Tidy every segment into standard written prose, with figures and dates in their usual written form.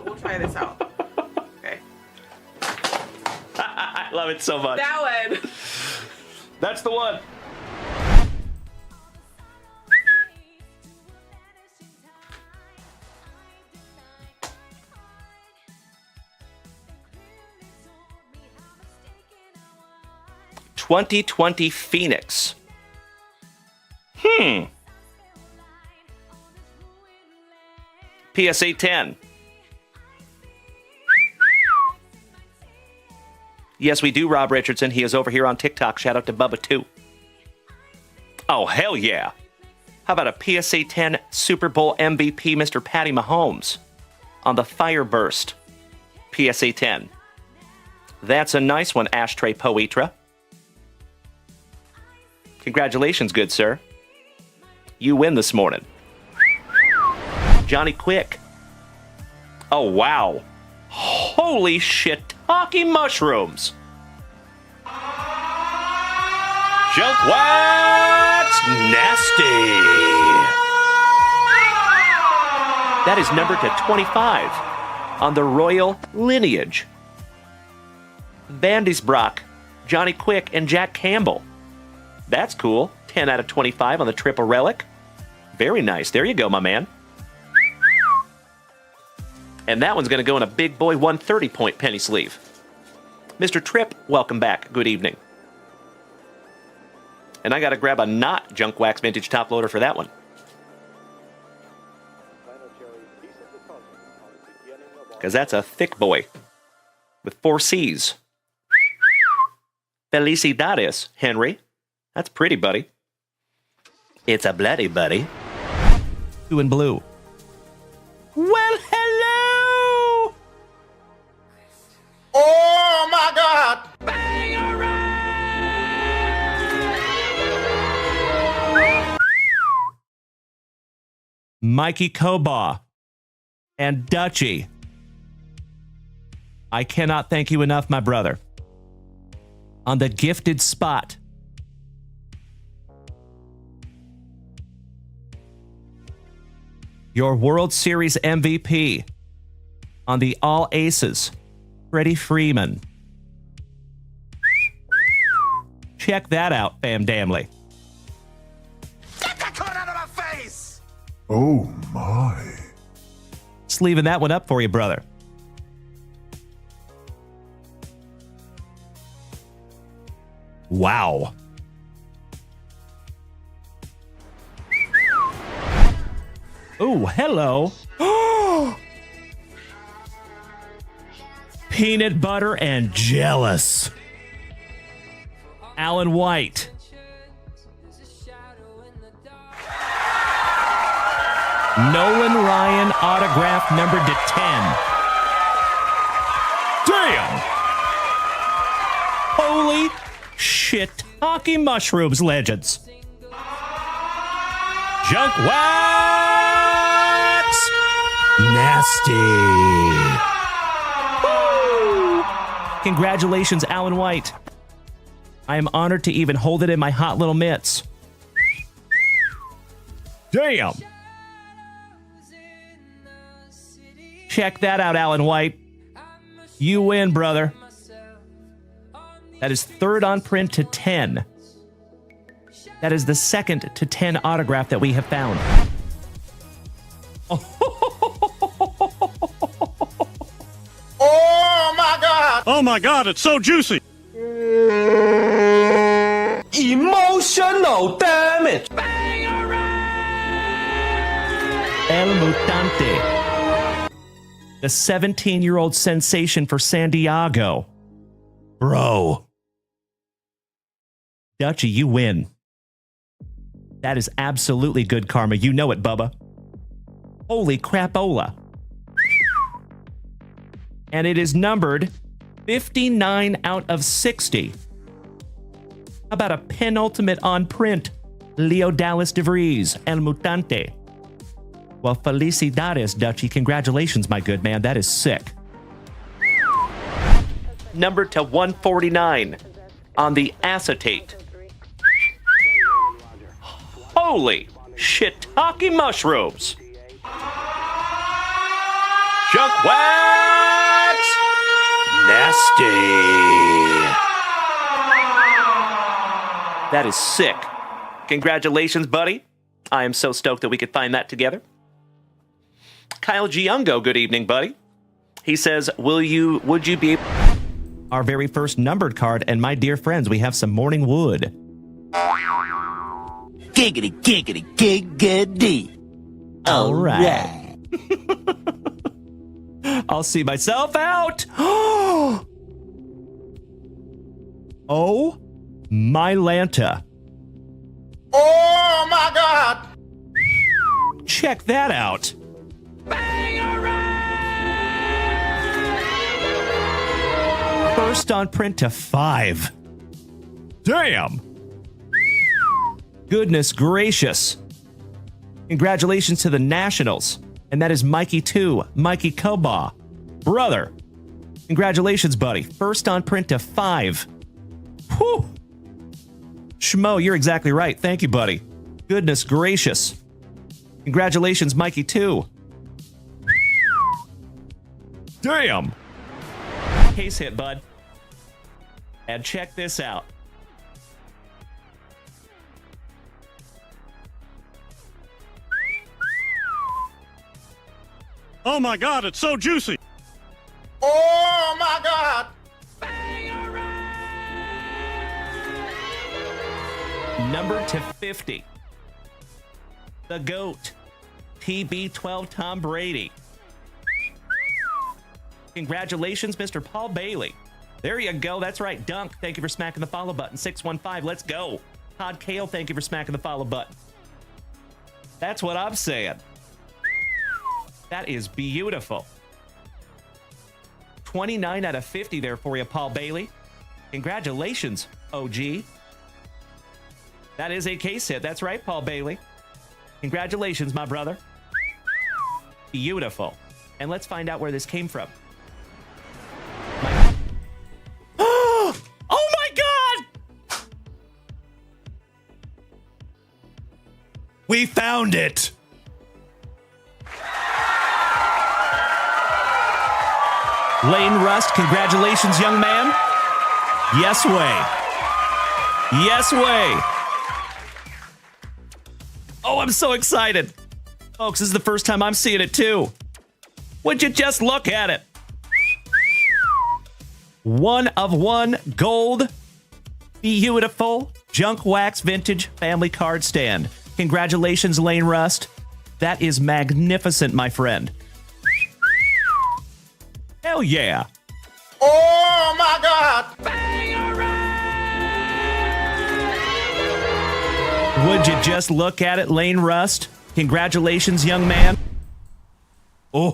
We'll try this out. Okay. I love it so much. That one. That's the one. ...2020 Phoenix. PSA 10. Yes, we do, Rob Richardson. He is over here on TikTok. Shout out to Bubba, too. Oh, hell yeah. How about a PSA 10 Super Bowl MVP, Mr. Patty Mahomes, on the Fireburst PSA 10. That's a nice one, Ashtray Poetra. Congratulations, good sir. You win this morning. Johnny Quick. Oh, wow. Holy shit, talking mushrooms. Junk Wax Nasty. That is numbered to 25 on the Royal Lineage. Vandysbrock, Johnny Quick, and Jack Campbell. That's cool. 10 out of 25 on the Triple Relic. Very nice. There you go, my man. And that one's going to go in a big boy 130-point penny sleeve. Mr. Tripp, welcome back. Good evening. And I got to grab a not Junk Wax Vintage top loader for that one. Because that's a thick boy with 4 C's. Felicidades, Henry. That's pretty, buddy. It's a bloody buddy. Blue and blue. Well, hello! Oh, my God! Mikey Kobaugh and Dutchie. I cannot thank you enough, my brother. On the gifted spot. Your World Series MVP on the All Aces, Freddie Freeman. Check that out, fam damnly. Get that card out of my face! Oh, my. Just leaving that one up for you, brother. Wow. Oh, hello. Peanut butter and jealous. Alan White. Nolan Ryan autograph numbered to 10. Damn. Holy shit. Hockey mushrooms, legends. Junk Wax Nasty. Woo. Congratulations, Alan White. I am honored to even hold it in my hot little mitts. Damn. Check that out, Alan White. You win, brother. That is third on print to 10. That is the second to 10 autograph that we have found. Oh, my God! Oh my God, it's so juicy! Emotional damage! El Mutante. The 17-year-old sensation for San Diego. Bro. Dutchie, you win. That is absolutely good karma. You know it, Bubba. Holy crapola. And it is numbered 59 out of 60. How about a penultimate on print? Leo Dallas DeVries, El Mutante. Well, felicidades, Dutchie. Congratulations, my good man. That is sick. Numbered to 149 on the acetate. Holy shiitake mushrooms. Junk Wax! Nasty. That is sick. Congratulations, buddy. I am so stoked that we could find that together. Kyle Giungo, good evening, buddy. He says, would you be our very first numbered card? And my dear friends, we have some morning wood. Giggity, giggity, giggity. All right. I'll see myself out. Oh, my Lanta. Oh my God! Check that out. First on print to 5. Damn. Goodness gracious. Congratulations to the Nationals. And that is Mikey 2, Mikey Koba. Brother. Congratulations, buddy. First on print to 5. Whew. Schmo, you're exactly right. Thank you, buddy. Goodness gracious. Congratulations, Mikey 2. Damn. Case hit, bud. And check this out. Oh my God, it's so juicy. Oh my God! Number to 50. The GOAT. TB12 Tom Brady. Congratulations, Mr. Paul Bailey. There you go. That's right. Dunk, thank you for smacking the follow button. 615, let's go. Todd Kale, thank you for smacking the follow button. That's what I'm saying. That is beautiful. 29 out of 50 there for you, Paul Bailey. Congratulations, OG. That is a case hit. That's right, Paul Bailey. Congratulations, my brother. Beautiful. And let's find out where this came from. Oh my God! We found it! Lane Rust, congratulations, young man. Yes way. Yes way. Oh, I'm so excited. Folks, this is the first time I'm seeing it too. Would you just look at it? 1 of 1 gold. Beautiful Junk Wax Vintage Family Card Stand. Congratulations, Lane Rust. That is magnificent, my friend. Hell yeah. Oh my God! Would you just look at it, Lane Rust? Congratulations, young man. Oh,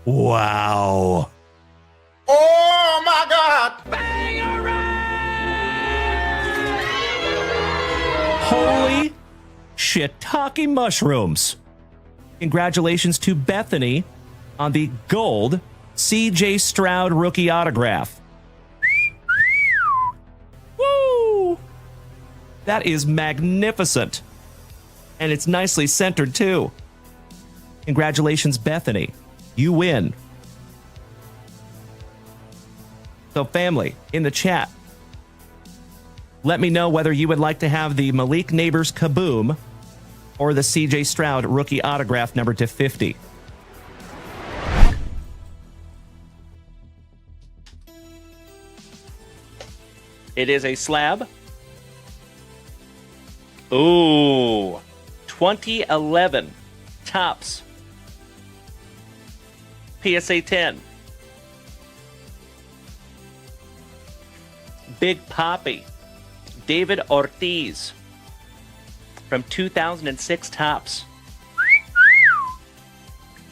wow. Oh my God! Holy shiitake mushrooms. Congratulations to Bethany on the gold C.J. Stroud rookie autograph. Woo! That is magnificent. And it's nicely centered, too. Congratulations, Bethany. You win. So, family, in the chat, let me know whether you would like to have the Malik Neighbors Kaboom or the C.J. Stroud rookie autograph number to 50. It is a slab. Ooh. 2011 Topps PSA 10. Big Poppy. David Ortiz. From 2006 Topps.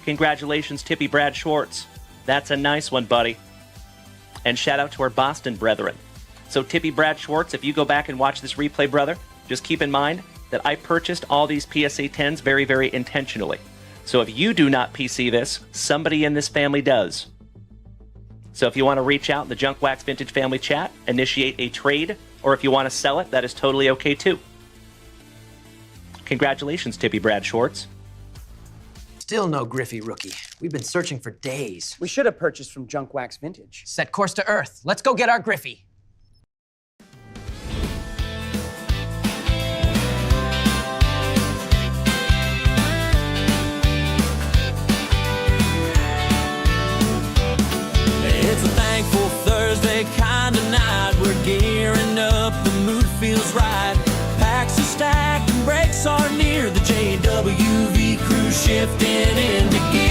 Congratulations, Tippy Brad Schwartz. That's a nice one, buddy. And shout out to our Boston brethren. So Tippy Brad Schwartz, if you go back and watch this replay, brother, just keep in mind that I purchased all these PSA 10s very, very intentionally. So if you do not PC this, somebody in this family does. So if you want to reach out in the Junk Wax Vintage Family chat, initiate a trade, or if you want to sell it, that is totally okay too. Congratulations, Tippy Brad Schwartz. Still no Griffey rookie. We've been searching for days. We should have purchased from Junk Wax Vintage. Set course to Earth. Let's go get our Griffey. It's a thankful Thursday kind of night. We're gearing up, the mood feels right. Packs are stacked and breaks are near. The JWV crew shifting into gear.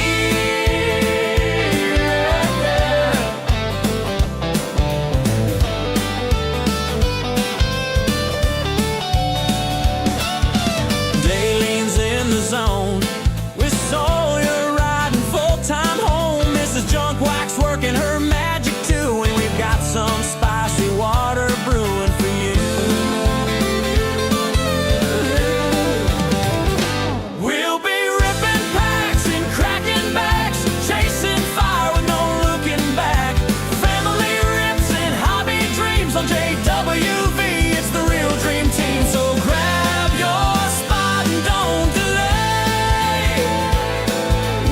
Daylene's in the zone with Sawyer riding full-time home. Mrs. Junk Wax working her magic too, and we've got some spicy water brewing for you. We'll be ripping packs and cracking backs, chasing fire with no looking back. Family rips and hobby dreams on JWV. It's the real dream team, so grab your spot and don't delay.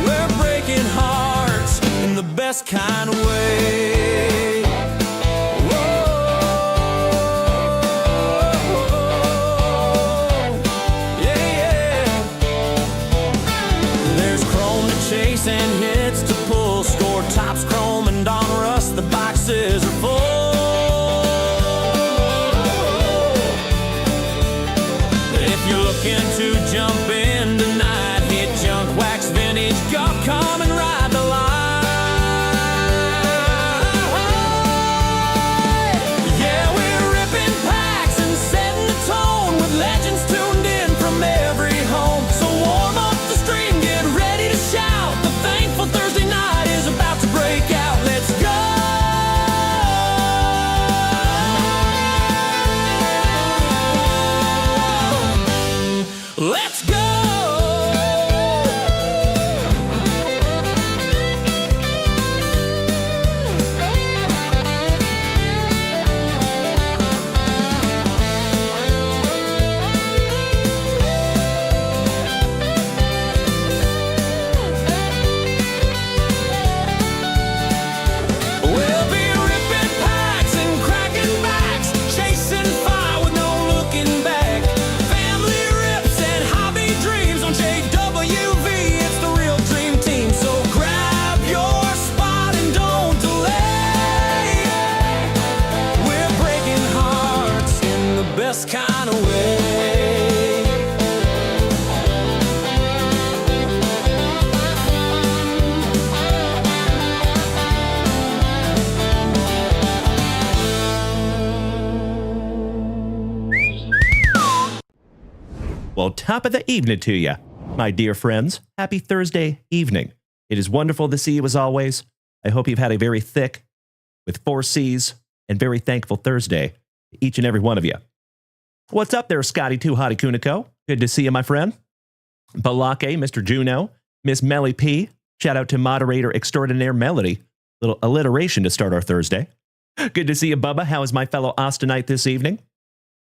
We're breaking hearts in the best kind of way. Whoa, yeah, yeah. There's chrome to chase and hits to pull. Score tops, chrome and Donruss. The boxes are full. If you're looking to jump in tonight, hit Junk Wax Vintage. Come and ride the line. Yeah, we're ripping packs and setting the tone with legends tuned in from every home. So warm up the stream, get ready to shout. The thankful Thursday night is about to break out. Let's go. Let's go. We'll be ripping packs and cracking backs, chasing fire with no looking back. Family rips and hobby dreams on JWV. It's the real dream team, so grab your spot and don't delay. We're breaking hearts in the best kind of way. Well, top of the evening to you, my dear friends. Happy Thursday evening. It is wonderful to see you as always. I hope you've had a very thick, with 4 C's, and very thankful Thursday, each and every one of you. What's up there, Scotty Too Hottie Kuniko? Good to see you, my friend. Balake, Mr. Juno, Miss Melly P. Shout out to moderator extraordinaire Melody. Little alliteration to start our Thursday. Good to see you, Bubba. How is my fellow Austinite this evening?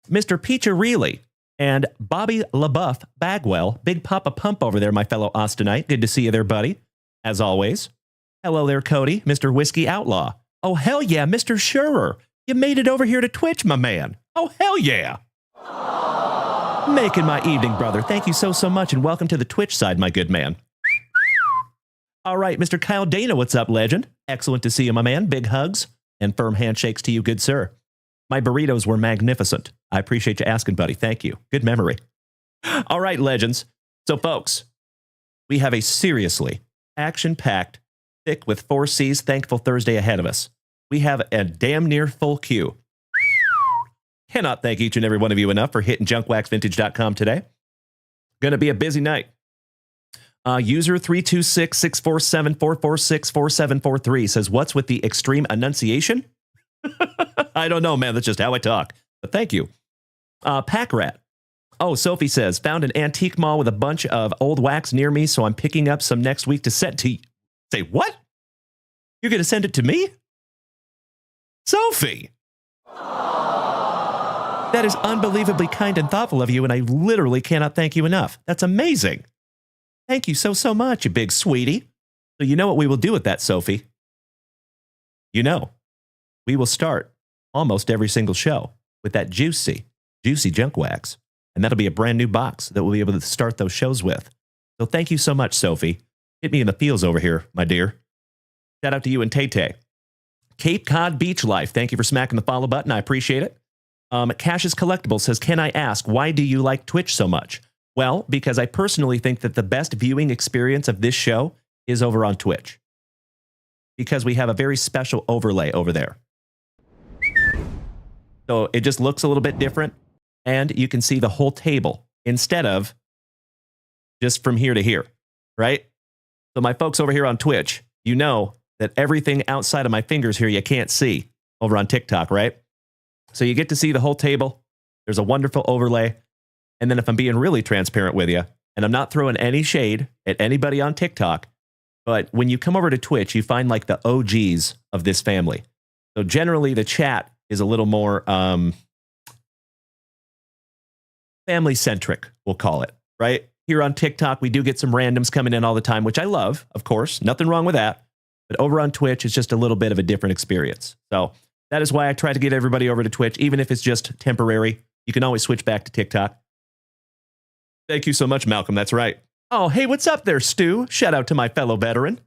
Mr. Peacher and Bobby LaBeouf Bagwell. Big Papa Pump over there, my fellow Austinite. Good to see you there, buddy. As always. Hello there, Cody, Mr. Whiskey Outlaw. Oh, hell yeah, Mr. Schurer. You made it over here to Twitch, my man. Oh, hell yeah. Making my evening, brother. Thank you so much, and welcome to the Twitch side, my good man. All right, Mr. Kyle Dana, what's up, legend? Excellent to see you, my man. Big hugs and firm handshakes to you, good sir. My burritos were magnificent. I appreciate you asking, buddy. Thank you. Good memory. All right, legends. So, folks, we have a seriously action-packed, thick with 4 C's thankful Thursday ahead of us. We have a damn near full queue. Cannot thank each and every one of you enough for hitting junkwaxvintage.com today. Going to be a busy night. User 326-647-446-4743 says, what's with the extreme enunciation? I don't know, man. That's just how I talk. But thank you. Pack Rat. Oh, Sophie says, found an antique mall with a bunch of old wax near me, so I'm picking up some next week to send to you. Say, what? You're going to send it to me? Sophie! That is unbelievably kind and thoughtful of you, and I literally cannot thank you enough. That's amazing. Thank you so much, you big sweetie. So you know what we will do with that, Sophie? You know, we will start almost every single show with that juicy junk wax. And that'll be a brand new box that we'll be able to start those shows with. So thank you so much, Sophie. Hit me in the feels over here, my dear. Shout out to you and Tay-Tay. Cape Cod Beach Life, thank you for smacking the follow button. I appreciate it. Cassius Collectibles says, can I ask, why do you like Twitch so much? Well, because I personally think that the best viewing experience of this show is over on Twitch. Because we have a very special overlay over there. So it just looks a little bit different. And you can see the whole table instead of just from here to here, right? So my folks over here on Twitch, you know that everything outside of my fingers here you can't see over on TikTok, right? So you get to see the whole table. There's a wonderful overlay. And then if I'm being really transparent with you, and I'm not throwing any shade at anybody on TikTok, but when you come over to Twitch, you find like the OGs of this family. So generally the chat is a little more family-centric, we'll call it, right? Here on TikTok, we do get some randoms coming in all the time, which I love, of course. Nothing wrong with that. But over on Twitch, it's just a little bit of a different experience. So that is why I try to get everybody over to Twitch, even if it's just temporary. You can always switch back to TikTok. Thank you so much, Malcolm. That's right. Oh, hey, what's up there, Stu? Shout out to my fellow veteran.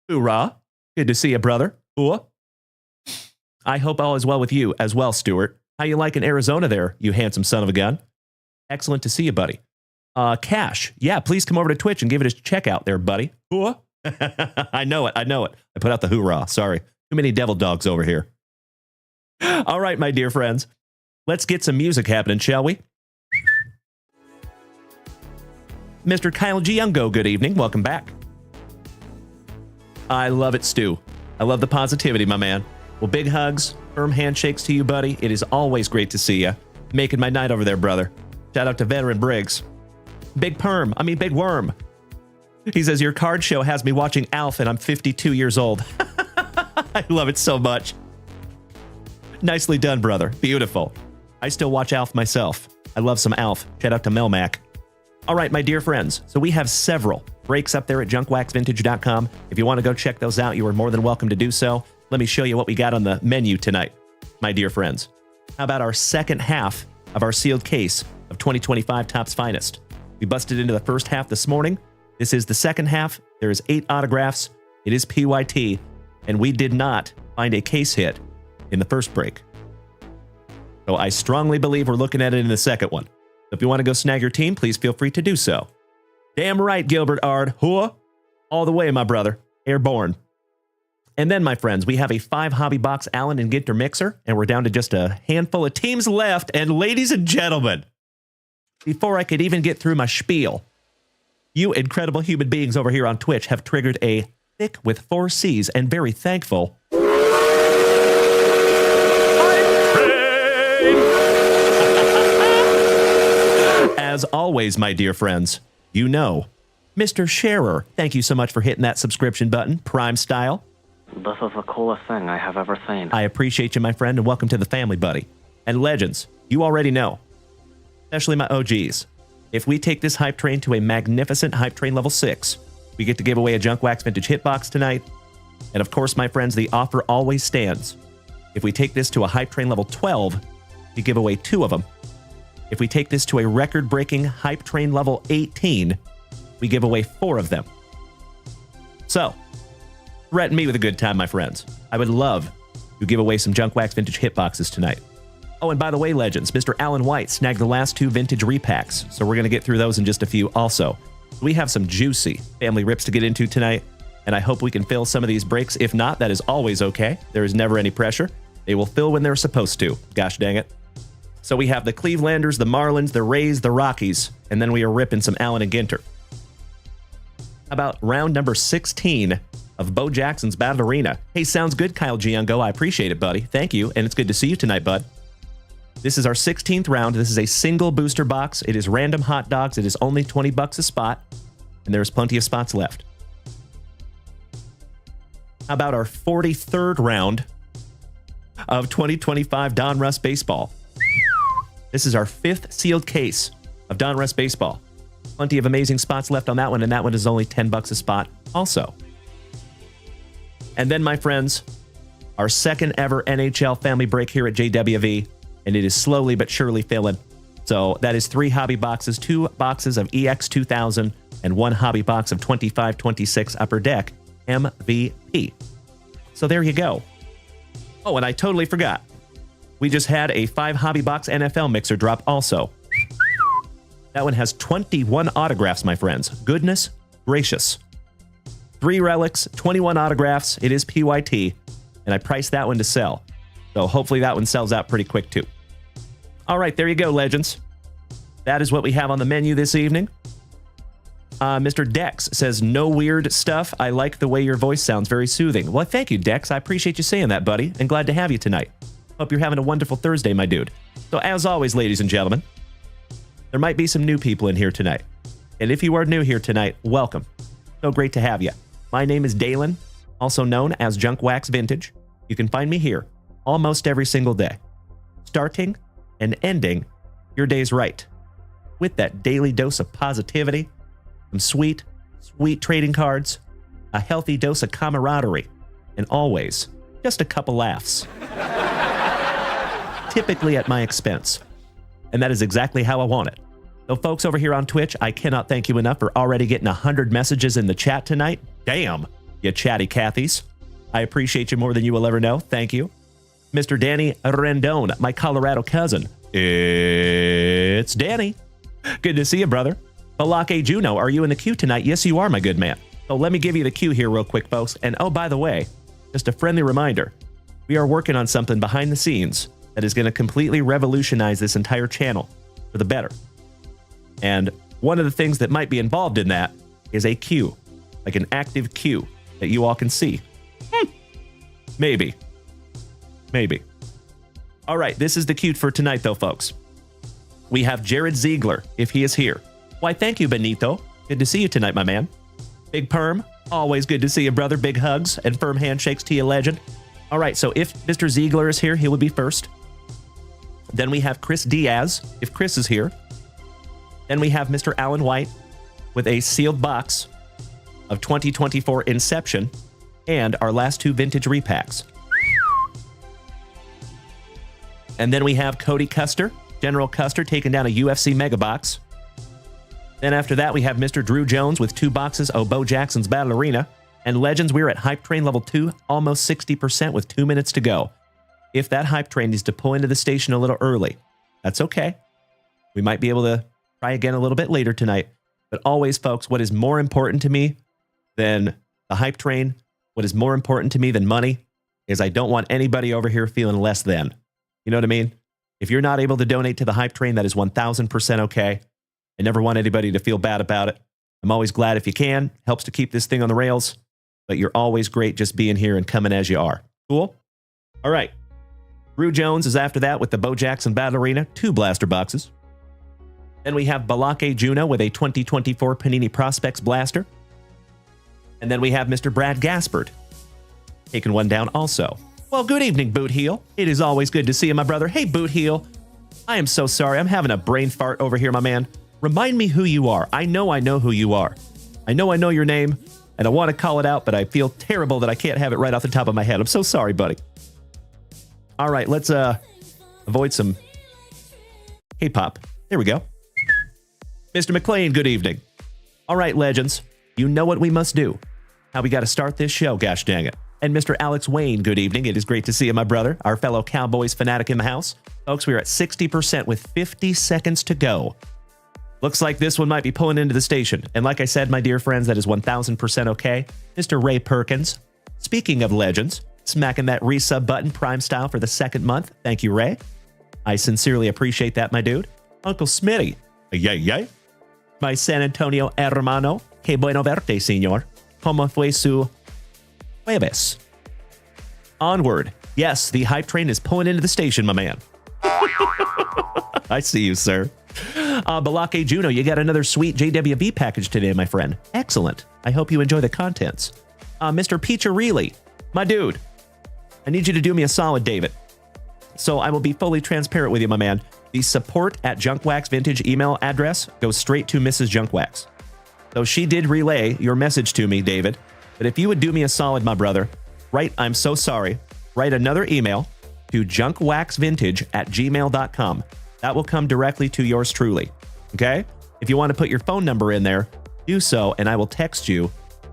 Hoorah. Good to see you, brother. Ooh. I hope all is well with you as well, Stuart. How you liking Arizona there, you handsome son of a gun? Excellent to see you, buddy. Cash, yeah, please come over to Twitch and give it a check out there, buddy. Hoorah. I know it. I put out the hoorah. Sorry. Too many devil dogs over here. All right, my dear friends. Let's get some music happening, shall we? Mr. Kyle Giungo, good evening. Welcome back. I love it, Stu. I love the positivity, my man. Well, big hugs, firm handshakes to you, buddy. It is always great to see you. Making my night over there, brother. Shout out to Veteran Briggs. Big Worm. He says, your card show has me watching Alf and I'm 52 years old. I love it so much. Nicely done, brother. Beautiful. I still watch Alf myself. I love some Alf. Shout out to Melmac. All right, my dear friends. So we have several breaks up there at junkwaxvintage.com. If you want to go check those out, you are more than welcome to do so. Let me show you what we got on the menu tonight, my dear friends. How about our second half of our sealed case of 2025 Topps Finest? We busted into the first half this morning. This is the second half. There is 8 autographs. It is PYT, and we did not find a case hit in the first break. So I strongly believe we're looking at it in the second one. So if you want to go snag your team, please feel free to do so. Damn right, Gilbert Ard. Hooah. All the way, my brother. Airborne. And then, my friends, we have a 5 hobby box Allen and Ginter mixer, and we're down to just a handful of teams left. And ladies and gentlemen, before I could even get through my spiel, you incredible human beings over here on Twitch have triggered a thick with 4 C's and very thankful. As always, my dear friends, you know, Mr. Sharer, thank you so much for hitting that subscription button, Prime style. This is the coolest thing I have ever seen. I appreciate you, my friend, and welcome to the family, buddy. And legends, you already know, especially my OGs, if we take this hype train to a magnificent hype train level 6, we get to give away a Junk Wax Vintage Hitbox tonight. And of course, my friends, the offer always stands. If we take this to a hype train level 12, we give away 2 of them. If we take this to a record-breaking hype train level 18, we give away 4 of them. So, threaten me with a good time, my friends. I would love to give away some Junk Wax Vintage Hitboxes tonight. Oh, and by the way, legends, Mr. Alan White snagged the last 2 vintage repacks, so we're going to get through those in just a few also. We have some juicy family rips to get into tonight, and I hope we can fill some of these breaks. If not, that is always okay. There is never any pressure. They will fill when they're supposed to. Gosh dang it. So we have the Clevelanders, the Marlins, the Rays, the Rockies, and then we are ripping some Allen and Ginter. How about round number 16 of Bo Jackson's Battle Arena? Hey, sounds good, Kyle Giungo. I appreciate it, buddy. Thank you, and it's good to see you tonight, bud. This is our 16th round. This is a single booster box. It is random hot dogs. It is only $20 a spot, and there's plenty of spots left. How about our 43rd round of 2025 Donruss Baseball? This is our 5th sealed case of Donruss Baseball. Plenty of amazing spots left on that one, and that one is only $10 a spot also. And then, my friends, our second ever NHL family break here at JWV, and it is slowly but surely filling. So that is 3 hobby boxes, 2 boxes of EX2000, and 1 hobby box of 25-26 Upper Deck MVP. So there you go. Oh, and I totally forgot. We just had a 5 hobby box NFL mixer drop also. That one has 21 autographs, my friends. Goodness gracious. 3 relics, 21 autographs. It is PYT, and I priced that one to sell. So hopefully that one sells out pretty quick too. All right, there you go, legends. That is what we have on the menu this evening. Mr. Dex says, no weird stuff. I like the way your voice sounds, very soothing. Well, thank you, Dex. I appreciate you saying that, buddy, and glad to have you tonight. Hope you're having a wonderful Thursday, my dude. So as always, ladies and gentlemen, there might be some new people in here tonight. And if you are new here tonight, welcome. So great to have you. My name is Dalen, also known as Junk Wax Vintage. You can find me here almost every single day, starting and ending your days right, with that daily dose of positivity, some sweet, sweet trading cards, a healthy dose of camaraderie, and always just a couple laughs. Typically at my expense. And that is exactly how I want it. So folks over here on Twitch, I cannot thank you enough for already getting 100 messages in the chat tonight. Damn, you chatty Cathys. I appreciate you more than you will ever know. Thank you. Mr. Danny Rendon, my Colorado cousin. It's Danny. Good to see you, brother. Balake Juno, are you in the queue tonight? Yes, you are, my good man. So let me give you the queue here real quick, folks. And oh, by the way, just a friendly reminder, we are working on something behind the scenes that is going to completely revolutionize this entire channel for the better. And one of the things that might be involved in that is a queue, like an active queue that you all can see. Maybe. All right, this is the queue for tonight, though, folks. We have Jared Ziegler, if he is here. Why, thank you, Benito. Good to see you tonight, my man. Big Perm, always good to see you, brother. Big hugs and firm handshakes to you, legend. All right, so if Mr. Ziegler is here, he will be first. Then we have Chris Diaz, if Chris is here. Then we have Mr. Alan White with a sealed box of 2024 Inception and our last 2 vintage repacks. And then we have Cody Custer, General Custer, taking down a UFC mega box. Then after that, we have Mr. Drew Jones with 2 boxes of Bo Jackson's Battle Arena. And Legends, we're at Hype Train level 2, almost 60% with 2 minutes to go. If that Hype Train needs to pull into the station a little early, that's okay. We might be able to try again a little bit later tonight. But always, folks, what is more important to me than the Hype Train, what is more important to me than money, is I don't want anybody over here feeling less than. You know what I mean? If you're not able to donate to the Hype Train, that is 1,000% okay. I never want anybody to feel bad about it. I'm always glad if you can. Helps to keep this thing on the rails. But you're always great just being here and coming as you are. Cool? All right. Drew Jones is after that with the Bo Jackson Battle Arena, 2 blaster boxes. Then we have Balake Juno with a 2024 Panini Prospects blaster. And then we have Mr. Brad Gaspard taking one down also. Well, good evening, Boot Heel. It is always good to see you, my brother. Hey, Boot Heel. I am so sorry. I'm having a brain fart over here, my man. Remind me who you are. I know who you are. I know your name, and I want to call it out, but I feel terrible that I can't have it right off the top of my head. I'm so sorry, buddy. All right, let's avoid some K-pop. There we go. Mr. McLean, good evening. All right, legends, you know what we must do. How we got to start this show, gosh dang it. And Mr. Alex Wayne, good evening. It is great to see you, my brother, our fellow Cowboys fanatic in the house. Folks, we are at 60% with 50 seconds to go. Looks like this one might be pulling into the station. And like I said, my dear friends, that is 1,000% okay. Mr. Ray Perkins, speaking of legends, smacking that resub button Prime style for the 2nd month. Thank you, Ray. I sincerely appreciate that, my dude. Uncle Smitty, yay. My San Antonio hermano, que bueno verte, señor. Como fue su jueves? Onward. Yes, the Hype Train is pulling into the station, my man. I see you, sir. Balake Juno, you got another sweet JWB package today, my friend. Excellent. I hope you enjoy the contents. Mr. Peacherelli, my dude, I need you to do me a solid, David. So I will be fully transparent with you, my man. the support at Junkwax Vintage email address goes straight to Mrs. Junkwax. So she did relay your message to me, David. But if you would do me a solid, my brother, I'm so sorry, write another email to junkwaxvintage@gmail.com. That will come directly to yours truly. Okay? If you want to put your phone number in there, do so, and I will text you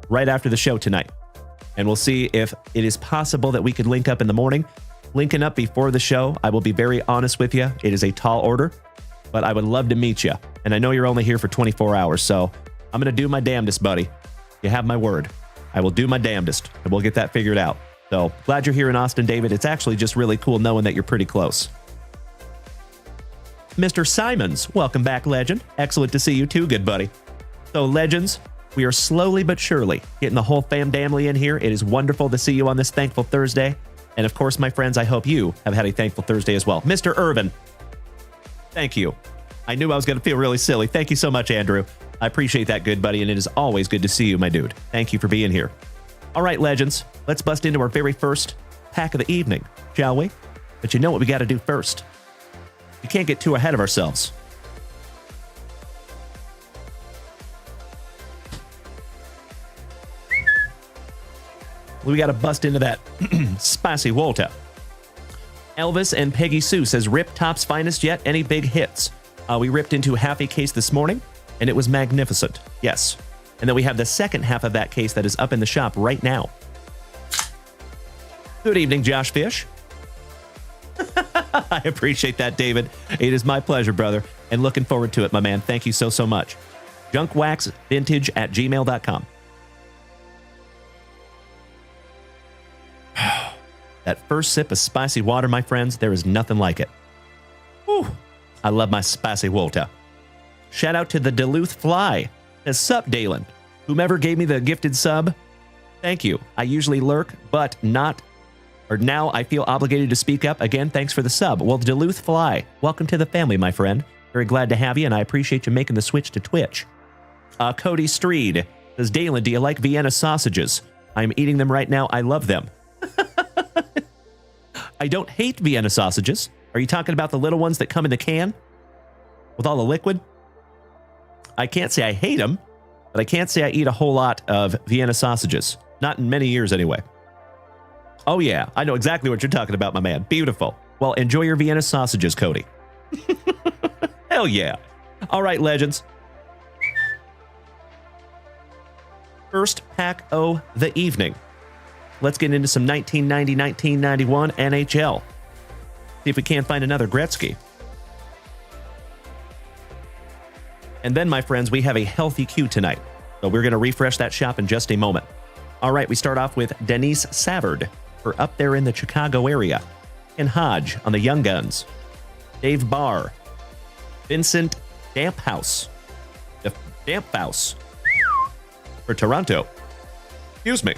right after the show tonight. And we'll see if it is possible that we could link up in the morning. Linking up before the show, I will be very honest with you. It is a tall order, but I would love to meet you. And I know you're only here for 24 hours, so I'm going to do my damnedest, buddy. You have my word. I will do my damnedest, and we'll get that figured out. So glad you're here in Austin, David. It's actually just really cool knowing that you're pretty close. Mr. Simons, welcome back, legend. Excellent to see you too, good buddy. So, legends, we are slowly but surely getting the whole family in here. It is wonderful to see you on this Thankful Thursday. And of course, my friends, I hope you have had a Thankful Thursday as well. Mr. Irvin, thank you. I knew I was going to feel really silly. Thank you so much, Andrew. I appreciate that, good buddy, and it is always good to see you, my dude. Thank you for being here. All right, legends, let's bust into our very first pack of the evening, shall we? But you know what we got to do first. We can't get too ahead of ourselves. We got to bust into that spicy water. Elvis and Peggy Sue says, Rip Top's finest yet. Any big hits? We ripped into half a case this morning, and it was magnificent. Yes. And then we have the second half of that case that is up in the shop right now. Good evening, Josh Fish. I appreciate that, David. It is my pleasure, brother, and looking forward to it, my man. Thank you so, so much. Junkwaxvintage@gmail.com. That first sip of spicy water, my friends, there is nothing like it. Whew. I love my spicy water. Shout out to the Duluth Fly. Says, sup, Dalen. Whomever gave me the gifted sub, thank you. I usually lurk, but now I feel obligated to speak up. Again, thanks for the sub. Well, Duluth Fly, welcome to the family, my friend. Very glad to have you, and I appreciate you making the switch to Twitch. Cody Streed says, Dalen, do you like Vienna sausages? I'm eating them right now. I love them. I don't hate Vienna sausages. Are you talking about the little ones that come in the can with all the liquid? I can't say I hate them, but I can't say I eat a whole lot of Vienna sausages. Not in many years, anyway. Oh, yeah. I know exactly what you're talking about, my man. Beautiful. Well, enjoy your Vienna sausages, Cody. Hell yeah. All right, legends. First pack of the evening. Let's get into some 1990-1991 NHL. See if we can't find another Gretzky. And then, my friends, we have a healthy queue tonight. So we're going to refresh that shop in just a moment. All right, we start off with Denise Savard for Up There in the Chicago Area. Ken Hodge on the Young Guns. Dave Barr. Vincent Damphouse. Damphouse for Toronto. Excuse me.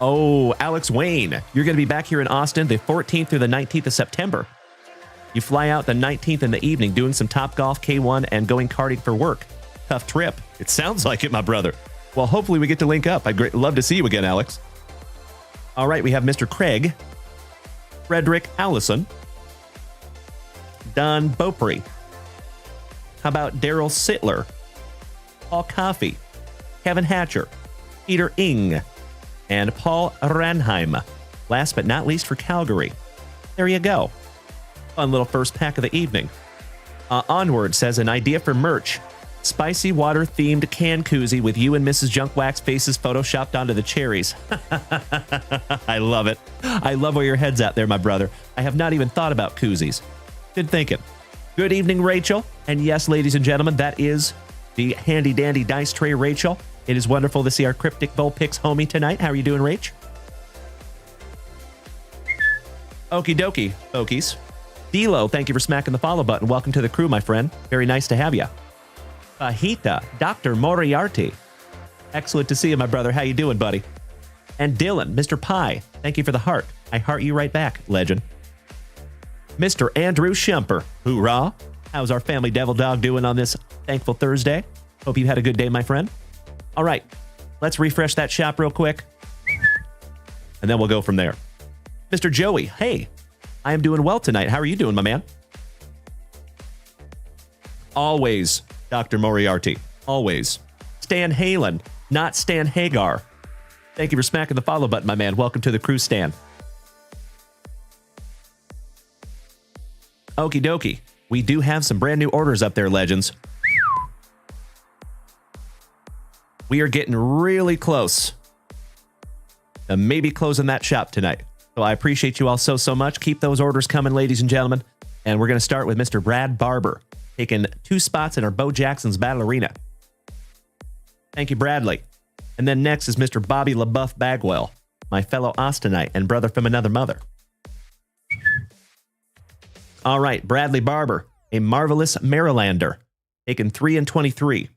Oh, Alex Wayne, you're going to be back here in Austin the 14th through the 19th of September. You fly out the 19th in the evening doing some Top Golf K1 and going karting for work. Tough trip. It sounds like it, my brother. Well, hopefully we get to link up. I'd love to see you again, Alex. All right, we have Mr. Craig, Frederick Allison, Don Beaupre. How about Daryl Sittler, Paul Coffey, Kevin Hatcher, Peter Ing, and Paul Ranheim. Last but not least for Calgary. There you go. Fun little first pack of the evening. Onward says, an idea for merch. Spicy water themed can koozie with you and Mrs. Junkwax faces photoshopped onto the cherries. I love it. I love where your head's at there, my brother. I have not even thought about koozies. Good thinking. Good evening, Rachel. And yes, ladies and gentlemen, that is the handy dandy dice tray, Rachel. It is wonderful to see our Cryptic Bowl Picks homie tonight. How are you doing, Rach? Okie dokie, Okies. D'Lo, thank you for smacking the follow button. Welcome to the crew, my friend. Very nice to have you. Fajita, Dr. Moriarty. Excellent to see you, my brother. How you doing, buddy? And Dylan, Mr. Pie, thank you for the heart. I heart you right back, legend. Mr. Andrew Shumper, hoorah. How's our family devil dog doing on this thankful Thursday? Hope you had a good day, my friend. All right, let's refresh that shop real quick, and then we'll go from there. Mr. Joey, hey, I am doing well tonight. How are you doing, my man? Always, Dr. Moriarty. Always. Stan Halen, not Stan Hagar. Thank you for smacking the follow button, my man. Welcome to the crew, Stan. Okie dokie. We do have some brand new orders up there, legends. We are getting really close to maybe closing that shop tonight. So I appreciate you all so much. Keep those orders coming, ladies and gentlemen. And we're going to start with Mr. Brad Barber, taking 2 spots in our Bo Jackson's Battle Arena. Thank you, Bradley. And then next is Mr. Bobby LaBeouf Bagwell, my fellow Austinite and brother from another mother. All right, Bradley Barber, a marvelous Marylander, taking 3 and 23.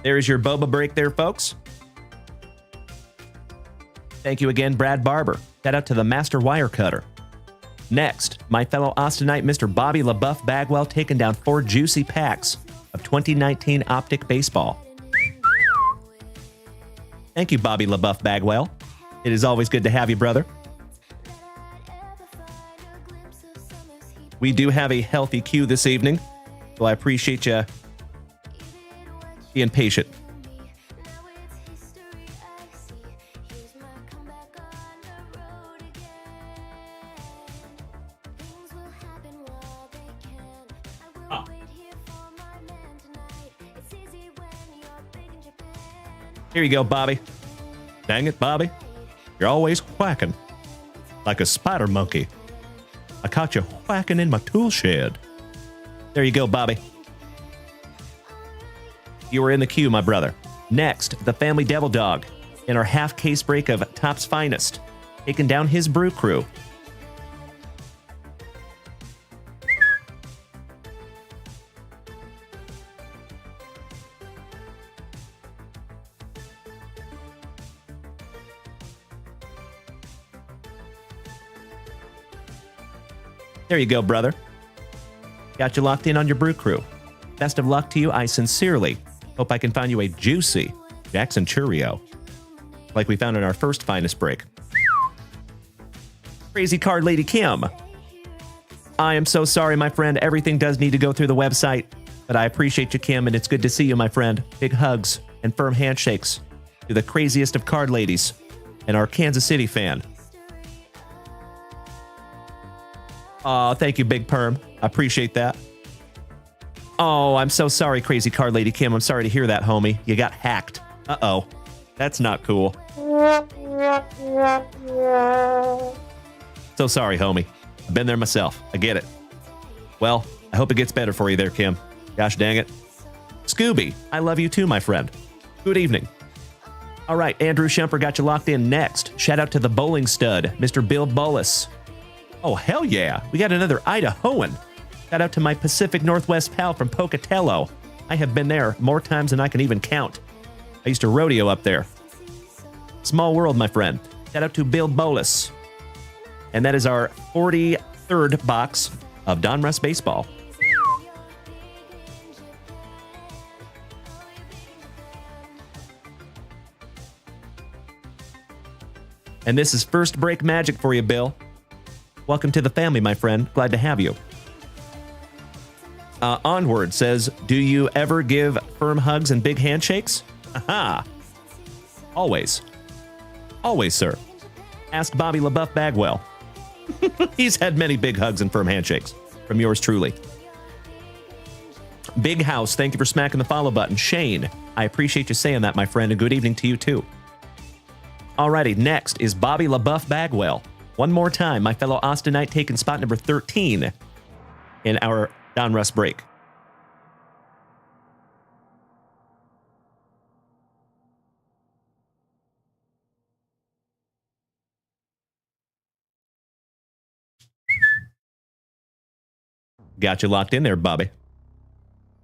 There's your boba break there, folks. Thank you again, Brad Barber. Shout out to the Master Wire Cutter. Next, my fellow Austinite, Mr. Bobby LaBeouf Bagwell, taking down 4 juicy packs of 2019 Optic Baseball. Thank you, Bobby LaBeouf Bagwell. It is always good to have you, brother. We do have a healthy queue this evening, so I appreciate you being patient. Here you go, Bobby. Dang it, Bobby. You're always whacking like a spider monkey. I caught you whacking in my tool shed. There you go, Bobby. You are in the queue, my brother. Next, the Family Devil Dog in our half case break of Top's Finest, taking down his brew crew. There you go, brother. Got you locked in on your brew crew. Best of luck to you. I sincerely hope I can find you a juicy Jackson Churio, like we found in our first Finest break. Crazy Card Lady Kim. I am so sorry, my friend. Everything does need to go through the website, but I appreciate you, Kim, and it's good to see you, my friend. Big hugs and firm handshakes to the craziest of card ladies and our Kansas City fan. Oh, thank you, Big Perm. I appreciate that. Oh, I'm so sorry, Crazy Card Lady Kim. I'm sorry to hear that, homie. You got hacked. Uh-oh. That's not cool. So sorry, homie. I've been there myself. I get it. Well, I hope it gets better for you there, Kim. Gosh dang it. Scooby, I love you too, my friend. Good evening. All right, Andrew Shumper got you locked in next. Shout out to the bowling stud, Mr. Bill Bullis. Oh, hell yeah. We got another Idahoan. Shout out to my Pacific Northwest pal from Pocatello. I have been there more times than I can even count. I used to rodeo up there. Small world, my friend. Shout out to Bill Bolus. And that is our 43rd box of Donruss Baseball. And this is first break magic for you, Bill. Welcome to the family, my friend. Glad to have you. Onward says, do you ever give firm hugs and big handshakes? Aha! Always. Always, sir. Ask Bobby LaBeouf Bagwell. He's had many big hugs and firm handshakes from yours truly. Big House, thank you for smacking the follow button. Shane, I appreciate you saying that, my friend, and good evening to you too. Alrighty, next is Bobby LaBeouf Bagwell. One more time, my fellow Austinite taking spot number 13 in our Donruss break. Got you locked in there, Bobby.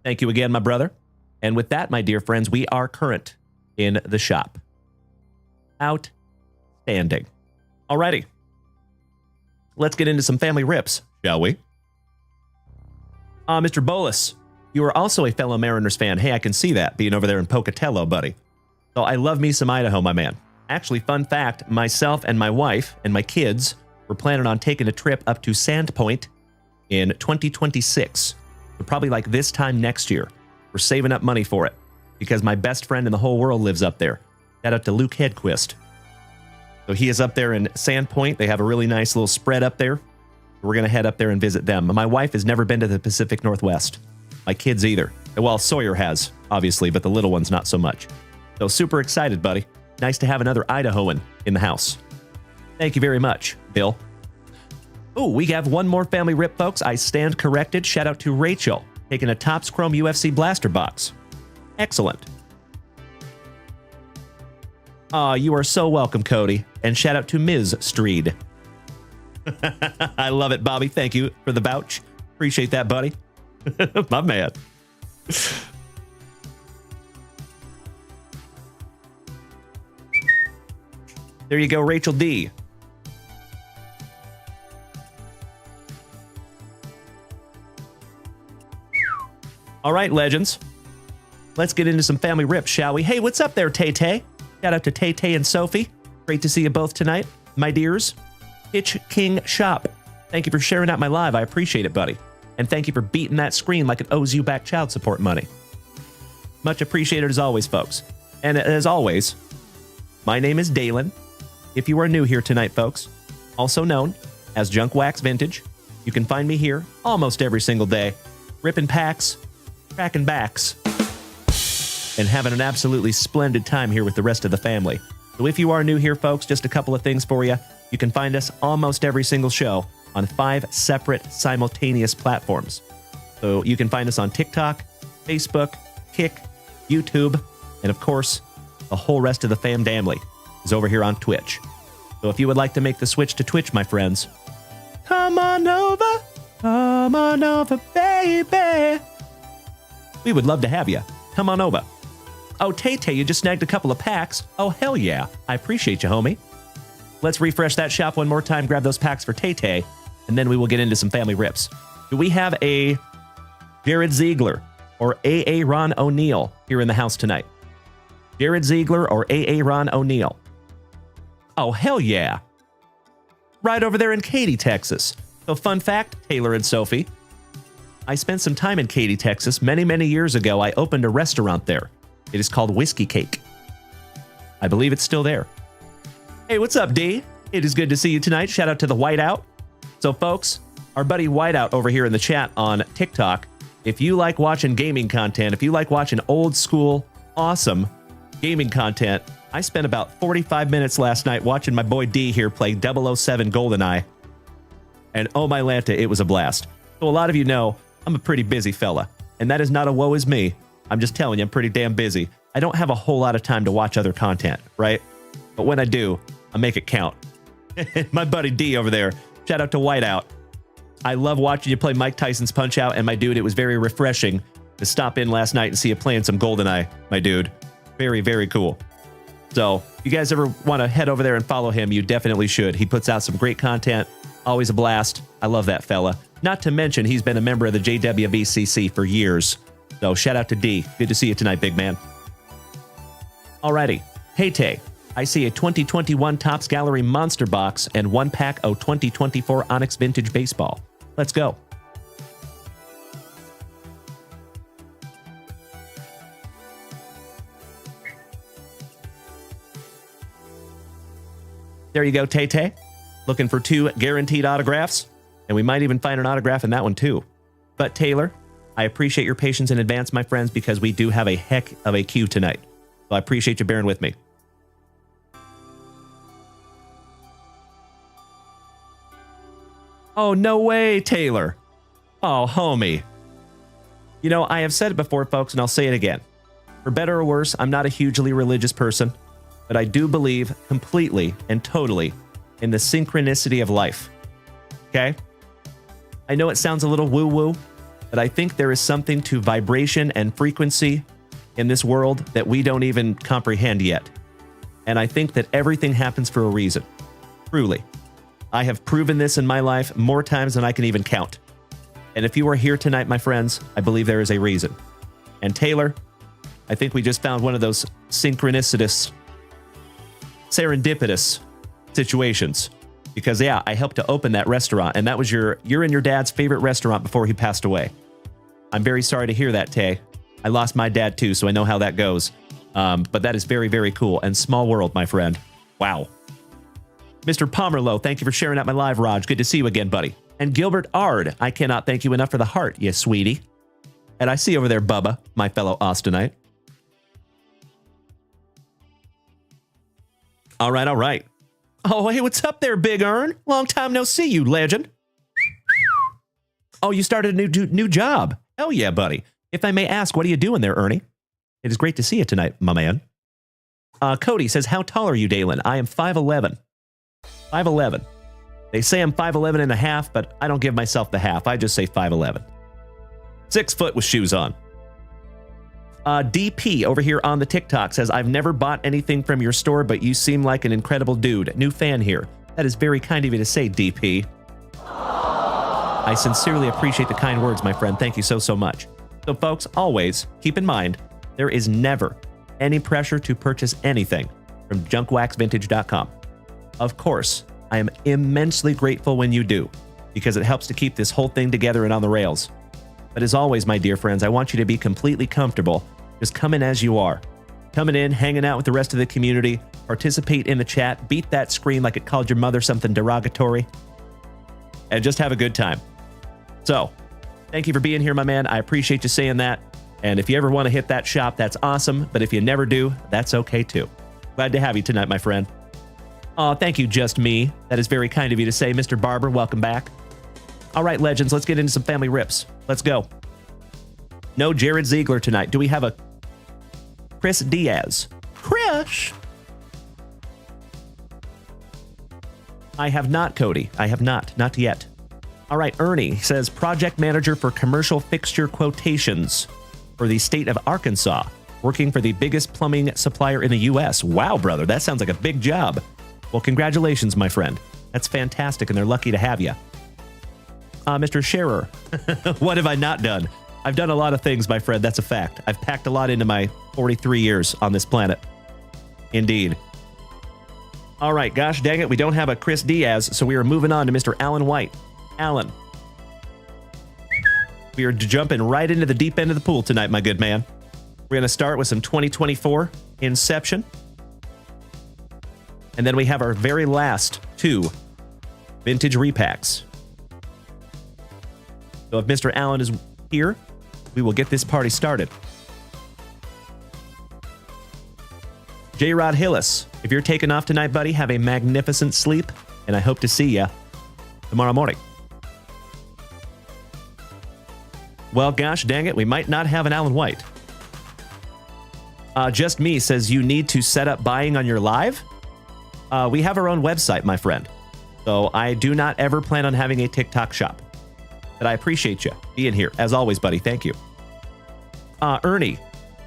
Thank you again, my brother. And with that, my dear friends, we are current in the shop. Outstanding. Alrighty. Let's get into some family rips, shall we? Mr. Bolus, you are also a fellow Mariners fan. Hey, I can see that being over there in Pocatello, buddy. So I love me some Idaho, my man. Actually, fun fact, myself and my wife and my kids were planning on taking a trip up to Sandpoint in 2026. So probably like this time next year. We're saving up money for it because my best friend in the whole world lives up there. Shout out to Luke Hedquist. So he is up there in Sandpoint. They have a really nice little spread up there. We're going to head up there and visit them. My wife has never been to the Pacific Northwest. My kids either. Well, Sawyer has, obviously, but the little ones not so much. So super excited, buddy. Nice to have another Idahoan in the house. Thank you very much, Bill. Oh, we have one more family rip, folks. I stand corrected. Shout out to Rachel, taking a Topps Chrome UFC Blaster box. Excellent. You are so welcome, Cody. And shout out to Ms. Streed. I love it, Bobby. Thank you for the vouch. Appreciate that, buddy. My man. There you go, Rachel D. All right, legends. Let's get into some family rips, shall we? Hey, what's up there, Tay-Tay? Shout out to Tay-Tay and Sophie. Great to see you both tonight, my dears. Hitch King Shop. Thank you for sharing out my live. I appreciate it, buddy. And thank you for beating that screen like it owes you back child support money. Much appreciated as always, folks. And as always, my name is Dalen. If you are new here tonight, folks, also known as Junk Wax Vintage, you can find me here almost every single day, ripping packs, cracking backs, and having an absolutely splendid time here with the rest of the family. So if you are new here, folks, just a couple of things for you. You can find us almost every single show on 5 separate simultaneous platforms. So you can find us on TikTok, Facebook, Kick, YouTube, and of course, the whole rest of the fam damly is over here on Twitch. So if you would like to make the switch to Twitch, my friends, come on over, baby. We would love to have you. Come on over. Oh, Tay-Tay, you just snagged a couple of packs. Oh, hell yeah. I appreciate you, homie. Let's refresh that shop one more time, grab those packs for Tay-Tay, and then we will get into some family rips. Do we have a Jared Ziegler or A.A. Ron O'Neill here in the house tonight? Jared Ziegler or A.A. Ron O'Neill? Oh, hell yeah. Right over there in Katy, Texas. So fun fact, Taylor and Sophie, I spent some time in Katy, Texas. Many, many years ago, I opened a restaurant there. It is called Whiskey Cake. I believe it's still there. Hey, what's up, D? It is good to see you tonight. Shout out to the Whiteout. So, folks, our buddy Whiteout over here in the chat on TikTok, if you like watching gaming content, if you like watching old school, awesome gaming content, I spent about 45 minutes last night watching my boy D here play 007 GoldenEye. And oh my Lanta, it was a blast. So a lot of you know I'm a pretty busy fella, and that is not a woe is me. I'm just telling you, I'm pretty damn busy. I don't have a whole lot of time to watch other content, right? But when I do, I make it count. My buddy D over there, shout out to Whiteout. I love watching you play Mike Tyson's Punch-Out, and my dude, it was very refreshing to stop in last night and see you playing some GoldenEye, my dude. Very, very cool. So, if you guys ever want to head over there and follow him, you definitely should. He puts out some great content, always a blast. I love that fella. Not to mention, he's been a member of the JWBCC for years. So, shout out to D. Good to see you tonight, big man. Alrighty. Hey, Tay. I see a 2021 Topps Gallery Monster Box and 1 pack of 2024 Onyx Vintage Baseball. Let's go. There you go, Tay-Tay. Looking for 2 guaranteed autographs, and we might even find an autograph in that one too. But Taylor, I appreciate your patience in advance, my friends, because we do have a heck of a queue tonight. So I appreciate you bearing with me. Oh, no way, Taylor. Oh, homie. You know, I have said it before, folks, and I'll say it again. For better or worse, I'm not a hugely religious person, but I do believe completely and totally in the synchronicity of life. Okay? I know it sounds a little woo-woo, but I think there is something to vibration and frequency in this world that we don't even comprehend yet. And I think that everything happens for a reason. Truly. I have proven this in my life more times than I can even count. And if you are here tonight, my friends, I believe there is a reason. And Taylor, I think we just found one of those synchronicitous, serendipitous situations. Because, yeah, I helped to open that restaurant, and that was your and your dad's favorite restaurant before he passed away. I'm very sorry to hear that, Tay. I lost my dad, too, so I know how that goes. But that is very, very cool. And small world, my friend. Wow. Mr. Pomerlow, thank you for sharing out my live, Raj. Good to see you again, buddy. And Gilbert Ard, I cannot thank you enough for the heart, you sweetie. And I see over there Bubba, my fellow Austinite. All right, all right. Oh, hey, what's up there, Big Ern? Long time no see, you legend. Oh, you started a new job. Hell yeah, buddy. If I may ask, what are you doing there, Ernie? It is great to see you tonight, my man. Cody says, how tall are you, Dalen? I am 5'11". 5'11". They say I'm 5'11 and a half, but I don't give myself the half. I just say 5'11". 6 foot with shoes on. DP over here on the TikTok says, I've never bought anything from your store, but you seem like an incredible dude. New fan here. That is very kind of you to say, DP. I sincerely appreciate the kind words, my friend. Thank you so, so much. So, folks, always keep in mind, there is never any pressure to purchase anything from junkwaxvintage.com. Of course, I am immensely grateful when you do, because it helps to keep this whole thing together and on the rails. But as always, my dear friends, I want you to be completely comfortable. Just come in as you are. Coming in, hanging out with the rest of the community, participate in the chat, beat that screen like it called your mother something derogatory, and just have a good time. So, thank you for being here, my man. I appreciate you saying that. And if you ever want to hit that shop, that's awesome. But if you never do, that's okay too. Glad to have you tonight, my friend. Oh, thank you, Just Me. That is very kind of you to say, Mr. Barber. Welcome back. All right, legends, let's get into some family rips. Let's go. No Jared Ziegler tonight. Do we have a Chris Diaz? Chris! I have not, Cody. I have not. Not yet. All right, Ernie says, project manager for commercial fixture quotations for the state of Arkansas, working for the biggest plumbing supplier in the U.S. Wow, brother, that sounds like a big job. Well, congratulations, my friend. That's fantastic, and they're lucky to have you. Mr. Scherer, what have I not done? I've done a lot of things, my friend. That's a fact. I've packed a lot into my 43 years on this planet. Indeed. All right, gosh dang it, we don't have a Chris Diaz, so we are moving on to Mr. Alan White. Alan. We are jumping right into the deep end of the pool tonight, my good man. We're going to start with some 2024 Inception. And then we have our very last 2 vintage repacks. So if Mr. Allen is here, we will get this party started. J-Rod Hillis, if you're taking off tonight, buddy, have a magnificent sleep, and I hope to see you tomorrow morning. Well, gosh dang it, we might not have an Alan White. Just Me says, you need to set up buying on your live? We have our own website, my friend. So I do not ever plan on having a TikTok shop. But I appreciate you being here. As always, buddy, thank you. Ernie,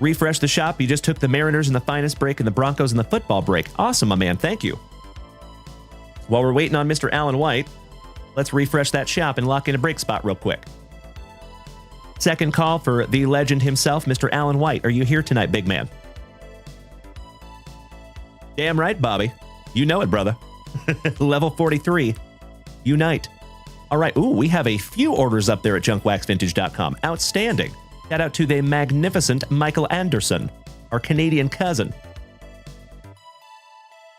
refresh the shop. You just took the Mariners in the finest break and the Broncos in the football break. Awesome, my man. Thank you. While we're waiting on Mr. Alan White, let's refresh that shop and lock in a break spot real quick. Second call for the legend himself, Mr. Alan White. Are you here tonight, big man? Damn right, Bobby. You know it, brother. Level 43. Unite. All right. Ooh, we have a few orders up there at junkwaxvintage.com. Outstanding. Shout out to the magnificent Michael Anderson, our Canadian cousin.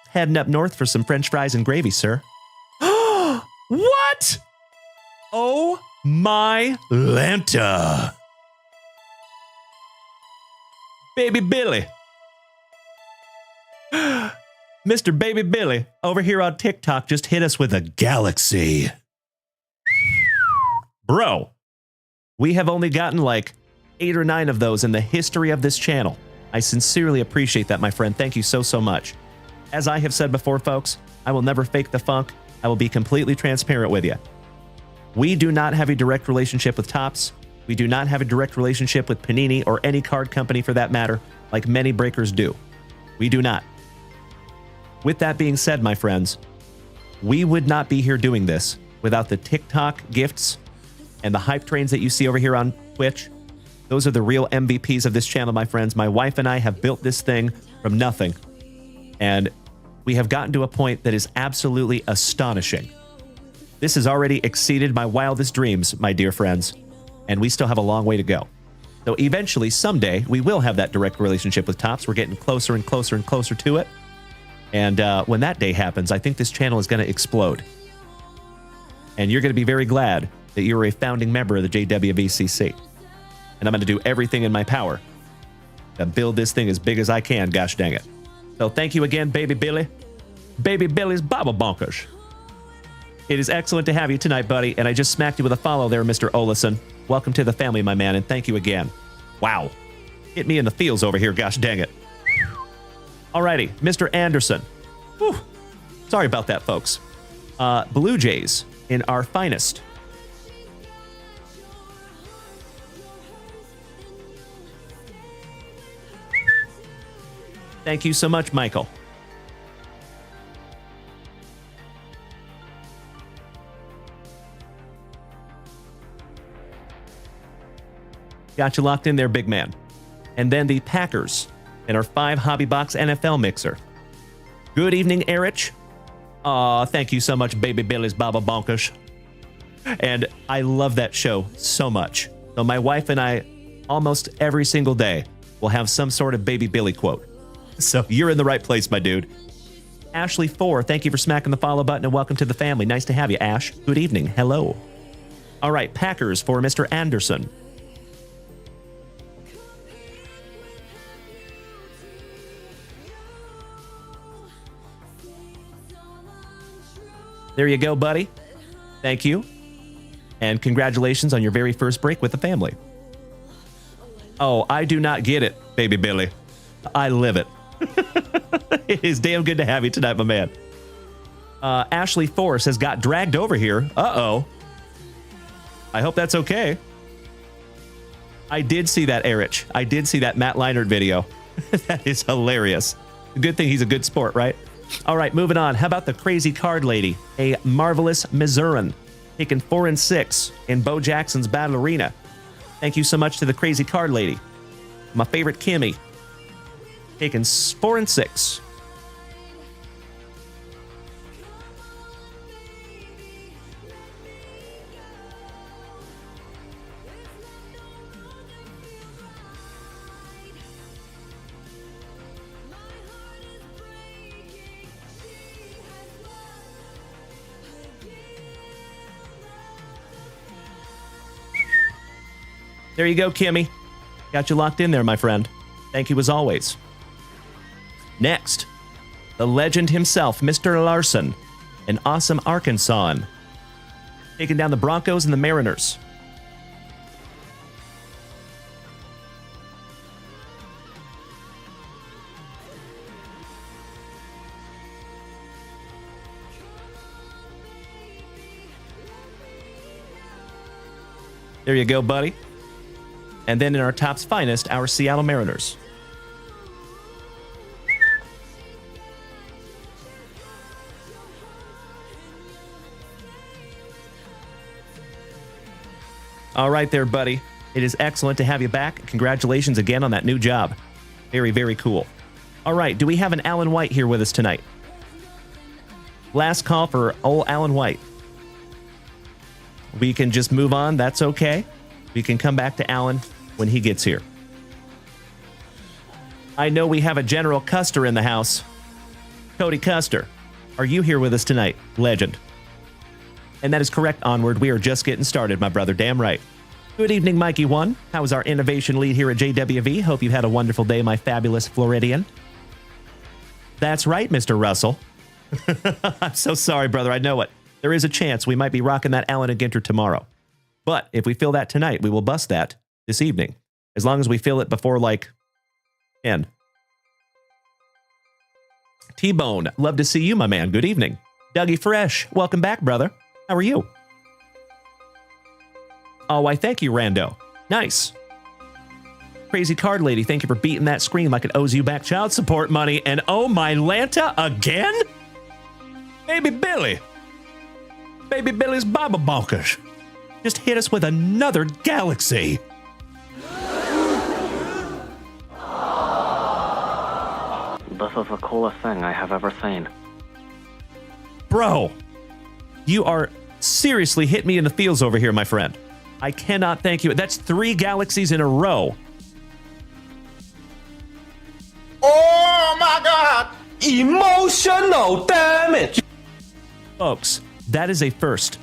Heading up north for some French fries and gravy, sir. What? Oh my Lanta. Baby Billy. Mr. Baby Billy over here on TikTok just hit us with a galaxy. Bro, we have only gotten like 8 or 9 of those in the history of this channel. I sincerely appreciate that, my friend. Thank you so, so much. As I have said before, folks, I will never fake the funk. I will be completely transparent with you. We do not have a direct relationship with Topps. We do not have a direct relationship with Panini or any card company for that matter, like many breakers do. We do not. With that being said, my friends, we would not be here doing this without the TikTok gifts and the hype trains that you see over here on Twitch, those are the real MVPs of this channel, my friends. My wife and I have built this thing from nothing, and we have gotten to a point that is absolutely astonishing. This has already exceeded my wildest dreams, my dear friends, and we still have a long way to go. So eventually, someday, we will have that direct relationship with Topps. We're getting closer and closer and closer to it. And when that day happens, I think this channel is going to explode. And you're going to be very glad that you're a founding member of the JWVCC. And I'm going to do everything in my power to build this thing as big as I can, gosh dang it. So thank you again, Baby Billy. Baby Billy's Baba Bonkers. It is excellent to have you tonight, buddy, and I just smacked you with a follow there, Mr. Olison. Welcome to the family, my man, and thank you again. Wow. Hit me in the feels over here, gosh dang it. Alrighty, Mr. Anderson. Whew. Sorry about that, folks. Blue Jays in our finest. Thank you so much, Michael. Got you locked in there, big man. And then the Packers in our 5 Hobby Box NFL mixer. Good evening, Erich. Aw, thank you so much, Baby Billy's Baba Bonkers. And I love that show so much. So my wife and I, almost every single day, will have some sort of Baby Billy quote. So you're in the right place, my dude. Ashley 4, thank you for smacking the follow button and welcome to the family. Nice to have you, Ash. Good evening. Hello. All right, Packers for Mr. Anderson. There you go, buddy. Thank you. And congratulations on your very first break with the family. Oh, I do not get it, Baby Billy. I live it. It is damn good to have you tonight, my man. Ashley Force has got dragged over here. Uh-oh. I hope that's okay. I did see that, Erich. I did see that Matt Leinart video. That is hilarious. Good thing he's a good sport, right? All right, moving on. How about the Crazy Card Lady? A marvelous Missourian, taking 4 and 6 in Bo Jackson's Battle Arena. Thank you so much to the Crazy Card Lady. My favorite Kimmy, taking 4 and 6. There you go, Kimmy. Got you locked in there, my friend. Thank you as always. Next, the legend himself, Mr. Larson, an awesome Arkansan, taking down the Broncos and the Mariners. There you go, buddy. And then in our Topps finest, our Seattle Mariners. All right there, buddy. It is excellent to have you back. Congratulations again on that new job. Very, very cool. All right, do we have an Alan White here with us tonight? Last call for old Alan White. We can just move on. That's okay. We can come back to Alan when he gets here. I know we have a General Custer in the house. Cody Custer, are you here with us tonight? Legend. And that is correct, Onward. We are just getting started, my brother. Damn right. Good evening, Mikey One. How is our innovation lead here at JWV? Hope you've had a wonderful day, my fabulous Floridian. That's right, Mr. Russell. I'm so sorry, brother. I know it. There is a chance we might be rocking that Allen and Ginter tomorrow. But if we feel that tonight, we will bust that this evening. As long as we feel it before, like, 10. T-Bone, love to see you, my man. Good evening. Dougie Fresh, welcome back, brother. How are you? Oh, why, thank you, Rando. Nice. Crazy Card Lady, thank you for beating that screen like it owes you back child support money. And oh, my Lanta again? Baby Billy. Baby Billy's Baba Bonkers. Just hit us with another galaxy. This is the coolest thing I have ever seen. Bro, you are seriously hitting me in the feels over here, my friend. I cannot thank you. That's 3 galaxies in a row. Oh my God! Emotional damage. Folks, that is a first.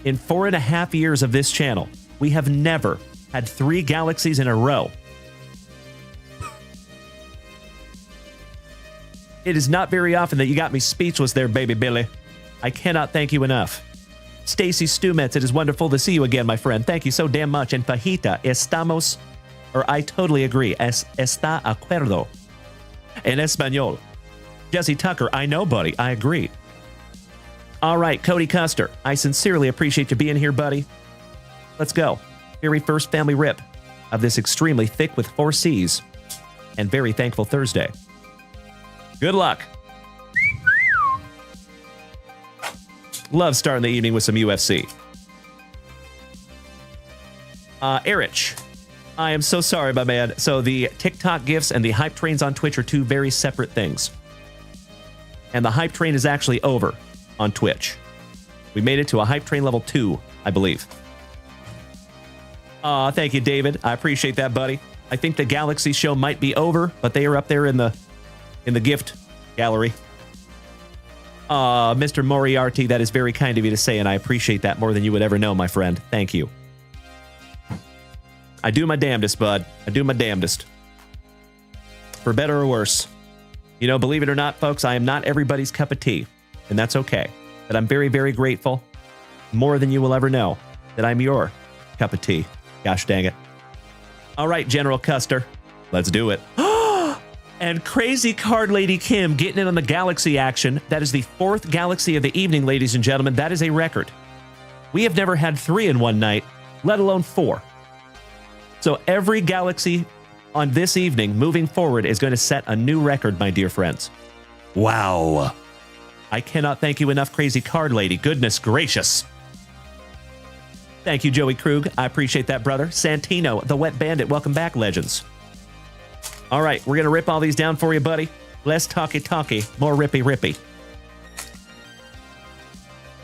In 4.5 years of this channel, we have never had 3 galaxies in a row. It is not very often that you got me speechless there, baby Billy. I cannot thank you enough. Stacy Stumets, it is wonderful to see you again, my friend. Thank you so damn much. And Fajita, estamos, or I totally agree, está acuerdo. En español. Jesse Tucker, I know, buddy. I agree. All right, Cody Custer, I sincerely appreciate you being here, buddy. Let's go. Very first family rip of this extremely thick with 4 C's and very thankful Thursday. Good luck. Love starting the evening with some UFC. Erich, I am so sorry, my man. So the TikTok gifts and the hype trains on Twitch are 2 very separate things. And the hype train is actually over on Twitch. We made it to a hype train level 2, I believe. Thank you, David. I appreciate that, buddy. I think the Galaxy show might be over, but they are up there in the gift gallery. Mr. Moriarty, that is very kind of you to say, and I appreciate that more than you would ever know, my friend. Thank you. I do my damnedest, bud. I do my damnedest. For better or worse. You know, believe it or not, folks, I am not everybody's cup of tea, and that's okay. But I'm very, very grateful, more than you will ever know, that I'm your cup of tea. Gosh dang it. All right, General Custer, let's do it. And Crazy Card Lady Kim getting in on the Galaxy action. That is the 4th Galaxy of the evening, ladies and gentlemen. That is a record. We have never had 3 in one night, let alone 4. So every Galaxy on this evening moving forward is going to set a new record, my dear friends. Wow. I cannot thank you enough, Crazy Card Lady. Goodness gracious. Thank you, Joey Krug. I appreciate that, brother. Santino, the Wet Bandit. Welcome back, legends. All right, we're going to rip all these down for you, buddy. Less talky, more rippy.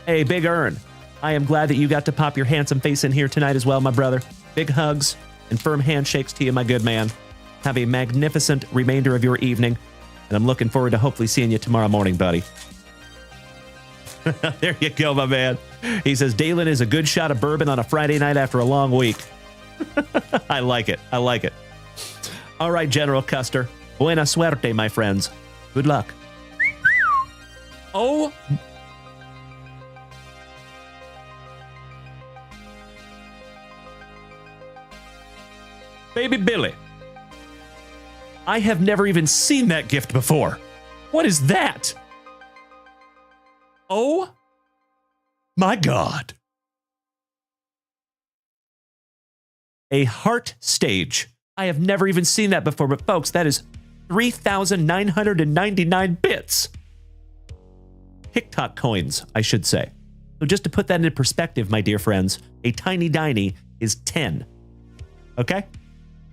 Hey, Big Earn. I am glad that you got to pop your handsome face in here tonight as well, my brother. Big hugs and firm handshakes to you, my good man. Have a magnificent remainder of your evening, and I'm looking forward to hopefully seeing you tomorrow morning, buddy. There you go, my man. He says, Dalen is a good shot of bourbon on a Friday night after a long week. I like it. I like it. All right, General Custer. Buena suerte, my friends. Good luck. Oh. Baby Billy. I have never even seen that gift before. What is that? Oh my God. A heart stage. I have never even seen that before, but folks, that is 3,999 bits. TikTok coins, I should say. So just to put that into perspective, my dear friends, a Tiny Diny is 10. Okay?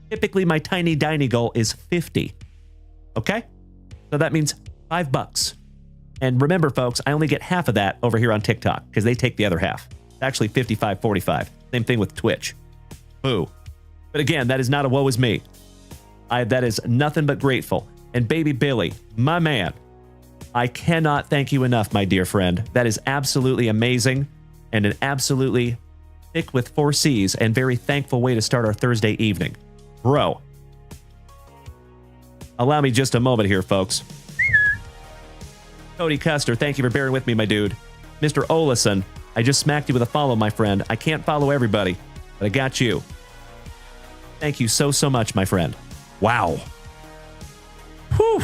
Typically, my Tiny Diny goal is 50. Okay? So that means $5. And remember, folks, I only get half of that over here on TikTok because they take the other half. It's actually 55-45. Same thing with Twitch. Boo. But again, that is not a woe is me. That is nothing but grateful. And baby Billy, my man, I cannot thank you enough, my dear friend. That is absolutely amazing and an absolutely thick with 4 C's and very thankful way to start our Thursday evening. Bro. Allow me just a moment here, folks. Cody Custer, thank you for bearing with me, my dude. Mr. Olison, I just smacked you with a follow, my friend. I can't follow everybody, but I got you. Thank you so, so much, my friend. Wow. Whew.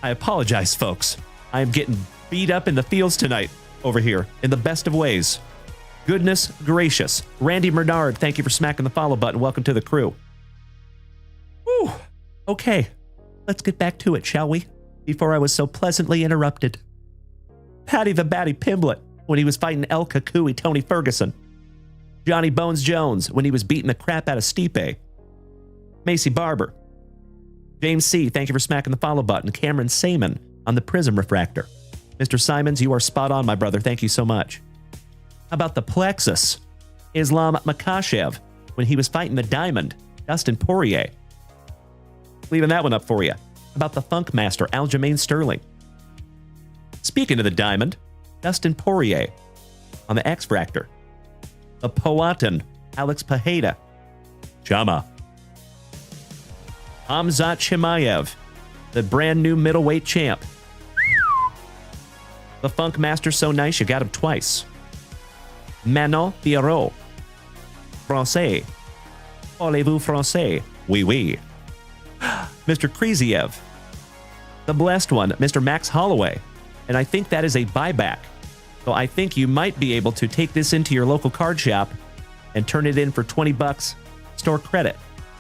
I apologize, folks. I am getting beat up in the fields tonight over here in the best of ways. Goodness gracious. Randy Bernard, thank you for smacking the follow button. Welcome to the crew. Whew. Okay, let's get back to it, shall we? Before I was so pleasantly interrupted. Patty the Batty Pimblett when he was fighting El Kakui Tony Ferguson. Johnny Bones Jones when he was beating the crap out of Stipe. Macy Barber. James C., thank you for smacking the follow button. Cameron Saman on the Prism Refractor. Mr. Simons, you are spot on, my brother. Thank you so much. How about the Plexus? Islam Makashev when he was fighting the Diamond. Dustin Poirier. Leaving that one up for you. How about the Funk Master, Aljamain Sterling? Speaking of the Diamond, Dustin Poirier on the X-Fractor. The Powhatan, Alex Pajeda. Chama. Hamzat Chimaev, the brand new middleweight champ. The Funk Master so nice you got him twice. Manon Pierrot. Francais. Parlez-vous français? Oui, oui. Mr. Kreziev. The blessed one, Mr. Max Holloway. And I think that is a buyback. So I think you might be able to take this into your local card shop and turn it in for $20 store credit.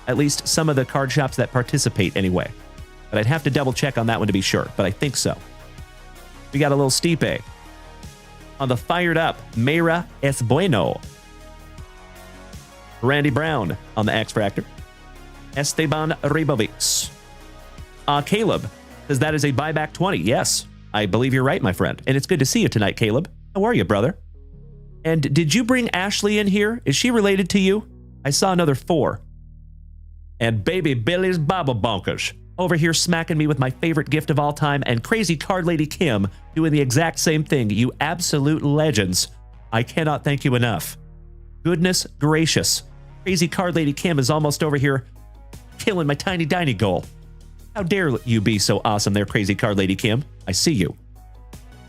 At least some of the card shops that participate anyway. But I'd have to double check on that one to be sure, but I think so. We got a little Stipe. On the fired up, Mayra Es Bueno. Randy Brown on the X-Fractor. Esteban Ribovics. Caleb says that is a buyback 20. Yes, I believe you're right, my friend. And it's good to see you tonight, Caleb. How are you, brother? And did you bring Ashley in here? Is she related to you? I saw another 4. And Baby Billy's Bobble Bonkers over here smacking me with my favorite gift of all time, and Crazy Card Lady Kim doing the exact same thing. You absolute legends. I cannot thank you enough. Goodness gracious. Crazy Card Lady Kim is almost over here killing my tiny diny goal. How dare you be so awesome there, Crazy Card Lady Kim. I see you.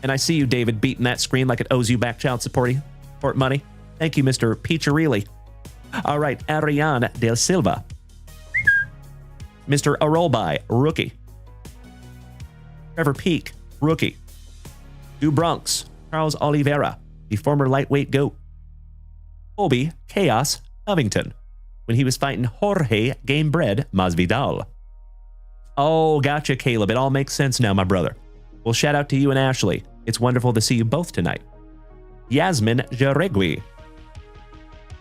And I see you, David, beating that screen like it owes you back child support money. Thank you, Mr. Peacherilli. All right, Ariane Del Silva. Mr. Arolbai, rookie. Trevor Peak, rookie. Du Bronx, Charles Oliveira, the former lightweight GOAT. Colby Chaos Covington, when he was fighting Jorge Gamebred Masvidal. Oh, gotcha, Caleb. It all makes sense now, my brother. Well, shout out to you and Ashley. It's wonderful to see you both tonight. Yasmin Jaregui.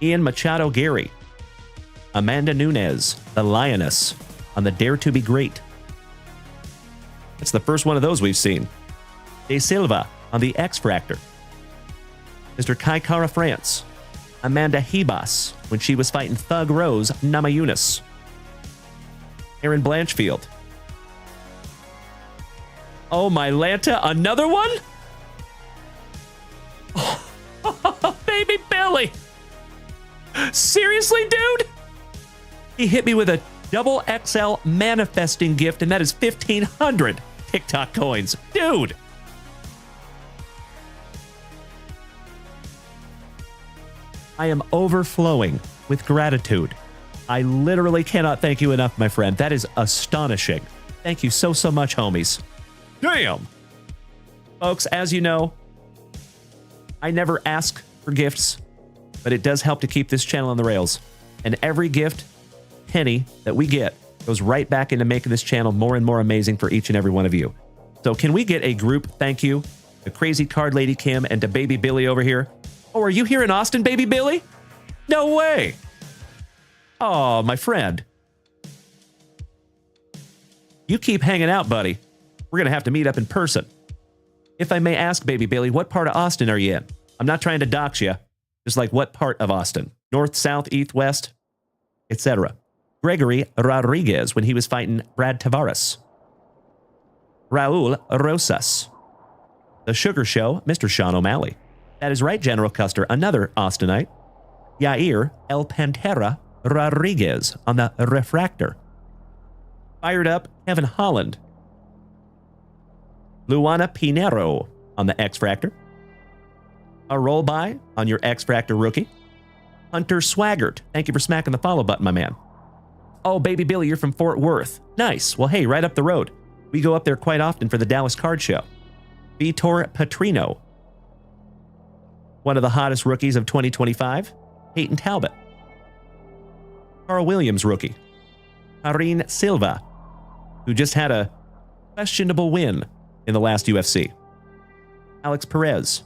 Ian Machado Gary. Amanda Nunes, the Lioness, on the Dare to Be Great. It's the first one of those we've seen. De Silva on the X-Fractor. Mr. Kai Kara France. Amanda Hebas when she was fighting Thug Rose Namajunas. Aaron Blanchfield. Oh, my Lanta, another one? Oh, baby Billy. Seriously, dude? He hit me with a double XL manifesting gift, and that is 1,500 TikTok coins. Dude. I am overflowing with gratitude. I literally cannot thank you enough, my friend. That is astonishing. Thank you so much, homies. Damn. Folks, as you know, I never ask for gifts, but it does help to keep this channel on the rails. And every gift, penny that we get goes right back into making this channel more and more amazing for each and every one of you. So can we get a group thank you to Crazy Card Lady Kim and to Baby Billy over here? Oh, are you here in Austin, Baby Billy? No way. Oh, my friend. You keep hanging out, buddy. We're going to have to meet up in person. If I may ask, Baby Billy, what part of Austin are you in? I'm not trying to dox you. Just like what part of Austin? North, south, east, west, etc. Gregory Rodriguez when he was fighting Brad Tavares. Raul Rosas. The Sugar Show, Mr. Sean O'Malley. That is right, General Custer, another Austinite. Yair El Pantera Rodriguez on the Refractor. Fired up, Kevin Holland. Luana Pinero on the X-Fractor. A roll by on your X-Fractor rookie. Hunter Swaggart. Thank you for smacking the follow button, my man. Oh, Baby Billy, you're from Fort Worth. Nice. Well, hey, right up the road. We go up there quite often for the Dallas Card Show. Vitor Petrino. One of the hottest rookies of 2025. Peyton Talbot. Carl Williams rookie. Irene Silva, who just had a questionable win in the last UFC. Alex Perez.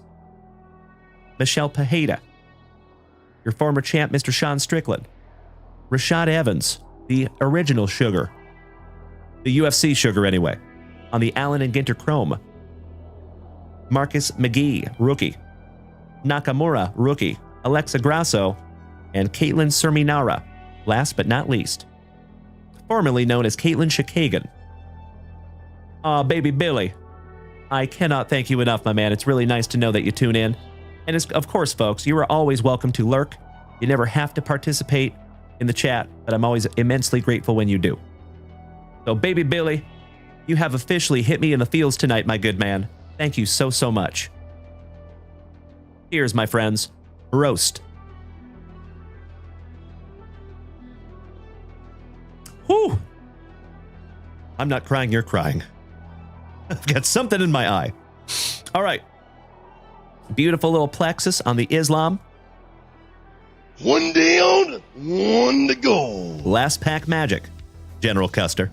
Michelle Pajeda. your former champ, Mr. Sean Strickland. Rashad Evans, the original Sugar. The UFC Sugar, anyway. On the Allen and Ginter Chrome. Marcus McGee, rookie. Nakamura, rookie. Alexa Grasso, and Caitlin Serminara, last but not least. Formerly known as Caitlin Shakagan. Aw, baby Billy. I cannot thank you enough, my man. It's really nice to know that you tune in. And of course, folks, you are always welcome to lurk. You never have to participate in the chat, but I'm always immensely grateful when you do. So, baby Billy, you have officially hit me in the feels tonight, my good man. Thank you so, so much. Here's, my friends, roast. Whew. I'm not crying, you're crying. I've got something in my eye. All right. Beautiful little plexus on the Islam. One down, one to go. Last pack magic, General Custer.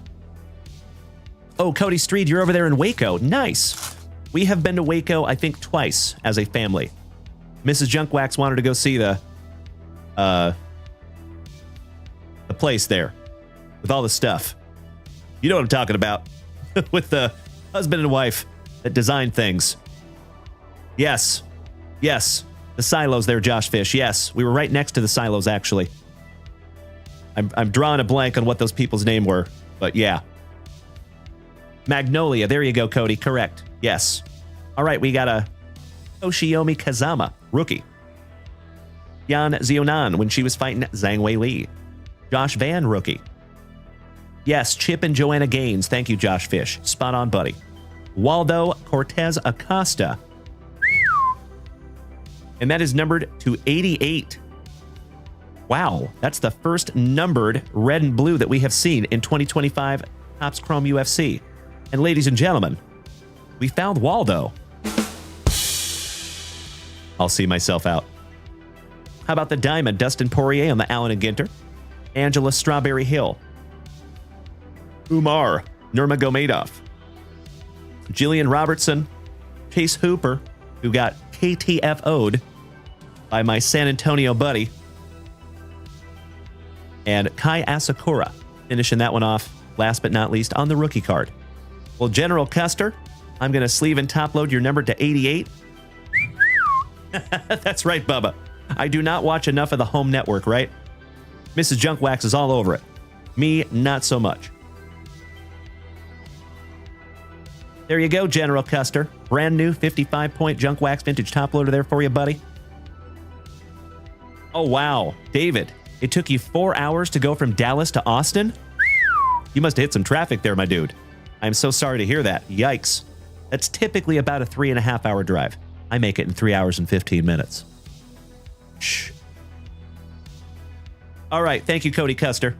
Oh, Cody Street, you're over there in Waco. Nice. We have been to Waco, I think, twice as a family. Mrs. Junkwax wanted to go see the place there with all the stuff. You know what I'm talking about. With the husband and wife that designed things. Yes. Yes. The silos there, Josh Fish. Yes. We were right next to the silos, actually. I'm drawing a blank on what those people's name were, but yeah. Magnolia. There you go, Cody. Correct. Yes. All right, we got a Toshiomi Kazama, rookie. Yan Zionan when she was fighting Zhang Wei Li. Josh Van, rookie. Yes, Chip and Joanna Gaines. Thank you, Josh Fish. Spot on, buddy. Waldo Cortez Acosta. And that is numbered to 88. Wow, that's the first numbered red and blue that we have seen in 2025 Topps Chrome UFC. And ladies and gentlemen, we found Waldo. I'll see myself out. How about the diamond? Dustin Poirier on the Allen and Ginter. Angela Strawberry Hill. Umar Nurmagomedov. Jillian Robertson. Chase Hooper, who got KTFO'd by my San Antonio buddy. And Kai Asakura, finishing that one off, last but not least, on the rookie card. Well, General Custer, I'm going to sleeve and top load your number to 88. That's right, Bubba. I do not watch enough of the home network, right? Mrs. Junkwax is all over it. Me, not so much. There you go, General Custer. Brand new 55-point Junkwax vintage top loader there for you, buddy. Oh, wow. David, it took you 4 hours to go from Dallas to Austin? You must have hit some traffic there, my dude. I'm so sorry to hear that. Yikes. That's typically about a 3.5-hour drive. I make it in 3 hours and 15 minutes. Shh. All right. Thank you, Cody Custer.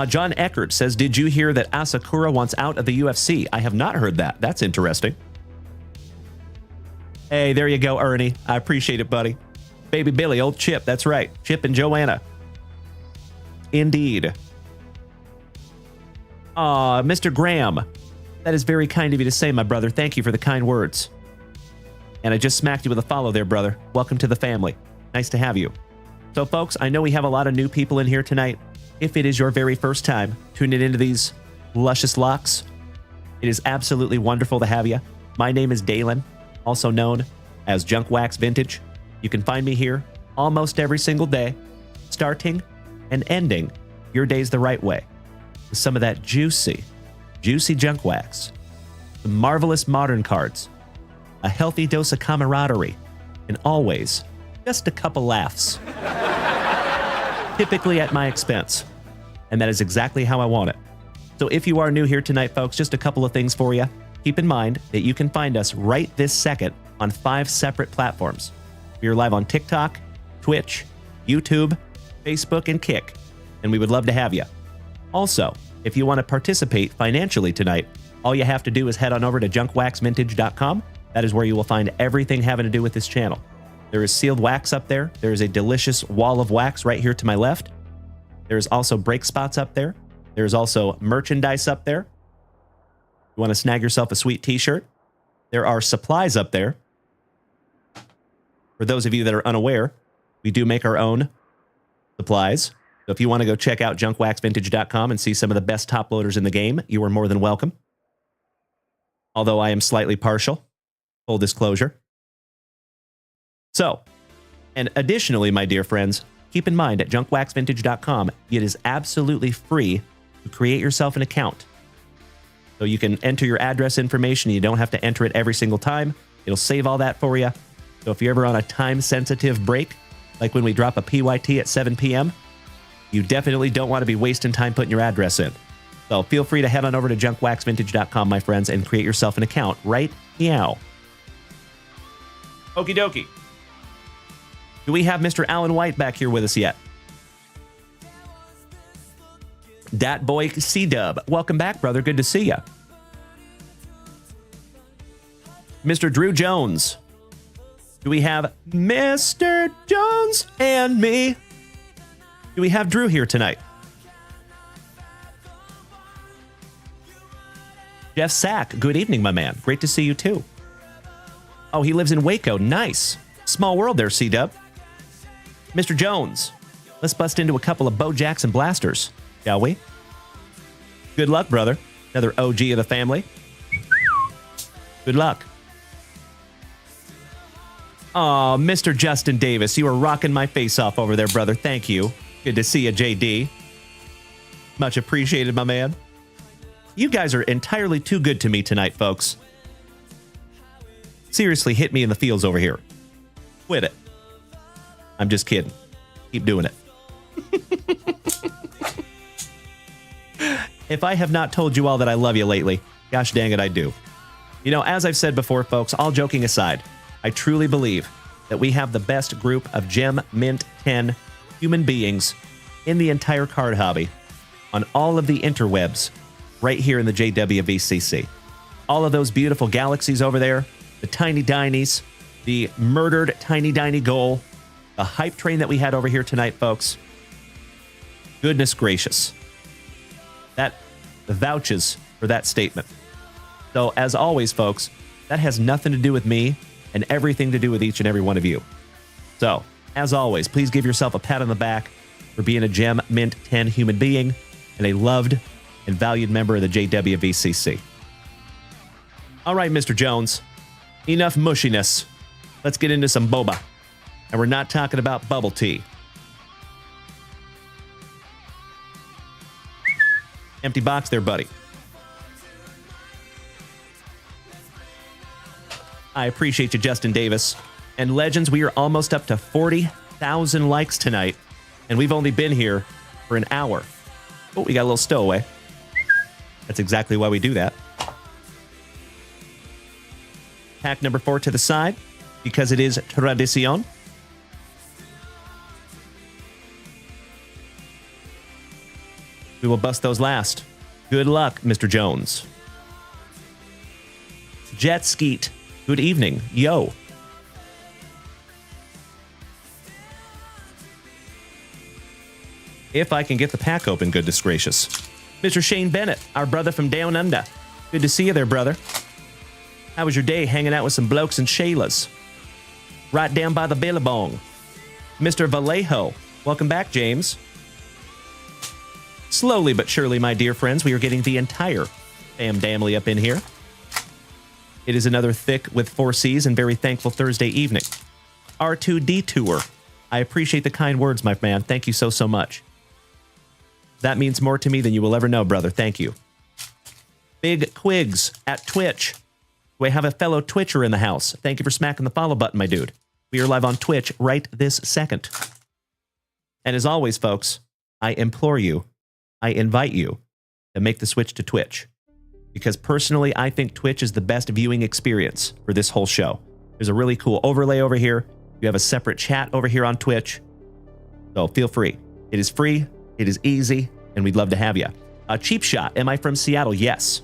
John Eckert says, did you hear that Asakura wants out of the UFC? I have not heard that. That's interesting. Hey, there you go, Ernie. I appreciate it, buddy. Baby Billy, old Chip. That's right. Chip and Joanna. Indeed. Mr. Graham. That is very kind of you to say, my brother. Thank you for the kind words. And I just smacked you with a follow there, brother. Welcome to the family. Nice to have you. So, folks, I know we have a lot of new people in here tonight. If it is your very first time tuning into these luscious locks, it is absolutely wonderful to have you. My name is Dalen, also known as Junkwax Vintage. You can find me here almost every single day, starting and ending your days the right way with some of that juicy Junkwax, some marvelous modern cards, a healthy dose of camaraderie, and always just a couple laughs. Typically at my expense. And that is exactly how I want it. So if you are new here tonight, folks, just a couple of things for you. Keep in mind that you can find us right this second on 5 separate platforms. We are live on TikTok, Twitch, YouTube, Facebook, and Kick. And we would love to have you. Also, if you want to participate financially tonight, all you have to do is head on over to junkwaxvintage.com. That is where you will find everything having to do with this channel. There is sealed wax up there. There is a delicious wall of wax right here to my left. There's also break spots up there. There's also merchandise up there. You want to snag yourself a sweet t-shirt? There are supplies up there. For those of you that are unaware, we do make our own supplies. So if you want to go check out junkwaxvintage.com and see some of the best top loaders in the game, you are more than welcome. Although I am slightly partial. Full disclosure. So, and additionally, my dear friends, keep in mind at junkwaxvintage.com, it is absolutely free to create yourself an account. So you can enter your address information. You don't have to enter it every single time. It'll save all that for you. So if you're ever on a time-sensitive break, like when we drop a PYT at 7 p.m., you definitely don't want to be wasting time putting your address in. So feel free to head on over to junkwaxvintage.com, my friends, and create yourself an account right now. Okie dokie. Do we have Mr. Alan White back here with us yet? Dat Boy C-Dub. Welcome back, brother. Good to see you. Mr. Drew Jones. Do we have Mr. Jones and me? Do we have Drew here tonight? Jeff Sack. Good evening, my man. Great to see you, too. Oh, he lives in Waco. Nice. Small world there, C-Dub. Mr. Jones. Let's bust into a couple of Bo Jackson blasters, shall we? Good luck, brother. Another OG of the family. Good luck. Aw, Mr. Justin Davis, you are rocking my face off over there, brother. Thank you. Good to see you, JD. Much appreciated, my man. You guys are entirely too good to me tonight, folks. Seriously, hit me in the feels over here. Quit it. I'm just kidding. Keep doing it. If I have not told you all that I love you lately, gosh dang it, I do. You know, as I've said before, folks, all joking aside, I truly believe that we have the best group of Gem Mint 10 human beings in the entire card hobby on all of the interwebs right here in the JWVCC. All of those beautiful galaxies over there, the Tiny Dinies, the murdered Tiny Diny goal, the hype train that we had over here tonight, folks. Goodness gracious. That vouches for that statement. So, as always, folks, that has nothing to do with me and everything to do with each and every one of you. So, as always, please give yourself a pat on the back for being a Gem Mint 10 human being and a loved and valued member of the JWVCC. All right, Mr. Jones, enough mushiness. Let's get into some boba. And we're not talking about bubble tea. Empty box there, buddy. I appreciate you, Justin Davis. And Legends, we are almost up to 40,000 likes tonight. And we've only been here for an hour. Oh, we got a little stowaway. That's exactly why we do that. Pack number 4 to the side, because it is tradición. We will bust those last. Good luck, Mr. Jones. Jet Skeet. Good evening. Yo. If I can get the pack open, goodness gracious. Mr. Shane Bennett, our brother from Down Under. Good to see you there, brother. How was your day hanging out with some blokes and Shaylas? Right down by the Billabong. Mr. Vallejo. Welcome back, James. Slowly but surely, my dear friends, we are getting the entire family up in here. It is another thick with 4 C's and very thankful Thursday evening. R2D Tour. I appreciate the kind words, my man. Thank you so, so much. That means more to me than you will ever know, brother. Thank you. Big Quigs at Twitch. Do I have a fellow Twitcher in the house? Thank you for smacking the follow button, my dude. We are live on Twitch right this second. And as always, folks, I implore you, I invite you to make the switch to Twitch. Because personally, I think Twitch is the best viewing experience for this whole show. There's a really cool overlay over here. You have a separate chat over here on Twitch. So feel free. It is free, it is easy, and we'd love to have you. A cheap shot. Am I from Seattle? Yes.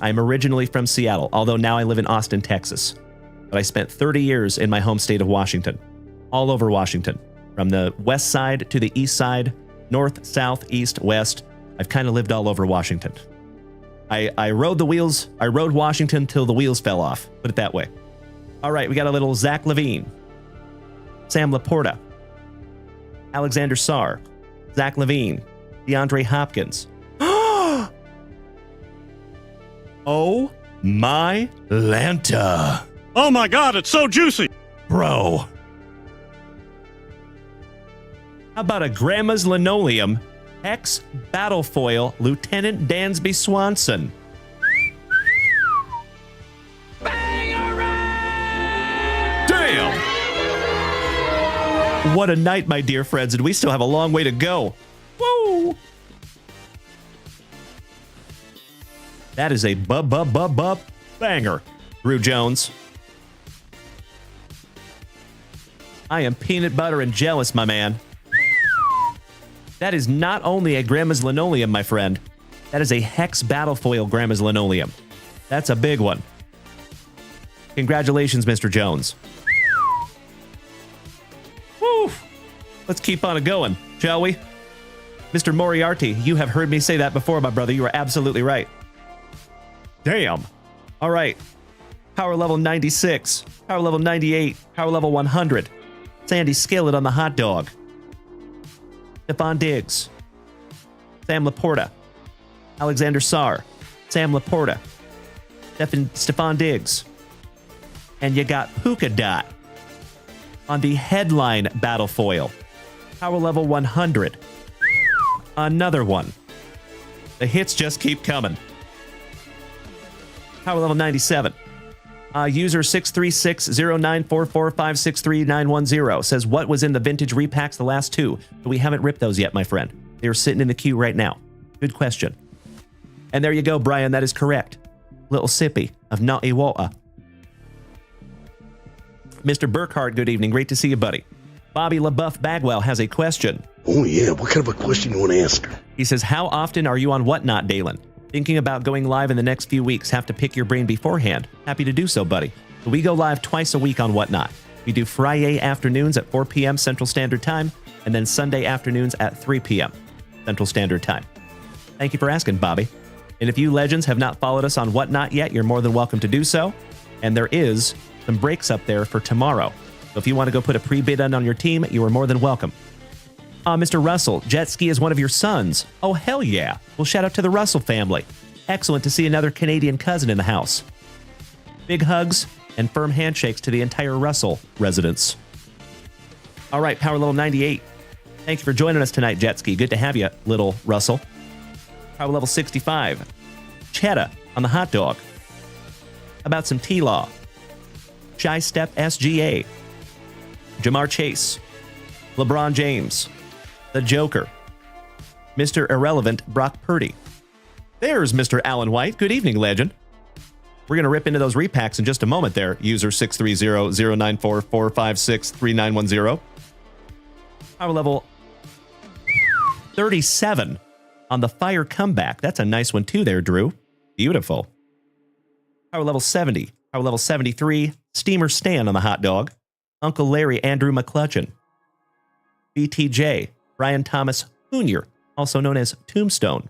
I'm originally from Seattle, although now I live in Austin, Texas. But I spent 30 years in my home state of Washington. All over Washington. From the west side to the east side, north, south, east, west. I've kind of lived all over Washington. I rode the wheels. I rode Washington till the wheels fell off. Put it that way. All right, we got a little Zach Levine. Sam Laporta, Alexander Sarr, Zach Levine, DeAndre Hopkins. Oh my Lanta. Oh my God, it's so juicy. Bro. How about a Grandma's Linoleum Hex Battlefoil Lieutenant Dansby Swanson? Damn! What a night, my dear friends, and we still have a long way to go. Woo! That is a banger, Drew Jones. I am peanut butter and jealous, my man. That is not only a Grandma's Linoleum, my friend. That is a Hex Battlefoil Grandma's Linoleum. That's a big one. Congratulations, Mr. Jones. Woo! Let's keep on going, shall we? Mr. Moriarty, you have heard me say that before, my brother. You are absolutely right. Damn. All right. Power level 96. Power level 98. Power level 100. Sandy Skillet on the hot dog. Stephon Diggs. Sam Laporta. Alexander Sarr. Sam Laporta. Stephon Diggs. And you got Polka Dot on the headline battle foil. Power level 100. Another one. The hits just keep coming. Power level 97. User 6360944563910 says, what was in the vintage repacks the last two? But we haven't ripped those yet, my friend. They're sitting in the queue right now. Good question. And there you go, Brian. That is correct. Little sippy of naughty water. Mr. Burkhart, good evening. Great to see you, buddy. Bobby LaBeouf Bagwell has a question. Oh, yeah. What kind of a question you want to ask her? He says, how often are you on Whatnot, Dalen? Thinking about going live in the next few weeks. Have to pick your brain beforehand. Happy to do so, buddy. So we go live twice a week on Whatnot. We do Friday afternoons at 4 p.m. Central Standard Time, and then Sunday afternoons at 3 p.m. Central Standard Time. Thank you for asking, Bobby. And if you legends have not followed us on Whatnot yet, you're more than welcome to do so. And there is some breaks up there for tomorrow. So if you want to go put a pre-bid in on your team, you are more than welcome. Mr. Russell, jet ski is one of your sons. Oh, hell yeah. Well, shout out to the Russell family. Excellent to see another Canadian cousin in the house. Big hugs and firm handshakes to the entire Russell residence. All right, Power Level 98. Thank you for joining us tonight, jet ski. Good to have you, little Russell. Power Level 65. Cheddar on the hot dog. How about some T-Law? Shy Step SGA. Jamar Chase. LeBron James. The Joker. Mr. Irrelevant Brock Purdy. There's Mr. Alan White. Good evening, legend. We're going to rip into those repacks in just a moment there. User 630-094-456-3910. Power level 37 on the Fire Comeback. That's a nice one too there, Drew. Beautiful. Power level 70. Power level 73. Steamer Stan on the hot dog. Uncle Larry Andrew McClutchin. BTJ. Brian Thomas Jr., also known as Tombstone.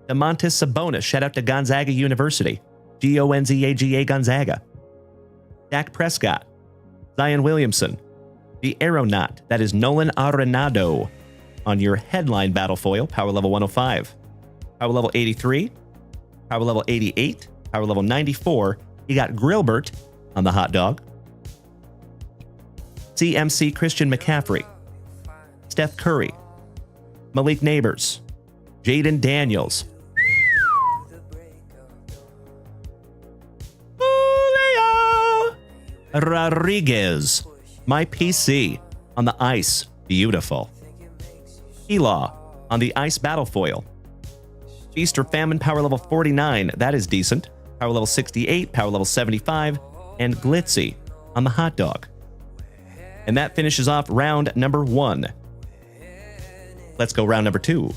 DeMontis Sabonis, shout out to Gonzaga University. Gonzaga Gonzaga. Dak Prescott. Zion Williamson. The Aeronaut, that is Nolan Arenado on your headline battle foil, power level 105. Power level 83. Power level 88. Power level 94. You got Grillbert on the hot dog. CMC Christian McCaffrey. Steph Curry, Malik Neighbors, Jaden Daniels, Julio Rodriguez, my PC on the ice, beautiful. Elaw on the ice battle foil. Feast or Famine, power level 49, that is decent. Power level 68, power level 75, and Glitzy on the hot dog. And that finishes off round number 1. Let's go round number 2.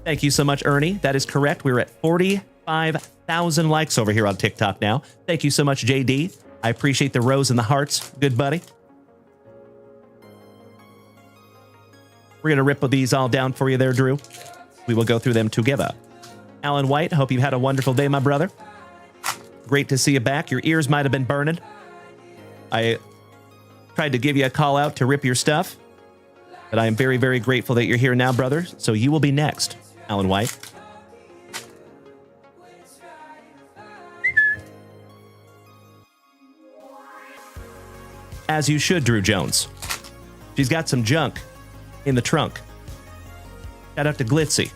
Thank you so much, Ernie. That is correct. We're at 45,000 likes over here on TikTok now. Thank you so much, JD. I appreciate the rose and the hearts. Good buddy. We're going to rip these all down for you there, Drew. We will go through them together. Alan White, hope you've had a wonderful day, my brother. Great to see you back. Your ears might have been burning. I tried to give you a call out to rip your stuff, but I am very, very grateful that you're here now, brother. So you will be next, Alan White. As you should, Drew Jones. She's got some junk in the trunk. Shout out to Glitzy.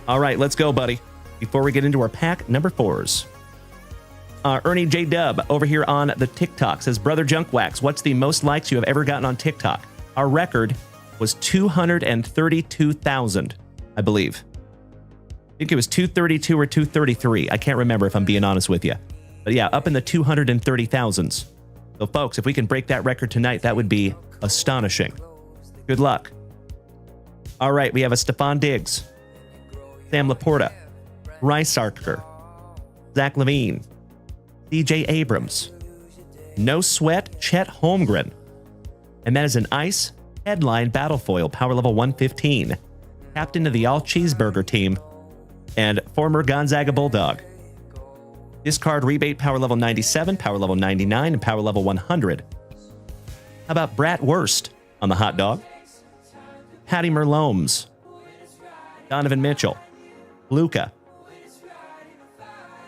All right, let's go, buddy. Before we get into our pack number 4s. Ernie J. Dub over here on the TikTok says, Brother Junkwax, what's the most likes you have ever gotten on TikTok? Our record was 232,000, I believe. I think it was 232 or 233. I can't remember if I'm being honest with you. But yeah, up in the 230,000s. So folks, if we can break that record tonight, that would be astonishing. Good luck. All right, we have a Stephon Diggs, Sam Laporta, Rice Archer, Zach Levine, DJ Abrams, No Sweat, Chet Holmgren. And that is an Ice Headline Battlefoil, power level 115. Captain of the All Cheeseburger team and former Gonzaga Bulldog. Discard rebate, power level 97, power level 99, and power level 100. How about Brat Wurst on the hot dog? Patty Merlomes, Donovan Mitchell, Luca,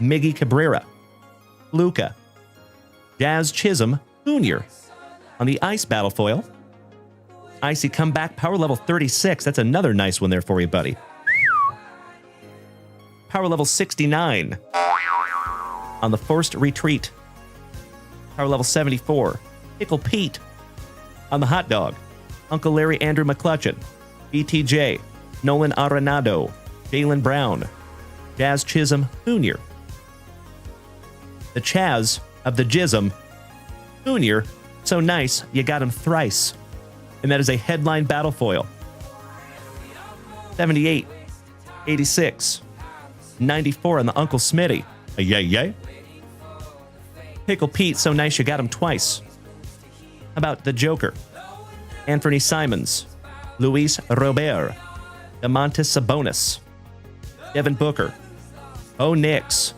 Miggy Cabrera, Luca, Jazz Chisholm Jr. on the Ice Battle Foil. Icy Comeback, power level 36. That's another nice one there for you, buddy. Power level 69 on the Forced Retreat. Power level 74. Pickle Pete on the hot dog. Uncle Larry Andrew McClutchin, BTJ, Nolan Arenado, Jalen Brown, Jazz Chisholm Jr. The Chaz of the Jism Jr. So nice, you got him thrice. And that is a Headline Battle Foil. 78, 86, 94 on the Uncle Smitty. Yay. Pickle Pete, so nice you got him twice. How about the Joker? Anthony Simons, Luis Robert, DeMontis Sabonis, Devin Booker, Bo Nix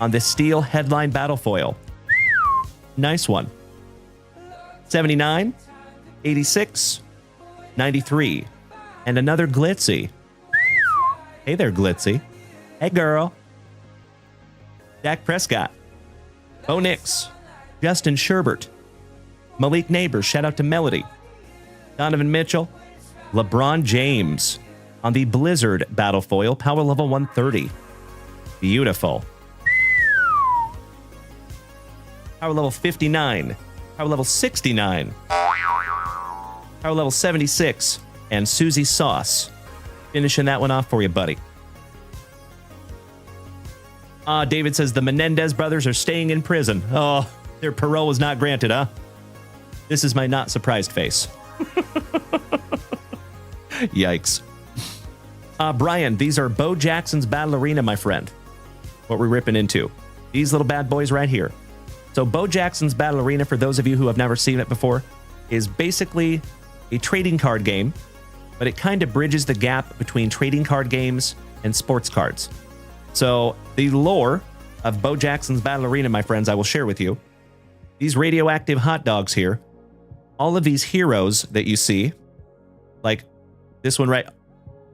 on the Steel Headline Battle Foil. Nice one. 79, 86, 93, and another Glitzy. Hey there, Glitzy. Hey, girl. Dak Prescott, Bo Nix, Justin Sherbert, Malik Neighbors, shout out to Melody, Donovan Mitchell, LeBron James on the Blizzard Battle Foil, power level 130. Beautiful. Power level 59, power level 69, power level 76, and Susie Sauce. Finishing that one off for you, buddy. David says the Menendez brothers are staying in prison. Oh, their parole was not granted, huh? This is my not surprised face. Yikes. Brian, these are Bo Jackson's Battle Arena, my friend. What we're ripping into. These little bad boys right here. So Bo Jackson's Battle Arena, for those of you who have never seen it before, is basically a trading card game, but it kind of bridges the gap between trading card games and sports cards. So the lore of Bo Jackson's Battle Arena, my friends, I will share with you. These radioactive hot dogs here, all of these heroes that you see, like this one right,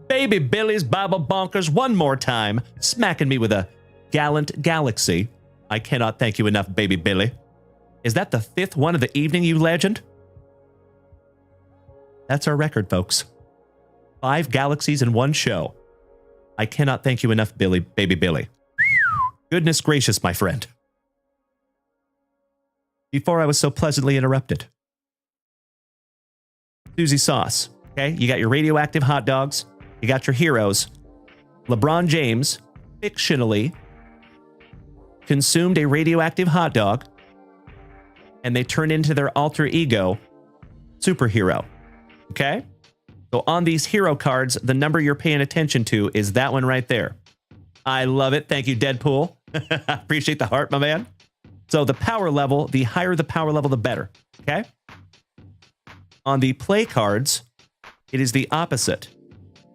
Baby Billy's Bible Bonkers one more time, smacking me with a gallant galaxy. I cannot thank you enough, Baby Billy. Is that the 5th one of the evening, you legend? That's our record, folks. 5 galaxies in one show. I cannot thank you enough, Baby Billy. Goodness gracious, my friend. Before I was so pleasantly interrupted. Susie Sauce. Okay, you got your radioactive hot dogs. You got your heroes. LeBron James, fictionally, consumed a radioactive hot dog, and they turn into their alter ego superhero. Okay? So on these hero cards, the number you're paying attention to is that one right there. I love it. Thank you, Deadpool. Appreciate the heart, my man. So the power level, the higher the power level, the better. Okay? On the play cards, it is the opposite.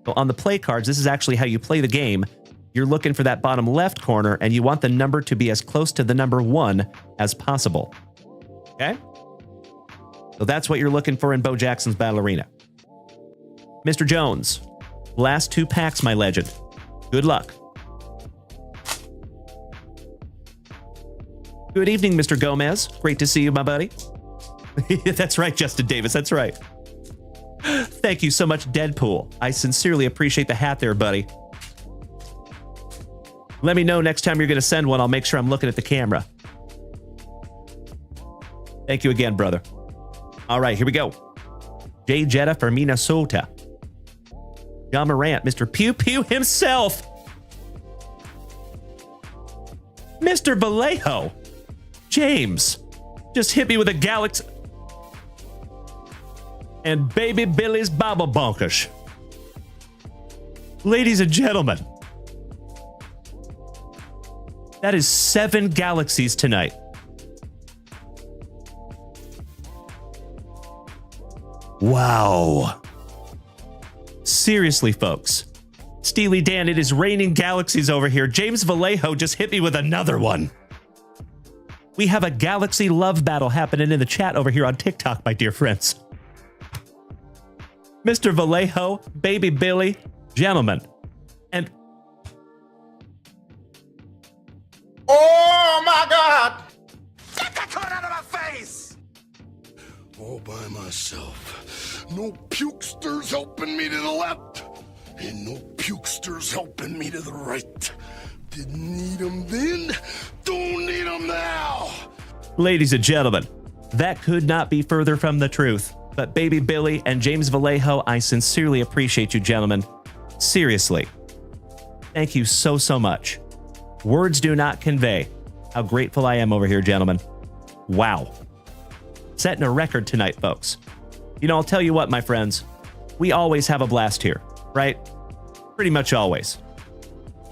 So on the play cards, this is actually how you play the game. you're looking for that bottom left corner, and you want the number to be as close to the number 1 as possible. Okay? So that's what you're looking for in Bo Jackson's Battle Arena. Mr. Jones, last 2 packs, my legend. Good luck. Good evening, Mr. Gomez. Great to see you, my buddy. That's right, Justin Davis. That's right. Thank you so much, Deadpool. I sincerely appreciate the hat there, buddy. Let me know next time you're going to send one. I'll make sure I'm looking at the camera. Thank you again, brother. All right, here we go. Jay Jetta for Minnesota. John Morant, Mr. Pew Pew himself. Mr. Vallejo. James. Just hit me with a Galaxy. And Baby Billy's Baba Bonkers. Ladies and gentlemen, that is 7 Galaxies tonight. Wow. Seriously, folks. Steely Dan, it is raining Galaxies over here. James Vallejo just hit me with another one. We have a Galaxy love battle happening in the chat over here on TikTok, my dear friends. Mr. Vallejo, Baby Billy, gentlemen, and... Oh my God! Get that cone out of my face! All by myself. No pukesters helping me to the left. And no pukesters helping me to the right. Didn't need them then, don't need them now. Ladies and gentlemen, that could not be further from the truth. But Baby Billy and James Vallejo, I sincerely appreciate you, gentlemen. Seriously. Thank you so, so much. Words do not convey how grateful I am over here, gentlemen. Wow. Setting a record tonight, folks. You know, I'll tell you what, my friends. We always have a blast here, right? Pretty much always.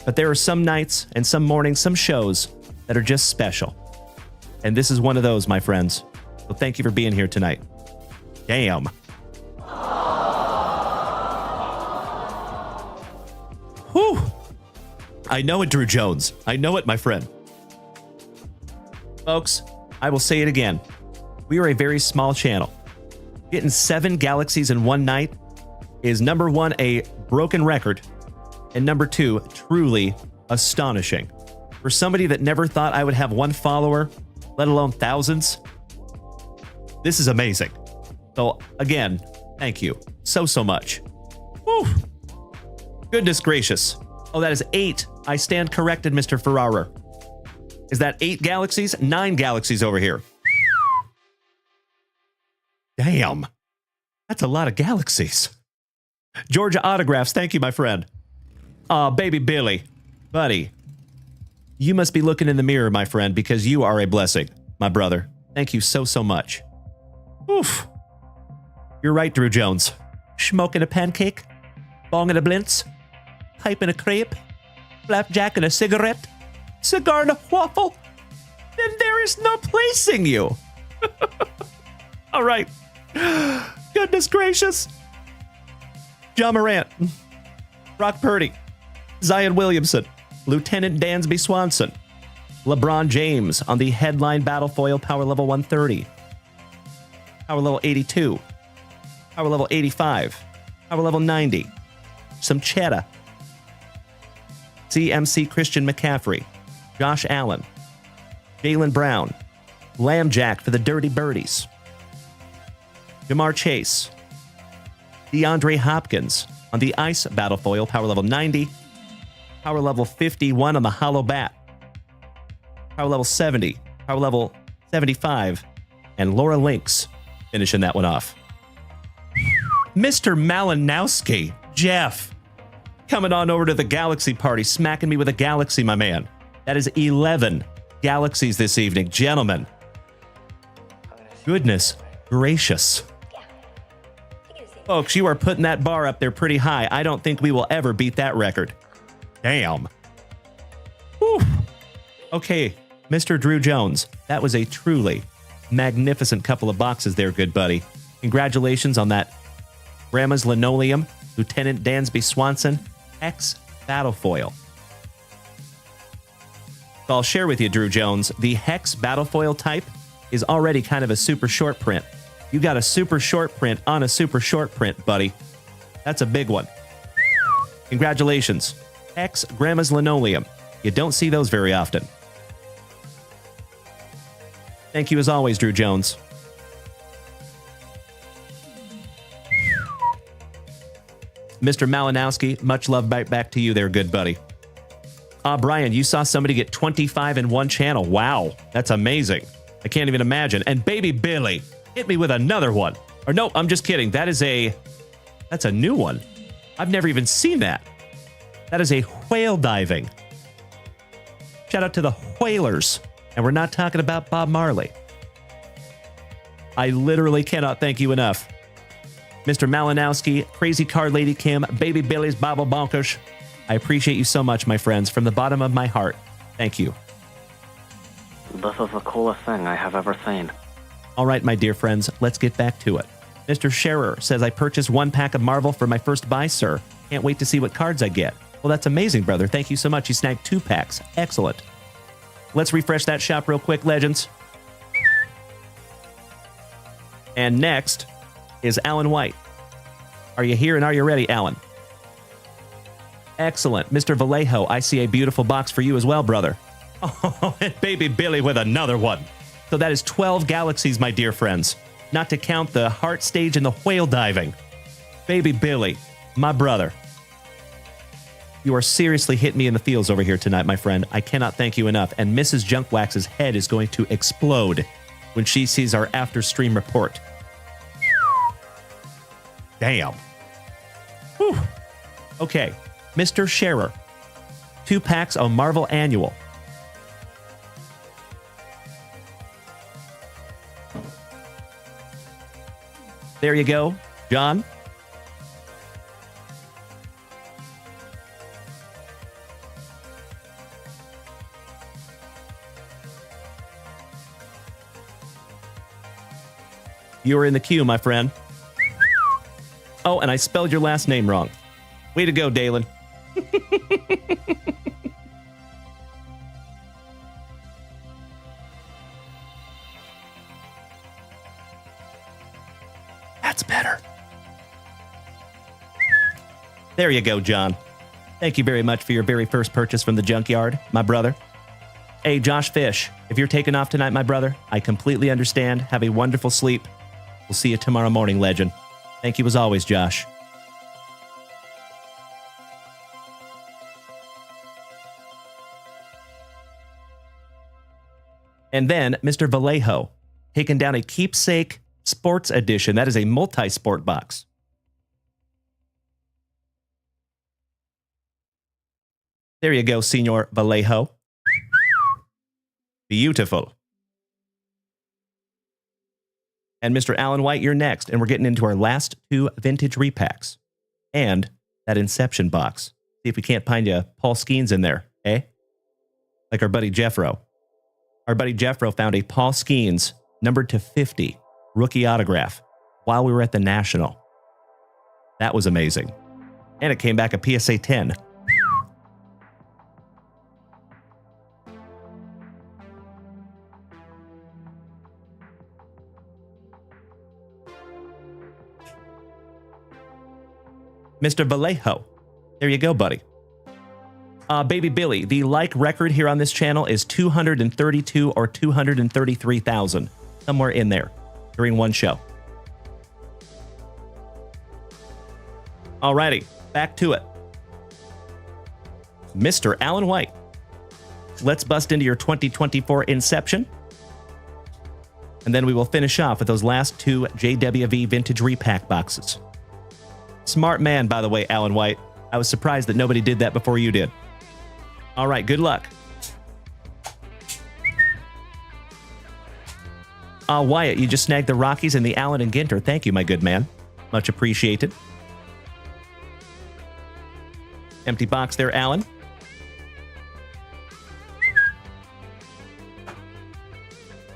But there are some nights and some mornings, some shows that are just special. And this is one of those, my friends. So thank you for being here tonight. Damn. Whew. I know it, Drew Jones. I know it, my friend. Folks, I will say it again. We are a very small channel. Getting 7 Galaxies in one night is, number 1, a broken record, and number 2, truly astonishing. For somebody that never thought I would have 1 follower, let alone thousands, this is amazing. So again, thank you so, so much. Whew. Goodness gracious. Oh, that is 8. I stand corrected, Mr. Ferrara. Is that 8 Galaxies? 9 Galaxies over here. Damn. That's a lot of Galaxies. Georgia Autographs, thank you, my friend. Aw, Baby Billy. Buddy. You must be looking in the mirror, my friend, because you are a blessing, my brother. Thank you so, so much. Oof. You're right, Drew Jones. Smoking a pancake, bong and a blintz, pipe and a crepe, flapjack and a cigarette, cigar and a waffle. Then there is no placing you. All right. Goodness gracious. John Morant, Brock Purdy, Zion Williamson, Lieutenant Dansby Swanson, LeBron James on the headline battle foil power level 130, power level 82, power level 85, power level 90, some cheddar, CMC Christian McCaffrey, Josh Allen, Jaylen Brown, Lambjack for the Dirty Birdies, Jamar Chase, DeAndre Hopkins on the ice battle foil power level 90, power level 51 on the hollow bat, power level 70, power level 75, and Laura Lynx finishing that one off. Mr. Malinowski, Jeff, coming on over to the Galaxy party, smacking me with a Galaxy, my man. That is 11 Galaxies this evening, gentlemen. Goodness gracious. Folks, you are putting that bar up there pretty high. I don't think we will ever beat that record. Damn. Whew. Okay, Mr. Drew Jones, that was a truly magnificent couple of boxes there, good buddy. Congratulations on that Grandma's Linoleum, Lieutenant Dansby Swanson, X Battle Foil. So I'll share with you, Drew Jones, the Hex Battlefoil type is already kind of a super short print. You got a super short print on a super short print, buddy. That's a big one. Congratulations. Hex Grandma's Linoleum. You don't see those very often. Thank you as always, Drew Jones. Mr. Malinowski, much love back to you there, good buddy. Brian, you saw somebody get 25 in one channel. Wow, that's amazing. I can't even imagine. And Baby Billy, hit me with another one. Or no, I'm just kidding. That's a new one. I've never even seen that. That is a whale diving. Shout out to the whalers. And we're not talking about Bob Marley. I literally cannot thank you enough. Mr. Malinowski, Crazy Card Lady Kim, Baby Billy's Bible Bonkers. I appreciate you so much, my friends, from the bottom of my heart. Thank you. This is the coolest thing I have ever seen. All right, my dear friends, let's get back to it. Mr. Scherer says, I purchased 1 pack of Marvel for my first buy, sir. Can't wait to see what cards I get. Well, that's amazing, brother. Thank you so much. You snagged 2 packs. Excellent. Let's refresh that shop real quick, legends. And next is Alan White. Are you here and are you ready, Alan? Excellent. Mr. Vallejo, I see a beautiful box for you as well, brother. Oh, and Baby Billy with another one. So that is 12 galaxies, my dear friends. Not to count the heart stage and the whale diving. Baby Billy, my brother. You are seriously hitting me in the feels over here tonight, my friend. I cannot thank you enough. And Mrs. Junkwax's head is going to explode when she sees our after-stream report. Damn. Whew. Okay. Mr. Scherer, 2 packs of Marvel Annual. There you go, John. You are in the queue, my friend. Oh, and I spelled your last name wrong. Way to go, Dalen. That's better. There you go, John. Thank you very much for your very first purchase from the junkyard, my brother. Hey, Josh Fish, if you're taking off tonight, my brother, I completely understand. Have a wonderful sleep. We'll see you tomorrow morning, legend. Thank you as always, Josh. And then Mr. Vallejo, taking down a Keepsake Sports Edition. That is a multi-sport box. There you go, Senor Vallejo. Beautiful. And Mr. Alan White, you're next. And we're getting into our last 2 vintage repacks. And that Inception box. See if we can't find you Paul Skeens in there, eh? Like our buddy Jeffro. Our buddy Jeffro found a Paul Skeens, numbered to 50, rookie autograph, while we were at the National. That was amazing. And it came back a PSA 10. Mr. Vallejo. There you go, buddy. Baby Billy, the like record here on this channel is 232 or 233,000. Somewhere in there during one show. Alrighty, back to it. Mr. Alan White. Let's bust into your 2024 Inception. And then we will finish off with those last 2 JWV Vintage Repack boxes. Smart man, by the way, Alan White. I was surprised that nobody did that before you did. All right, good luck. Wyatt, you just snagged the Rockies and the Allen and Ginter. Thank you, my good man. Much appreciated. Empty box there, Alan.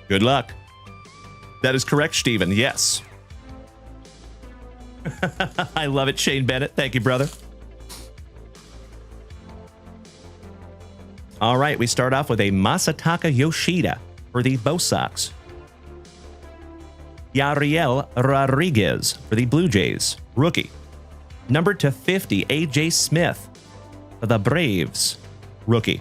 Good luck. That is correct, Steven. Yes. I love it, Shane Bennett. Thank you, brother. All right, we start off with a Masataka Yoshida for the Bo Sox. Yariel Rodriguez for the Blue Jays, rookie. Number to 50, A.J. Smith for the Braves, rookie.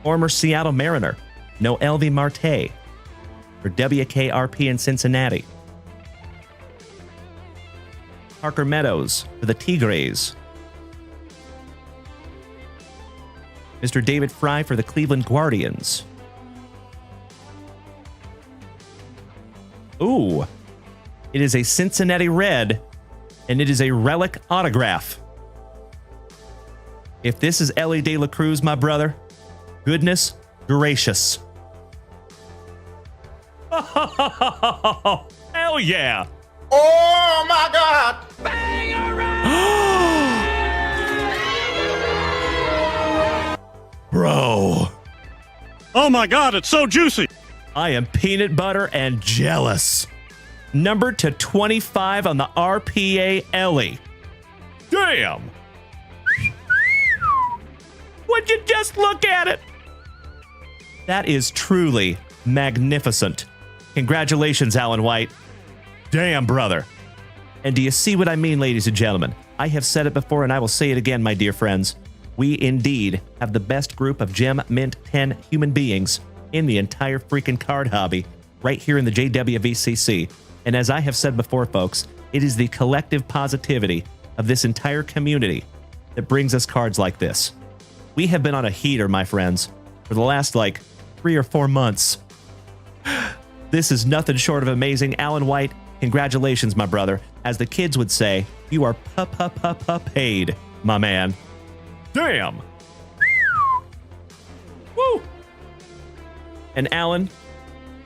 Former Seattle Mariner, Noelvi Marte for WKRP in Cincinnati. Parker Meadows for the Tigres. Mr. David Fry for the Cleveland Guardians. Ooh, it is a Cincinnati Red, and it is a relic autograph. If this is Ellie De La Cruz, my brother, goodness gracious. Hell yeah. Oh my God! Bro, Oh my God, it's so juicy. I am peanut butter and jealous. Number to 25 on the RPA Ellie. Damn. Would you just look at it? That is truly magnificent. Congratulations, Alan White. Damn, brother. And do you see what I mean, ladies and gentlemen? I have said it before and I will say it again, my dear friends. We indeed have the best group of Gem Mint 10 human beings in the entire freaking card hobby right here in the JWVCC. And as I have said before, folks, it is the collective positivity of this entire community that brings us cards like this. We have been on a heater, my friends, for the last, 3 or 4 months. This is nothing short of amazing. Alan White, congratulations, my brother. As the kids would say, you are paid, my man. Damn. Woo. And Alan,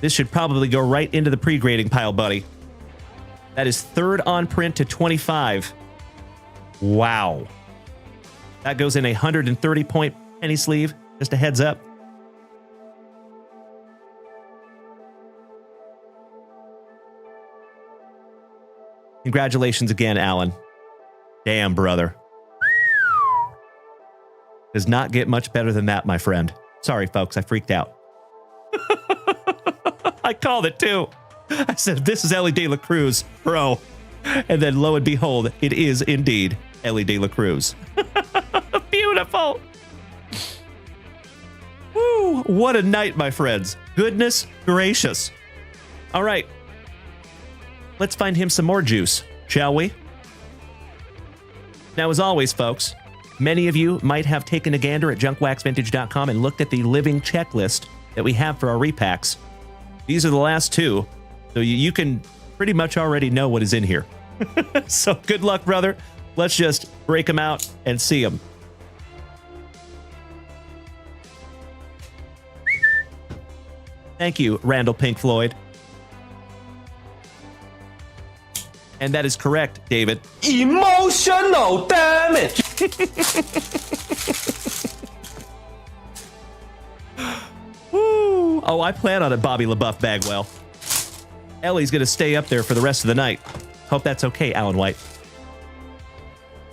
this should probably go right into the pre-grading pile, buddy. That is third on print to 25. Wow. That goes in a 130-point penny sleeve. Just a heads up. Congratulations again, Alan. Damn, brother. Does not get much better than that, my friend. Sorry, folks, I freaked out. I called it too. I said, this is Ellie De La Cruz, bro. And then lo and behold, it is indeed Ellie De La Cruz. Beautiful. Woo, what a night, my friends. Goodness gracious. All right. Let's find him some more juice, shall we? Now, as always, folks, many of you might have taken a gander at junkwaxvintage.com and looked at the living checklist that we have for our repacks. These are the last two, so you can pretty much already know what is in here. So good luck, brother. Let's just break them out and see them. Thank you, Randall Pink Floyd. And that is correct, David. Emotional damage. Woo. Oh, I plan on a Bobby LaBeouf Bagwell. Ellie's going to stay up there for the rest of the night. Hope that's okay, Alan White.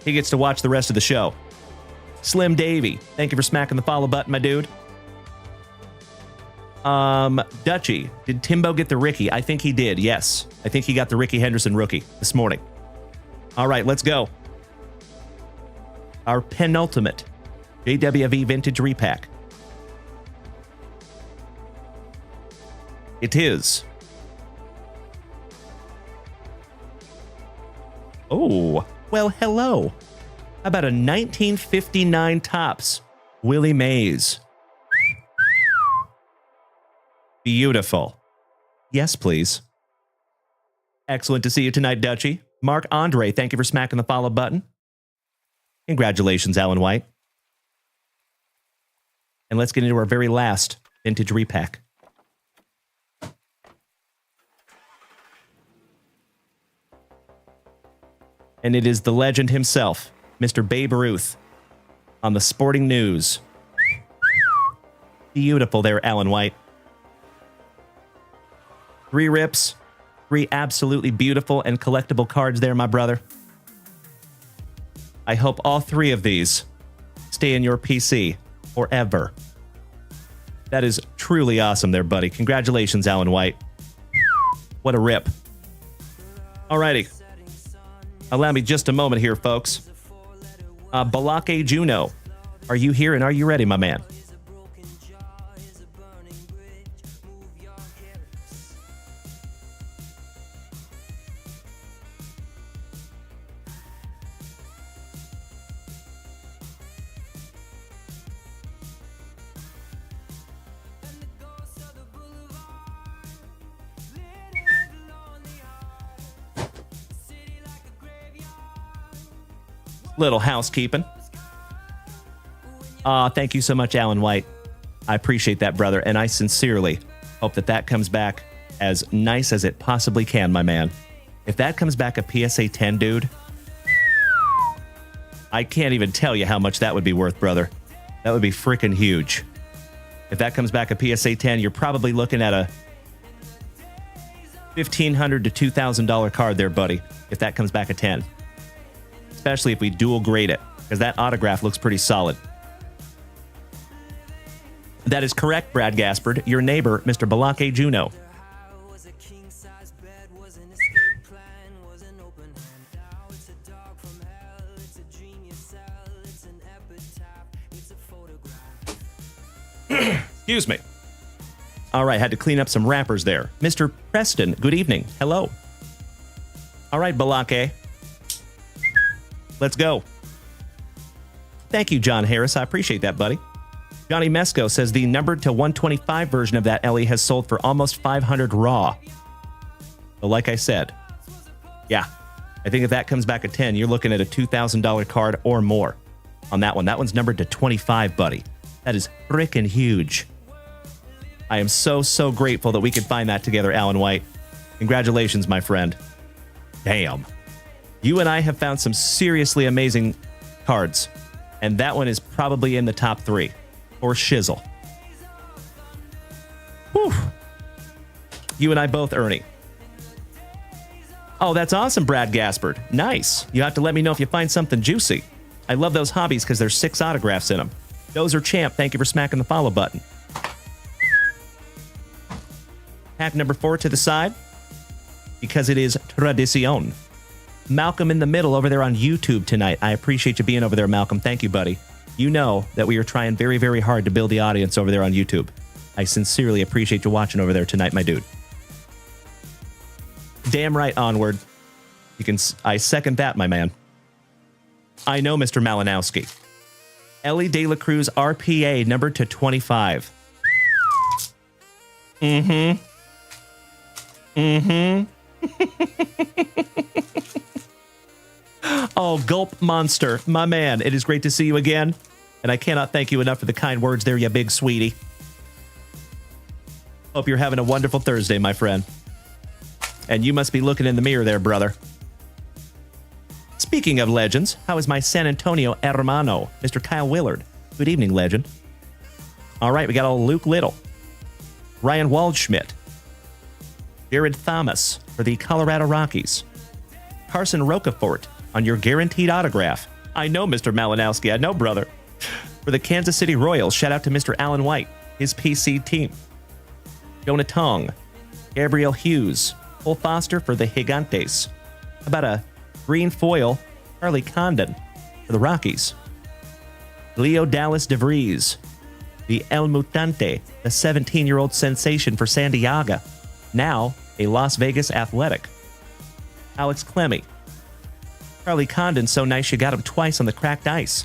He gets to watch the rest of the show. Slim Davy, thank you for smacking the follow button, my dude. Dutchy, did Timbo get the Ricky? I think he did, yes. I think he got the Ricky Henderson rookie this morning. All right, let's go. Our penultimate JWV Vintage Repack. It is. Oh, well, hello. How about a 1959 Topps Willie Mays? Beautiful. Yes, please. Excellent to see you tonight, Dutchy. Mark Andre, thank you for smacking the follow button. Congratulations, Alan White. And let's get into our very last vintage repack. And it is the legend himself, Mr. Babe Ruth, on the Sporting News. Beautiful there, Alan White. 3 rips, 3 absolutely beautiful and collectible cards there, my brother. I hope all three of these stay in your PC forever. That is truly awesome there, buddy. Congratulations, Alan White. What a rip. Alrighty. Allow me just a moment here, folks. Balake Juno, are you here and are you ready, my man? Little housekeeping. Thank you so much, Alan White. I appreciate that, brother, and I sincerely hope that that comes back as nice as it possibly can, my man. If that comes back a PSA 10, dude, I can't even tell you how much that would be worth, brother. That would be freaking huge. If that comes back a PSA 10, you're probably looking at a $1,500 to $2,000 card there, buddy, if that comes back a 10. Especially if we dual grade it, because that autograph looks pretty solid. That is correct, Brad Gaspard. Your neighbor, Mr. Balake Juno. Excuse me. All right, had to clean up some wrappers there. Mr. Preston, good evening. Hello. All right, Balake. Let's go. Thank you, John Harris. I appreciate that, buddy. Johnny Mesco says the numbered to 125 version of that Ellie has sold for almost 500 raw. But like I said, yeah, I think if that comes back at 10, you're looking at a $2,000 card or more on that one. That one's numbered to 25, buddy. That is freaking huge. I am so, so grateful that we could find that together, Alan White. Congratulations, my friend. Damn. You and I have found some seriously amazing cards, and that one is probably in the top 3, or shizzle. Whew. You and I both, Ernie. Oh, that's awesome, Brad Gaspard. Nice. You have to let me know if you find something juicy. I love those hobbies because there's 6 autographs in them. Dozer Champ, thank you for smacking the follow button. Pack number 4 to the side, because it is tradición. Malcolm in the middle over there on YouTube tonight. I appreciate you being over there, Malcolm. Thank you, buddy. You know that we are trying very, very hard to build the audience over there on YouTube. I sincerely appreciate you watching over there tonight, my dude. Damn right, Onward. I second that, my man. I know, Mr. Malinowski. Ellie De La Cruz RPA, numbered to 25. Mm-hmm. Oh, Gulp Monster, my man. It is great to see you again. And I cannot thank you enough for the kind words there, you big sweetie. Hope you're having a wonderful Thursday, my friend. And you must be looking in the mirror there, brother. Speaking of legends, how is my San Antonio hermano, Mr. Kyle Willard? Good evening, legend. All right, we got old Luke Little, Ryan Waldschmidt, Jared Thomas for the Colorado Rockies, Carson Rocafort on your guaranteed autograph. I know, Mr. Malinowski. I know, brother. For the Kansas City Royals, shout out to Mr. Alan White, his PC team. Jonah Tong, Gabriel Hughes, Cole Foster for the Gigantes. How about a green foil, Charlie Condon for the Rockies. Leo Dallas DeVries, the El Mutante, the 17-year-old sensation for San Diego, now a Las Vegas Athletic. Alex Clemmy, Charlie Condon, so nice you got him twice on the cracked ice.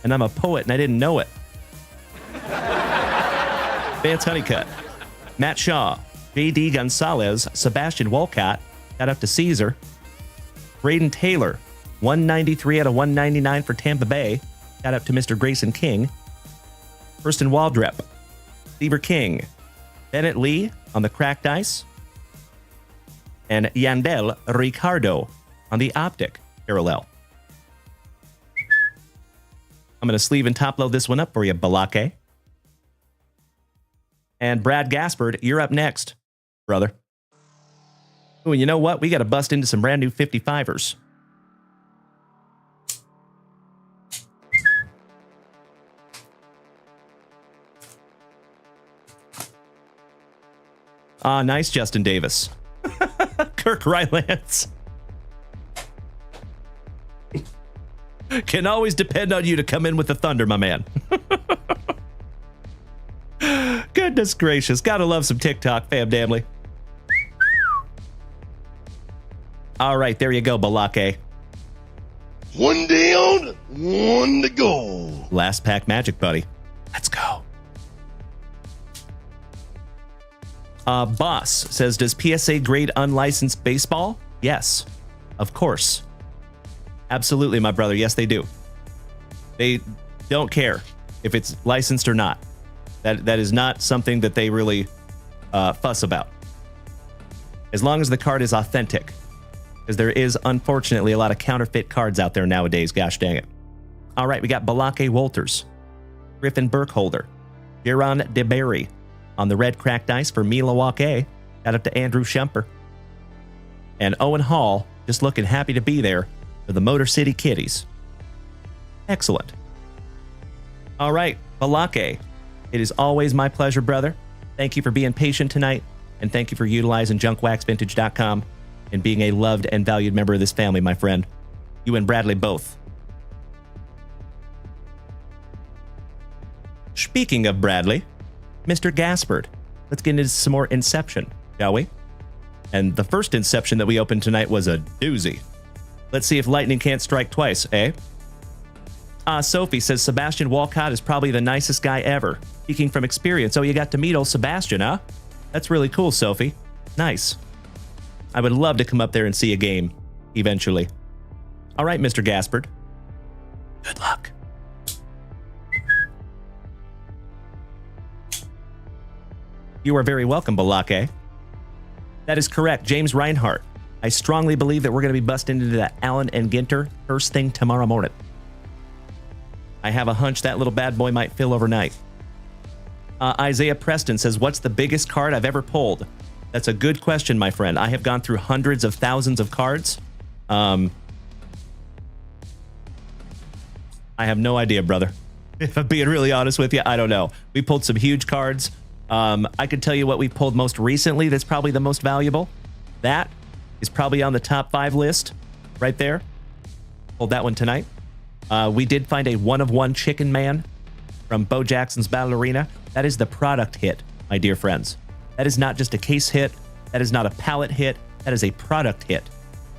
And I'm a poet and I didn't know it. Vance Honeycutt, Matt Shaw, J.D. Gonzalez, Sebastian Walcott, shout out to Caesar. Braden Taylor, 193 out of 199 for Tampa Bay. Shout out to Mr. Grayson King. Kirsten Waldrep, Seaver King, Bennett Lee on the cracked ice, and Yandel Ricardo on the optic parallel. I'm going to sleeve and top load this one up for you, Balake. And Brad Gaspard, you're up next, brother. Ooh, and you know what? We got to bust into some brand new 55ers. Ah, nice, Justin Davis. Kirk Rylance. Can always depend on you to come in with the thunder, my man. Goodness gracious. Gotta love some TikTok, fam damnly. All right, there you go, Balake. One down, one to go. Last pack magic, buddy. Let's go. Boss says, does PSA grade unlicensed baseball? Yes, of course. Absolutely, my brother. Yes, they do. They don't care if it's licensed or not. That is not something that they really fuss about. As long as the card is authentic. Because there is, unfortunately, a lot of counterfeit cards out there nowadays. Gosh dang it. All right, we got Balake Walters, Griffin Burkholder, Jaron DeBerry on the red cracked dice for Milwaukee. Shout out to Andrew Shumper. And Owen Hall, just looking happy to be there for the Motor City Kitties. Excellent. All right, Balake, it is always my pleasure, brother. Thank you for being patient tonight, and thank you for utilizing junkwaxvintage.com and being a loved and valued member of this family, my friend. You and Bradley both. Speaking of Bradley, Mr. Gaspard, let's get into some more Inception, shall we? And the first Inception that we opened tonight was a doozy. Let's see if lightning can't strike twice, eh? Sophie says Sebastian Walcott is probably the nicest guy ever. Speaking from experience. Oh, you got to meet old Sebastian, huh? That's really cool, Sophie. Nice. I would love to come up there and see a game, eventually. All right, Mr. Gaspard. Good luck. You are very welcome, Balake. That is correct, James Reinhart. I strongly believe that we're going to be busting into that Allen and Ginter first thing tomorrow morning. I have a hunch that little bad boy might fill overnight. Isaiah Preston says, what's the biggest card I've ever pulled? That's a good question, my friend. I have gone through hundreds of thousands of cards. I have no idea, brother. If I'm being really honest with you, I don't know. We pulled some huge cards. I could tell you what we pulled most recently that's probably the most valuable. That is probably on the top 5 list right there. Pulled that one tonight. We did find a 1-of-1 Chicken Man from Bo Jackson's Battle Arena. That is the product hit, my dear friends. That is not just a case hit. That is not a palette hit. That is a product hit.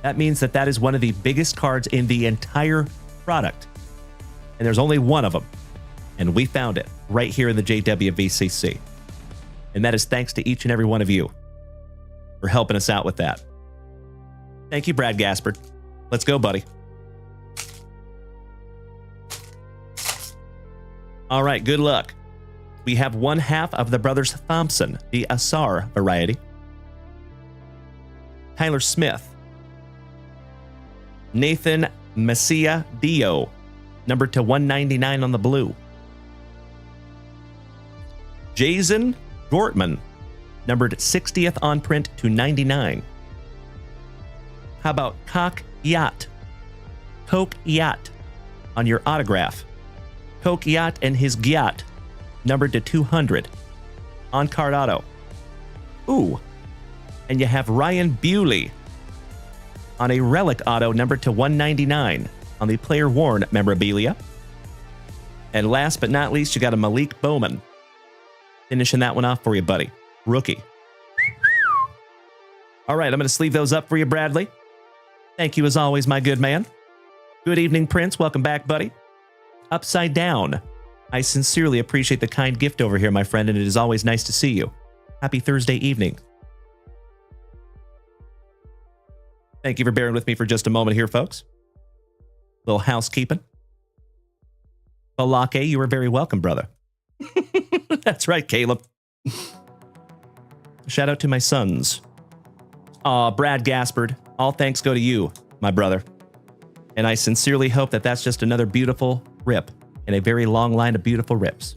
That means that that is one of the biggest cards in the entire product. And there's only one of them. And we found it right here in the JWVCC. And that is thanks to each and every one of you for helping us out with that. Thank you, Brad Gaspard. Let's go, buddy. All right, good luck. We have one half of the Brothers Thompson, the Asar variety. Tyler Smith. Nathan Messia Dio, numbered to 199 on the blue. Jason Gortman, numbered 60th on print to 99. How about Coke Yacht on your autograph? Coke Yacht and his Gyat, numbered to 200. On card auto. Ooh. And you have Ryan Bewley on a relic auto numbered to 199 on the player worn memorabilia. And last but not least, you got a Malik Bowman. Finishing that one off for you, buddy. Rookie. All right, I'm going to sleeve those up for you, Bradley. Thank you as always, my good man. Good evening, Prince. Welcome back, buddy. Upside Down. I sincerely appreciate the kind gift over here, my friend, and it is always nice to see you. Happy Thursday evening. Thank you for bearing with me for just a moment here, folks. Little housekeeping. Balake, you are very welcome, brother. That's right, Caleb. Shout out to my sons. Brad Gaspard, all thanks go to you, my brother. And I sincerely hope that that's just another beautiful rip in a very long line of beautiful rips.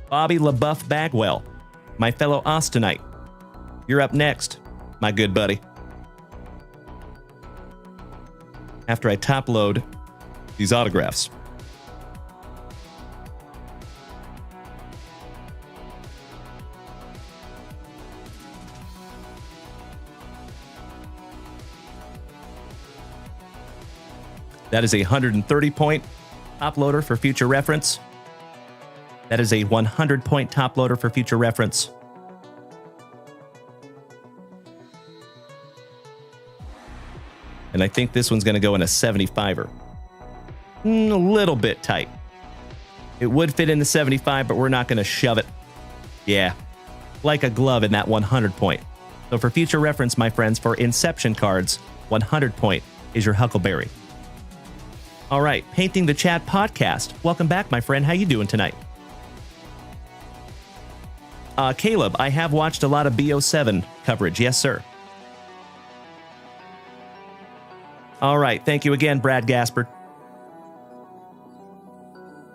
Bobby LaBeouf Bagwell, my fellow Austinite. You're up next, my good buddy. after I top load these autographs. That is a 130-point top loader for future reference. That is a 100-point top loader for future reference. And I think this one's going to go in a 75er. A little bit tight. It would fit in the 75, but we're not going to shove it. Yeah, like a glove in that 100-point. So for future reference, my friends, for Inception cards, 100-point is your Huckleberry. All right, Painting the Chat podcast. Welcome back, my friend. How you doing tonight? Caleb, I have watched a lot of BO7 coverage. Yes, sir. All right, thank you again, Brad Gaspard.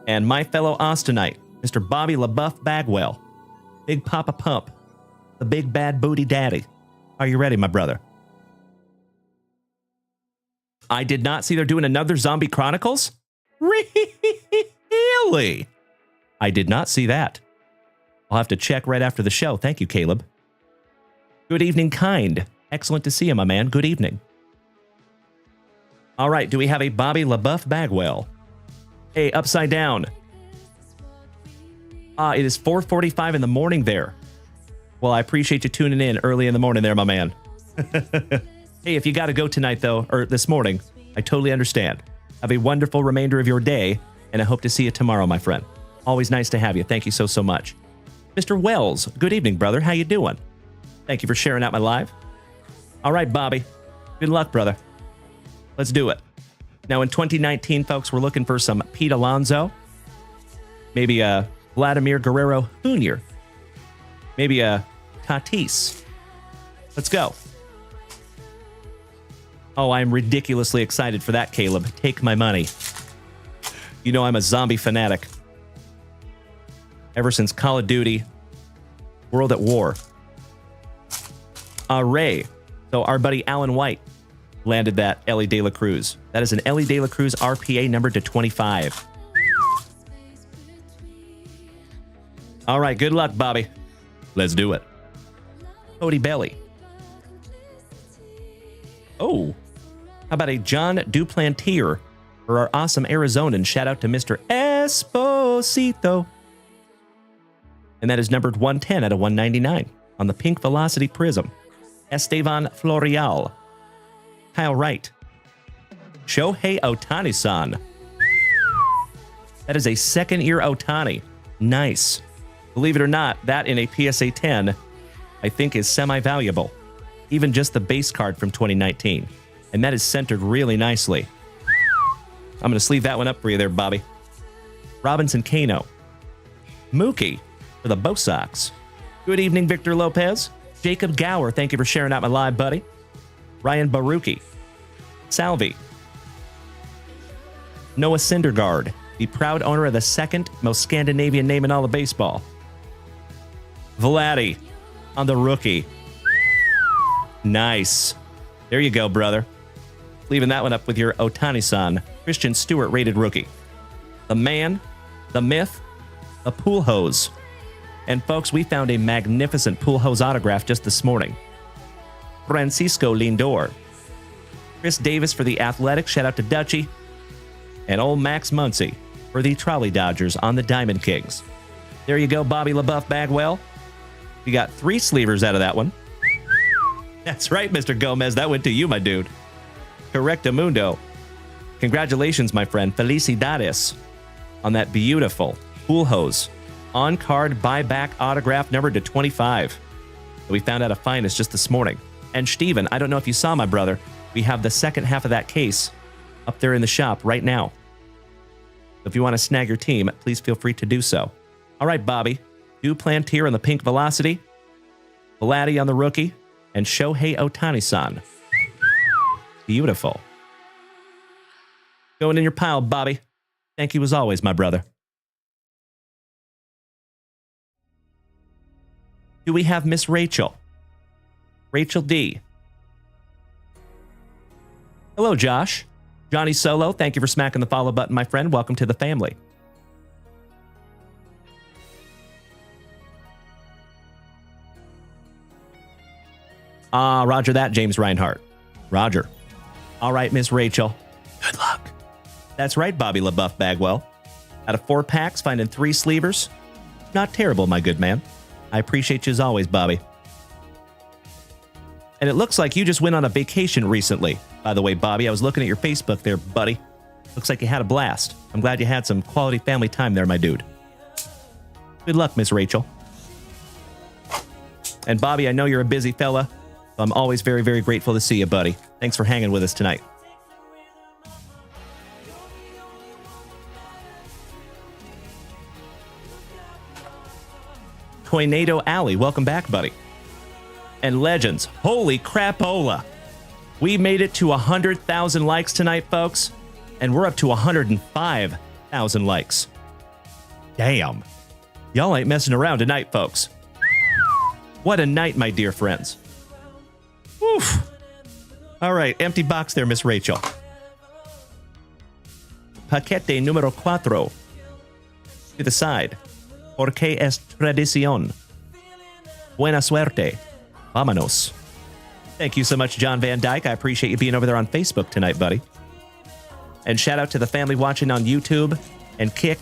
And my fellow Austinite, Mr. Bobby LaBeouf Bagwell. Big Papa Pump, the big bad booty daddy. Are you ready, my brother? I did not see they're doing another Zombie Chronicles? Really? I did not see that. I'll have to check right after the show. Thank you, Caleb. Good evening, Kind. Excellent to see you, my man. Good evening. All right, do we have a Bobby LaBeouf Bagwell? Hey, Upside Down. It is 4:45 in the morning there. Well, I appreciate you tuning in early in the morning there, my man. Hey, if you got to go tonight, though, or this morning, I totally understand. Have a wonderful remainder of your day, and I hope to see you tomorrow, my friend. Always nice to have you. Thank you so, so much. Mr. Wells, good evening, brother. How you doing? Thank you for sharing out my live. All right, Bobby. Good luck, brother. Let's do it. Now, in 2019, folks, we're looking for some Pete Alonso. Maybe a Vladimir Guerrero Jr. Maybe a Tatis. Let's go. Oh, I'm ridiculously excited for that, Caleb. Take my money. You know I'm a zombie fanatic. Ever since Call of Duty, World at War. Ray. So our buddy Alan White landed that Ellie De La Cruz. That is an Ellie De La Cruz RPA number to 25. All right, good luck, Bobby. Let's do it. Cody Belly. Oh, how about a John Duplantier for our awesome Arizonan? Shout out to Mr. Esposito. And that is numbered 110 out of 199 on the Pink Velocity Prism. Estevan Florial. Kyle Wright. Shohei Ohtani-san. That is a second-year Ohtani. Nice. Believe it or not, that in a PSA 10, I think is semi-valuable. Even just the base card from 2019. And that is centered really nicely. I'm going to sleeve that one up for you there, Bobby. Robinson Cano. Mookie for the Bo Sox. Good evening, Victor Lopez. Jacob Gower, thank you for sharing out my live, buddy. Ryan Baruki. Salvi. Noah Syndergaard, the proud owner of the second most Scandinavian name in all of baseball. Vladdy on the rookie. Nice. There you go, brother. Leaving that one up with your Ohtani-san. Christian Stewart rated rookie. The man, the myth, the pool hose. And folks, we found a magnificent pool hose autograph just this morning. Francisco Lindor. Chris Davis for the Athletics. Shout out to Dutchie. And old Max Muncy for the Trolley Dodgers on the Diamond Kings. There you go, Bobby LaBeouf Bagwell. You got 3 sleevers out of that one. That's right, Mr. Gomez. That went to you, my dude. Correctamundo. Congratulations, my friend. Felicidades on that beautiful pool hose on-card buyback autograph numbered to 25 that we found out of Finest just this morning. And Steven, I don't know if you saw, my brother, we have the second half of that case up there in the shop right now. If you want to snag your team, please feel free to do so. All right, Bobby. Duplantier on the Pink Velocity. Vladdy on the rookie. And Shohei Ohtani-san. Beautiful. Going in your pile, Bobby. Thank you as always, my brother. Do we have Miss Rachel? Rachel D. Hello, Josh. Johnny Solo, thank you for smacking the follow button, my friend. Welcome to the family. Roger that, James Reinhart. Roger. All right, Miss Rachel. Good luck. That's right, Bobby LaBeouf Bagwell. Out of 4 packs, finding 3 sleevers. Not terrible, my good man. I appreciate you as always, Bobby. And it looks like you just went on a vacation recently. By the way, Bobby, I was looking at your Facebook there, buddy. Looks like you had a blast. I'm glad you had some quality family time there, my dude. Good luck, Miss Rachel. And Bobby, I know you're a busy fella. So I'm always very, very grateful to see you, buddy. Thanks for hanging with us tonight. Toynado Alley, welcome back, buddy. And Legends, holy crapola. We made it to 100,000 likes tonight, folks. And we're up to 105,000 likes. Damn. Y'all ain't messing around tonight, folks. What a night, my dear friends. Oof. All right, empty box there, Miss Rachel. Paquete número 4. To the side. Porque es tradición. Buena suerte. Vámonos. Thank you so much, John Van Dyke. I appreciate you being over there on Facebook tonight, buddy. And shout out to the family watching on YouTube and Kick,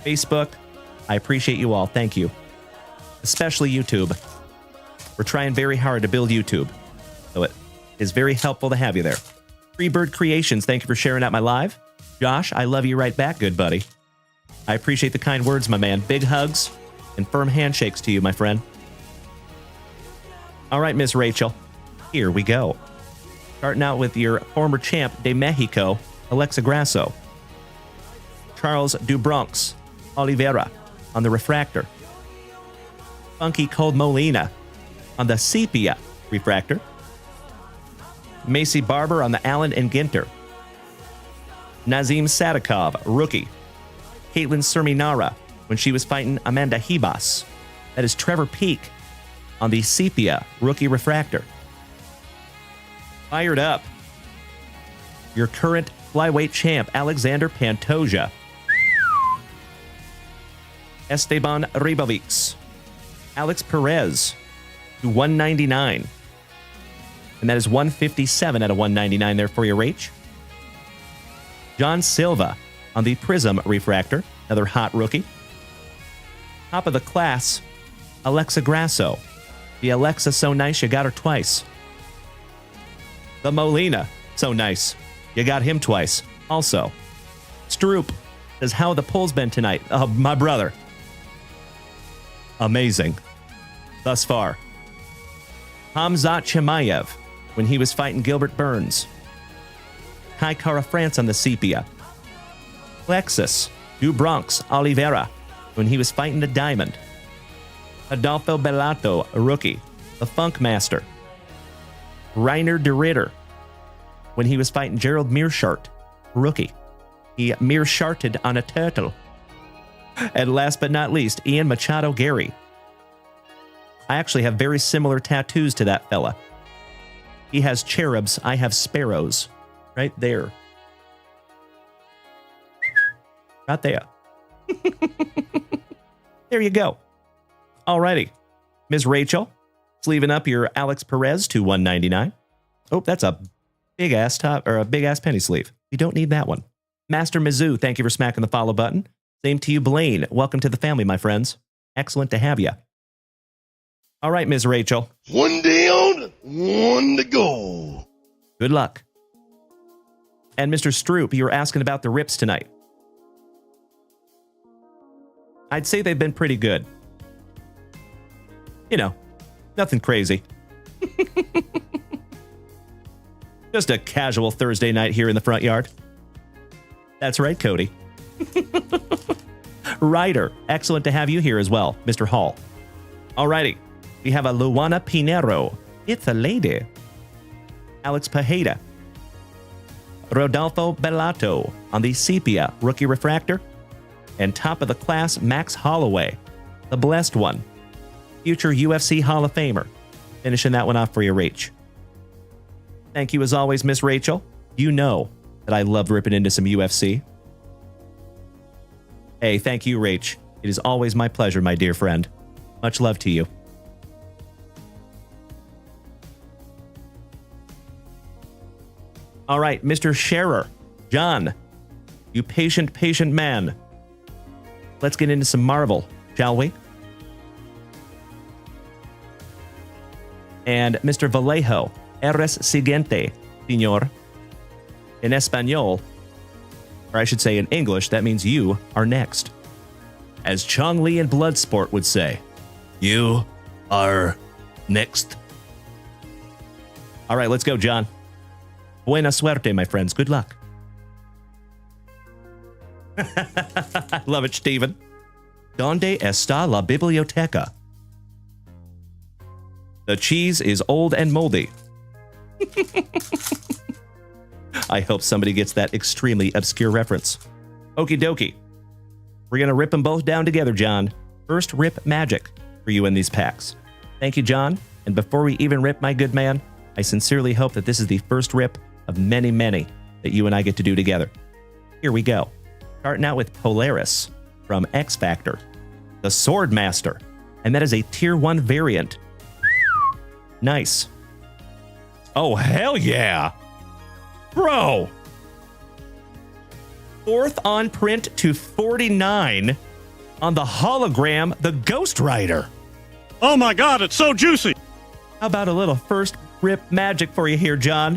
Facebook. I appreciate you all. Thank you. Especially YouTube. We're trying very hard to build YouTube. So it is very helpful to have you there. Freebird Creations, thank you for sharing out my live. Josh, I love you right back, good buddy. I appreciate the kind words, my man. Big hugs and firm handshakes to you, my friend. All right, Miss Rachel, here we go. Starting out with your former champ de Mexico, Alexa Grasso. Charles Dubronx Oliveira on the refractor. Funky Cold Molina on the sepia refractor. Macy Barber on the Allen and Ginter. Nazim Sadikov, rookie. Caitlin Serminara when she was fighting Amanda Hebas. That is Trevor Peak on the sepia rookie refractor. Fired up. Your current flyweight champ, Alexander Pantoja. Esteban Ribovics. Alex Perez to 199. And that is 157 out of 199 there for your Rach. John Silva on the Prism refractor, another hot rookie. Top of the class, Alexa Grasso. The Alexa so nice you got her twice. The Molina, so nice. You got him twice. Also, Stroop says, how the polls been tonight? Oh, my brother. Amazing. Thus far. Hamzat Chimaev when he was fighting Gilbert Burns. Kai Kara France on the sepia. Alexis Dubronx Oliveira when he was fighting the Diamond. Adolfo Bellato, a rookie, the Funk Master. Reiner de Ritter when he was fighting Gerald Mearshart, rookie. He Mearsharted on a turtle. And last but not least, Ian Machado Gary. I actually have very similar tattoos to that fella. He has cherubs, I have sparrows. Right there. Right there. There you go. Alrighty. Ms. Rachel, sleeving up your Alex Perez to 199. Oh, that's a big ass top or a big ass penny sleeve. You don't need that one. Master Mizzou, thank you for smacking the follow button. Same to you, Blaine. Welcome to the family, my friends. Excellent to have you. All right, Ms. Rachel. One down, one to go. Good luck. And Mr. Stroop, you were asking about the rips tonight. I'd say they've been pretty good. You know, nothing crazy. Just a casual Thursday night here in the front yard. That's right, Cody. Ryder, excellent to have you here as well, Mr. Hall. Alrighty, we have a Luana Pinero. It's a lady. Alex Pajeda. Rodolfo Bellato on the sepia rookie refractor. And top of the class, Max Holloway, the blessed one. Future UFC Hall of Famer. Finishing that one off for your Rach. Thank you as always, Miss Rachel. You know that I love ripping into some UFC. Hey, thank you, Rach. It is always my pleasure, my dear friend. Much love to you. All right, Mr. Scherer. John, you patient, patient man. Let's get into some Marvel, shall we? And Mr. Vallejo, eres siguiente, señor. In Espanol, or I should say in English, that means you are next. As Chong Li in Bloodsport would say, you are next. All right, let's go, John. Buena suerte, my friends. Good luck. I love it, Steven. ¿Dónde está la biblioteca? The cheese is old and moldy. I hope somebody gets that extremely obscure reference. Okie dokie. We're going to rip them both down together, John. First rip magic for you in these packs. Thank you, John. And before we even rip, my good man, I sincerely hope that this is the first rip of many, many that you and I get to do together. Here we go. Starting out with Polaris from X Factor, the Sword Master, and that is a Tier 1 variant. Nice. Oh, hell yeah. Bro. 4th on print to 49 on the hologram, the Ghost Rider. Oh my God, it's so juicy. How about a little first rip magic for you here, John?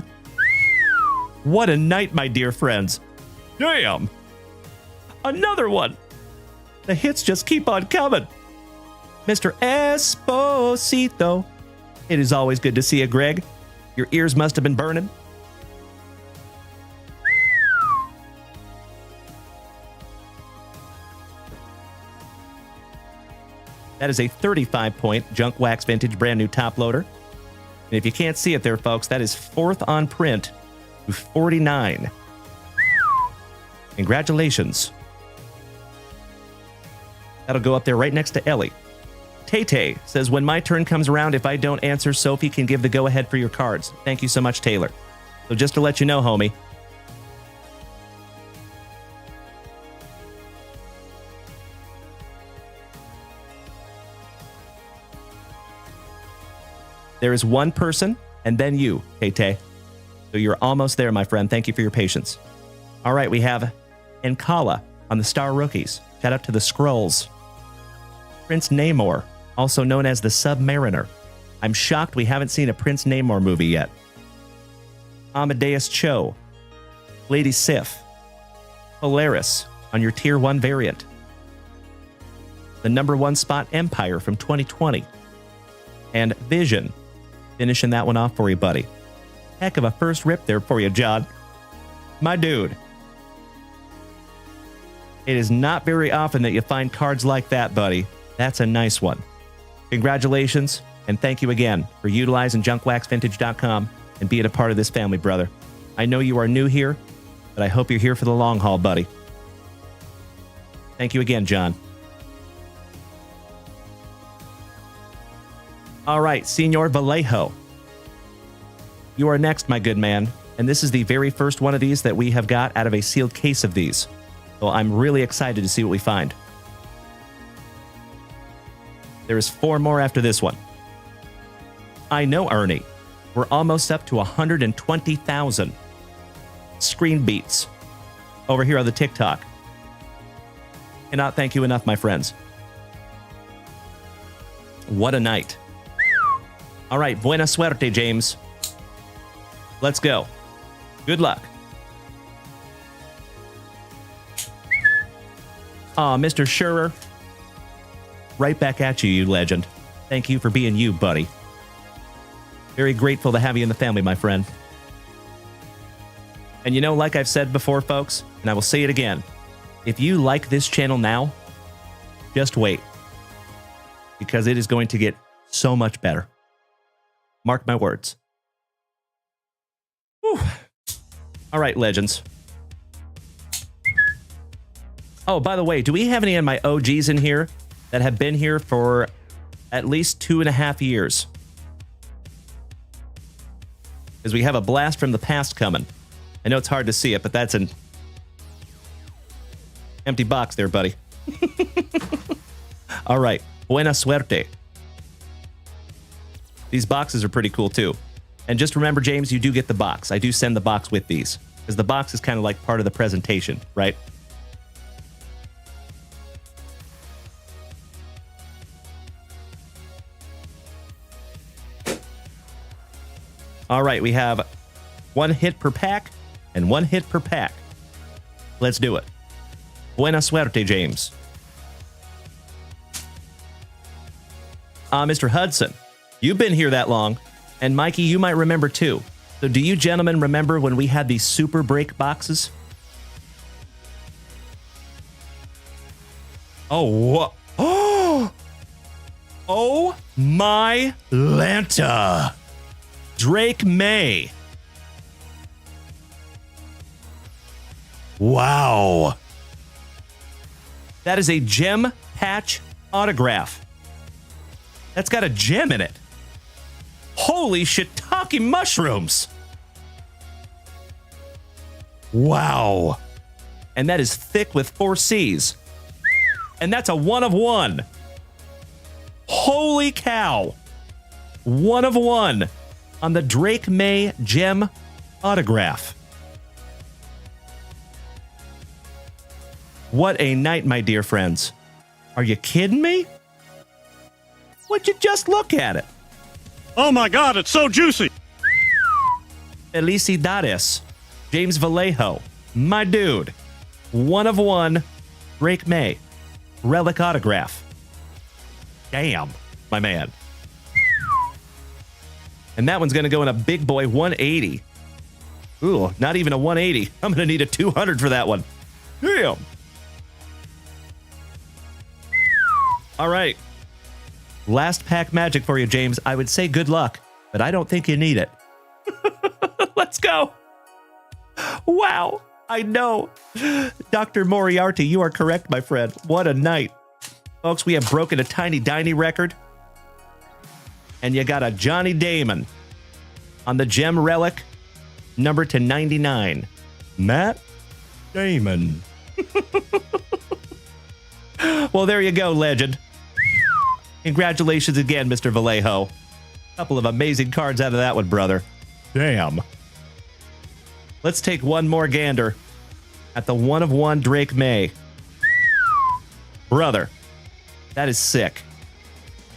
What a night, my dear friends. Damn. Another one. The hits just keep on coming. Mr. Esposito. It is always good to see you, Greg. Your ears must have been burning. That is a 35-point Junk Wax Vintage brand new top loader. And if you can't see it there, folks, that is 4th on print to 49. Congratulations. That'll go up there right next to Ellie. Tay-Tay says, when my turn comes around, if I don't answer, Sophie can give the go-ahead for your cards. Thank you so much, Taylor. So just to let you know, homie. There is one person, and then you, Tay-Tay. So you're almost there, my friend. Thank you for your patience. All right, we have Enkala on the Star Rookies. Shout out to the Skrulls. Prince Namor, also known as the Submariner. I'm shocked we haven't seen a Prince Namor movie yet. Amadeus Cho, Lady Sif, Polaris on your Tier 1 variant. The #1 spot Empire from 2020. And Vision, finishing that one off for you, buddy. Heck of a first rip there for you, John. My dude. It is not very often that you find cards like that, buddy. That's a nice one. Congratulations, and thank you again for utilizing JunkWaxVintage.com and being a part of this family, brother. I know you are new here, but I hope you're here for the long haul, buddy. Thank you again, John. All right, Senor Vallejo. You are next, my good man, and this is the very first one of these that we have got out of a sealed case of these. So I'm really excited to see what we find. There is 4 more after this one. I know, Ernie. We're almost up to 120,000 screen beats over here on the TikTok. Cannot thank you enough, my friends. What a night. All right, buena suerte, James. Let's go. Good luck. Aw, Mr. Scherer. Right back at you, you legend. Thank you for being you, buddy. Very grateful to have you in the family, my friend. And you know, like I've said before, folks, and I will say it again, if you like this channel now, just wait. Because it is going to get so much better. Mark my words. Whew. All right, legends. Oh, by the way, do we have any of my OGs in here that have been here for at least 2.5 years? Because we have a blast from the past coming. I know it's hard to see it, but that's an empty box there, buddy. All right. Buena suerte. These boxes are pretty cool, too. And just remember, James, you do get the box. I do send the box with these, because the box is kind of like part of the presentation, right? All right, we have 1 hit per pack and 1 hit per pack. Let's do it. Buena suerte, James. Mr. Hudson, you've been here that long, and Mikey, you might remember too. So do you gentlemen remember when we had these Super Break boxes? Oh, oh my Lanta. Drake May. Wow. That is a gem patch autograph. That's got a gem in it. Holy shiitake mushrooms. Wow. And that is thick with 4 C's. And that's a 1 of 1. Holy cow. 1 of 1 on the Drake May gem autograph. What a night, my dear friends. Are you kidding me? Would you just look at it? Oh my God, it's so juicy. Felicidades. James Vallejo. My dude. 1 of 1 Drake May. Relic autograph. Damn, my man. And that one's going to go in a big boy 180. Ooh, not even a 180. I'm going to need a 200 for that one. Damn. All right. Last pack magic for you, James. I would say good luck, but I don't think you need it. Let's go. Wow. I know. Dr. Moriarty, you are correct, my friend. What a night. Folks, we have broken a Tiny Diney record. And you got a Johnny Damon on the gem relic, number to 99. Matt Damon. Well, there you go, legend. Congratulations again, Mr. Vallejo. Couple of amazing cards out of that one, brother. Damn. Let's take one more gander at the 1 of 1 Drake May. Brother, that is sick.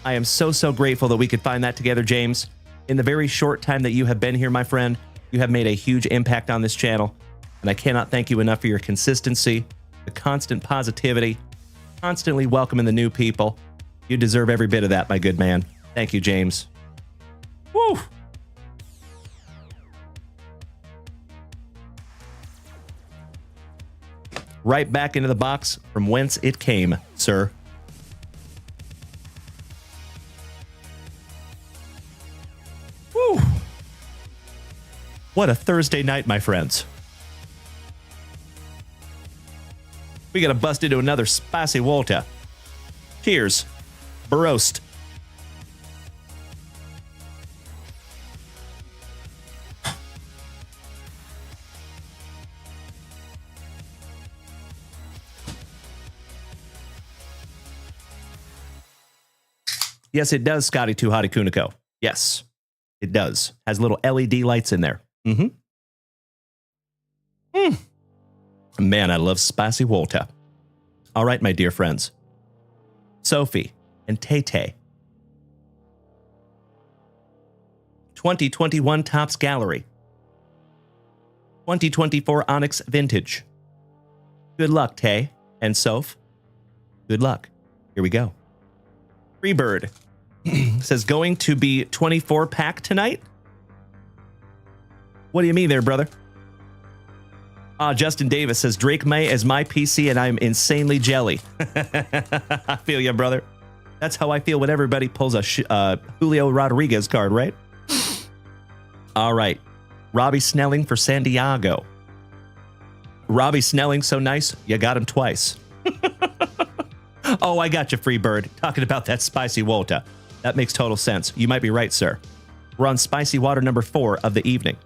I am so grateful that we could find that together, James. In the very short time that you have been here, my friend, you have made a huge impact on this channel, and I cannot thank you enough for your consistency, the constant positivity, constantly welcoming the new people. You deserve every bit of that, my good man. Thank you, James. Woo! Right back into the box from whence it came, sir. Woo! What a Thursday night, my friends. We gotta bust into another spicy Walter. Cheers. Barost. Yes, it does, Scotty Too Hottie Kuniko. Yes, it does. Has little LED lights in there. Man, I love spicy Walter. All right, my dear friends. Sophie and Tay-Tay. 2021 Topps Gallery. 2024 Onyx Vintage. Good luck, Tay and Soph. Good luck. Here we go. Freebird says going to be 24 pack tonight. What do you mean there, brother? Justin Davis says Drake May is my PC and I'm insanely jelly. I feel you, brother. That's how I feel when everybody pulls a Julio Rodriguez card, right? All right. Robbie Snelling for San Diego. Robbie Snelling, so nice, you got him twice. Oh, I got you, Freebird. Talking about that spicy Walter. That makes total sense. You might be right, sir. We're on spicy water number 4 of the evening.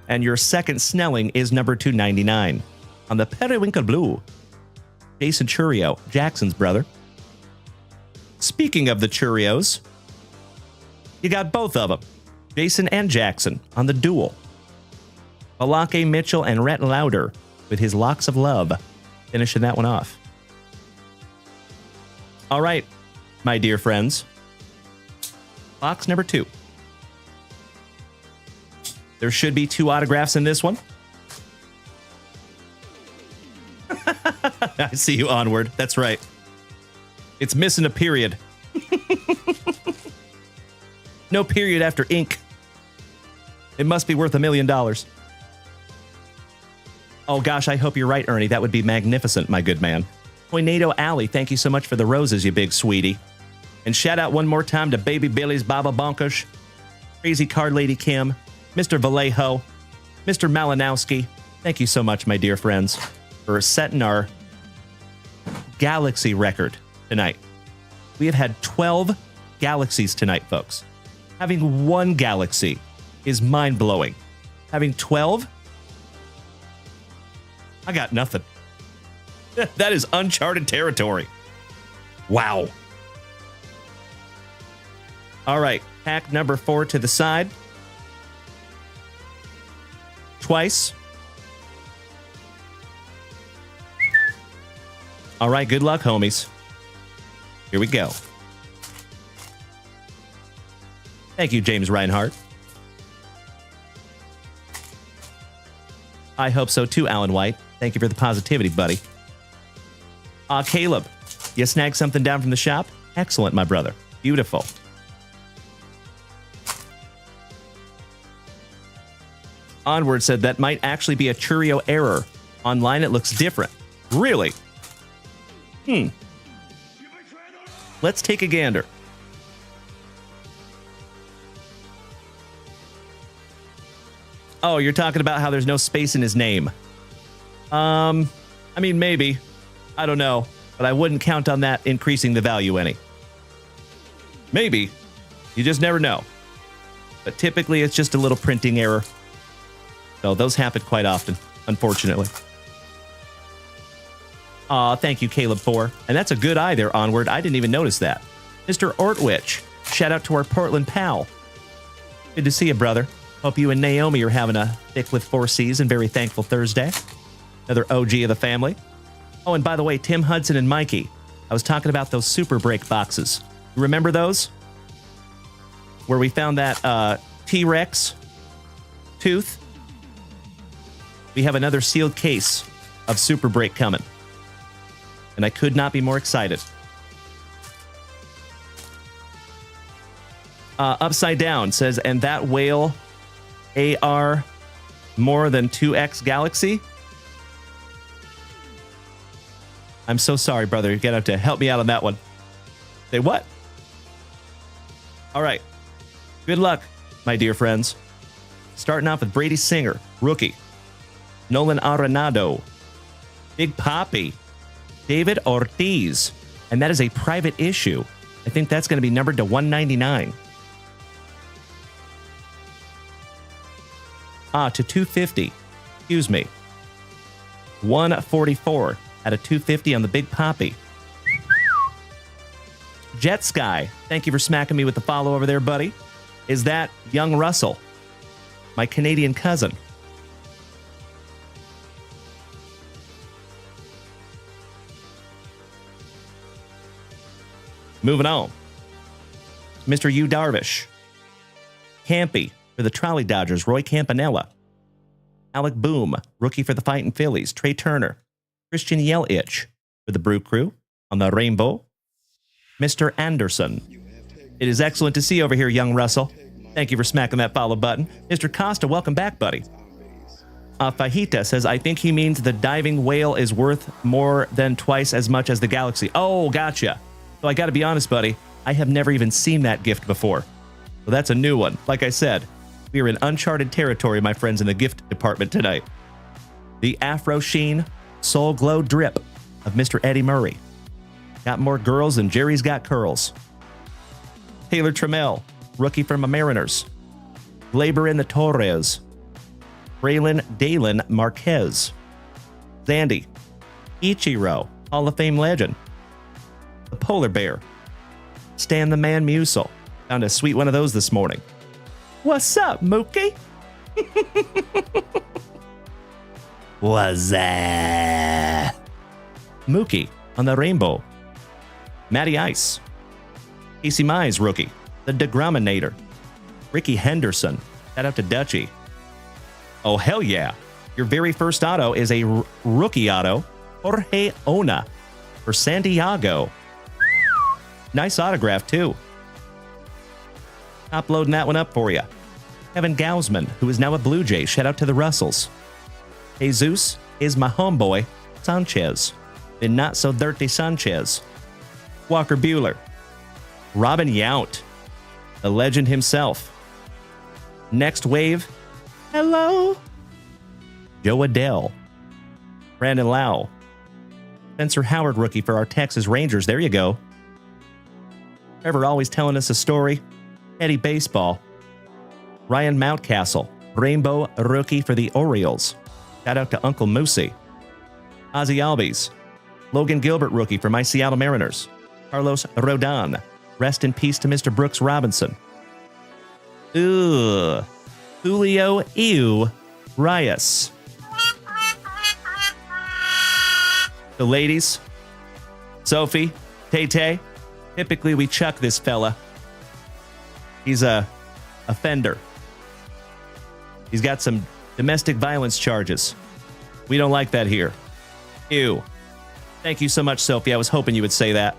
And your second Snelling is number 299. On the Periwinkle Blue, Jason Churio, Jackson's brother. Speaking of the Churios, you got both of them, Jason and Jackson, on the duel. Balake Mitchell and Rhett Lauder with his Locks of Love, finishing that one off. All right, my dear friends. Box number 2. There should be 2 autographs in this one. I see you, Onward. That's right. It's missing a period. No period after ink. It must be worth $1 million. Oh gosh, I hope you're right, Ernie. That would be magnificent, my good man. Tornado Alley, thank you so much for the roses, you big sweetie. And shout out one more time to Baby Billy's Baba Bonkers, Crazy Card Lady Kim, Mr. Vallejo, Mr. Malinowski. Thank you so much, my dear friends, for setting our Galaxy record tonight. We have had 12 Galaxies tonight, folks. Having 1 Galaxy is mind-blowing. Having 12? I got nothing. That is uncharted territory. Wow. All right, pack number 4 to the side. Twice. All right, good luck, homies. Here we go. Thank you, James Reinhardt. I hope so too, Alan White. Thank you for the positivity, buddy. Caleb, you snagged something down from the shop? Excellent, my brother. Beautiful. Onward said that might actually be a Churio error. Online, it looks different. Really? Let's take a gander. Oh, you're talking about how there's no space in his name. I mean, maybe. I don't know. But I wouldn't count on that increasing the value any. Maybe. You just never know. But typically, it's just a little printing error. So those happen quite often, unfortunately. Aw, thank you, Caleb 4. And that's a good eye there, Onward. I didn't even notice that. Mr. Ortwich, shout out to our Portland pal. Good to see you, brother. Hope you and Naomi are having a thick with 4 C's and very thankful Thursday. Another OG of the family. Oh, and by the way, Tim Hudson and Mikey, I was talking about those Super Break boxes. You remember those? Where we found that T-Rex tooth? We have another sealed case of Super Break coming. And I could not be more excited. Upside Down says, and that whale AR more than 2X Galaxy? I'm so sorry, brother. You're going to have to help me out on that one. Say what? All right. Good luck, my dear friends. Starting off with Brady Singer, rookie. Nolan Arenado. Big Papi. David Ortiz. And that is a private issue. I think that's going to be numbered to 199. To 250. Excuse me. 144 out of 250 on the Big Papi. Jet Sky. Thank you for smacking me with the follow over there, buddy. Is that young Russell? My Canadian cousin. Moving on. Mr. Yu Darvish. Campy for the Trolley Dodgers, Roy Campanella. Alec Boom, rookie for the Fightin' Phillies, Trey Turner. Christian Yelich for the Brew Crew on the Rainbow. Mr. Anderson. It is excellent to see you over here, young Russell. Thank you for smacking that follow button. Mr. Costa, welcome back, buddy. Fajita says, I think he means the diving whale is worth more than twice as much as the Galaxy. Oh, gotcha. So I got to be honest, buddy. I have never even seen that gift before. So that's a new one. Like I said, we are in uncharted territory, my friends, in the gift department tonight. The Afro Sheen Soul Glow Drip of Mr. Eddie Murray. Got more girls than Jerry's got curls. Taylor Trammell, rookie from the Mariners. Labor in the Torres. Braylon Dalen Marquez. Zandy. Ichiro, Hall of Fame legend. The Polar Bear. Stan the Man Musel. Found a sweet one of those this morning. What's up, Mookie? What's that? Mookie on the rainbow. Matty Ice. Casey Mize, rookie. The Degrominator. Ricky Henderson. Shout out to Dutchie. Oh, hell yeah. Your very first auto is a rookie auto. Jorge Ona for San Diego. Nice autograph, too. Uploading that one up for you. Kevin Gausman, who is now a Blue Jay. Shout out to the Russells. Jesus is my homeboy, Sanchez. And not so dirty Sanchez. Walker Buehler. Robin Yount, the legend himself. Next wave. Hello. Joe Adele. Brandon Lau. Spencer Howard, rookie for our Texas Rangers. There you go. Trevor always telling us a story. Eddie Baseball. Ryan Mountcastle, Rainbow rookie for the Orioles. Shout out to Uncle Moosey. Ozzy Albies. Logan Gilbert, rookie for my Seattle Mariners. Carlos Rodon. Rest in peace to Mr. Brooks Robinson. Ugh. Julio Ew Rias. The ladies. Sophie. Tay-Tay. Typically we chuck this fella. He's a offender. He's got some domestic violence charges. We don't like that here. Ew. Thank you so much, Sophie. I was hoping you would say that.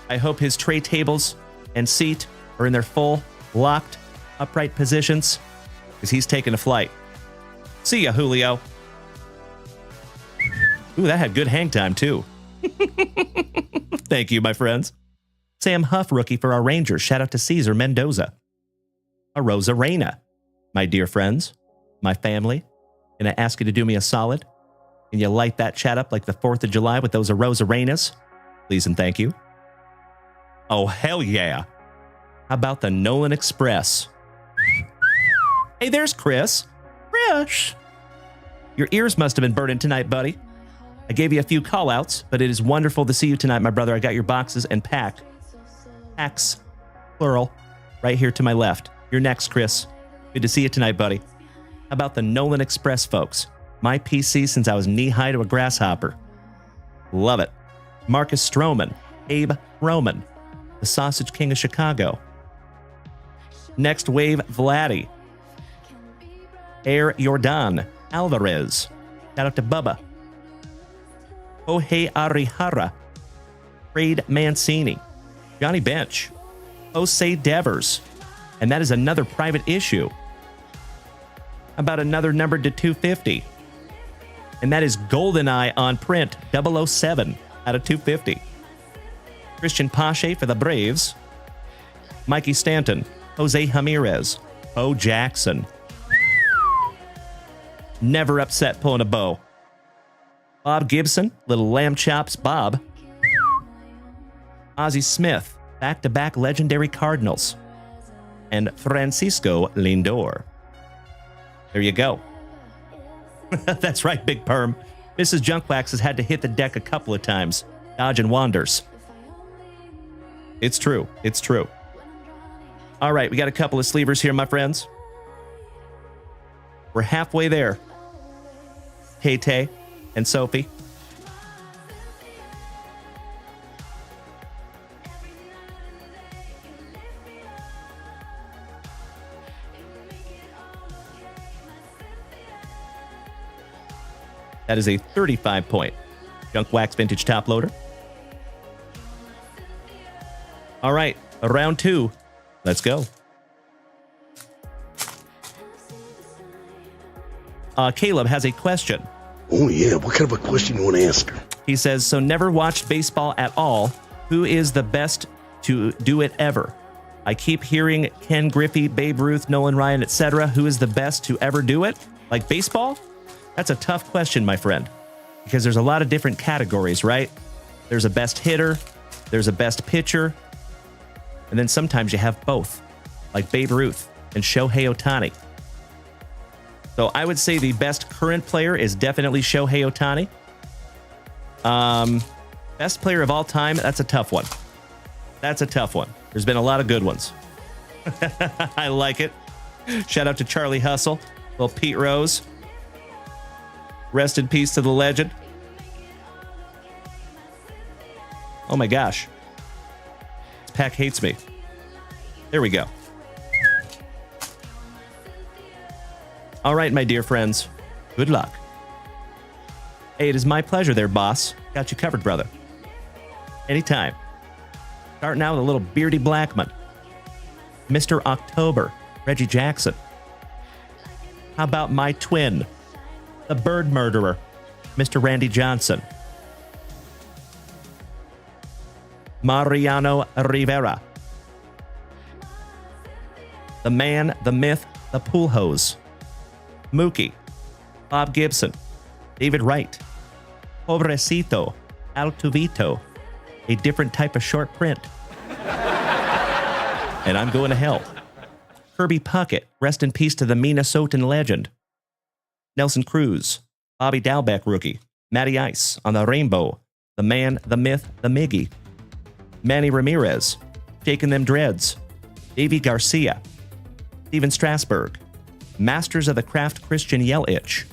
I hope his tray tables and seat are in their full, locked, upright positions, because he's taking a flight. See ya, Julio. Ooh, that had good hang time, too. Thank you, my friends. Sam Huff, rookie for our Rangers. Shout out to Cesar Mendoza. A Rosa Reyna. My dear friends, my family, and I ask you to do me a solid. Can you light that chat up like the 4th of July with those Rosa Reynas? Please and thank you. Oh, hell yeah. How about the Nolan Express? Hey, there's Chris. Chris. Your ears must have been burning tonight, buddy. I gave you a few call-outs, but it is wonderful to see you tonight, my brother. I got your boxes and packs, plural, right here to my left. You're next, Chris. Good to see you tonight, buddy. How about the Nolan Express, folks? My PC since I was knee-high to a grasshopper. Love it. Marcus Stroman. Abe Roman. The Sausage King of Chicago. Next wave, Vladdy. Air Jordan. Alvarez. Shout out to Bubba. Ohei Arihara. Trade Mancini. Johnny Bench. Jose Devers. And that is another private issue. About another numbered to 250. And that is GoldenEye on print, 007 out of 250. Christian Pache for the Braves. Mikey Stanton. Jose Ramirez. Bo Jackson. Never upset pulling a bow. Bob Gibson, little lamb chops Bob. Ozzie Smith, back-to-back legendary Cardinals. And Francisco Lindor. There you go. That's right, Big Perm. Mrs. Junkwax has had to hit the deck a couple of times, dodging wanders. It's true. It's true. All right, we got a couple of sleevers here, my friends. We're halfway there. Tay-Tay and Sophie. That is a 35-point Junk Wax Vintage Top Loader. All right, round 2. Let's go. Caleb has a question. Oh, yeah. What kind of a question you want to ask her? He says, so never watched baseball at all. Who is the best to do it ever? I keep hearing Ken Griffey, Babe Ruth, Nolan Ryan, etc. Who is the best to ever do it? Like baseball? That's a tough question, my friend, because there's a lot of different categories, right? There's a best hitter, there's a best pitcher, and then sometimes you have both, like Babe Ruth and Shohei Ohtani. So I would say the best current player is definitely Shohei Ohtani. Best player of all time, that's a tough one. That's a tough one. There's been a lot of good ones. I like it. Shout out to Charlie Hustle, little Pete Rose. Rest in peace to the legend. Oh my gosh. This pack hates me. There we go. All right, my dear friends. Good luck. Hey, it is my pleasure there, boss. Got you covered, brother. Anytime. Starting out with a little beardy Blackman. Mr. October, Reggie Jackson. How about my twin, the bird murderer, Mr. Randy Johnson. Mariano Rivera. The man, the myth, the pool hose. Mookie. Bob Gibson. David Wright. Pobrecito. Altuvito. A different type of short print. And I'm going to hell. Kirby Puckett. Rest in peace to the Minnesotan legend. Nelson Cruz. Bobby Dalbec rookie. Matty Ice on the rainbow. The man, the myth, the Miggy. Manny Ramirez. Shaking them dreads. Davey Garcia. Steven Strasburg. Masters of the Craft Christian Yelich.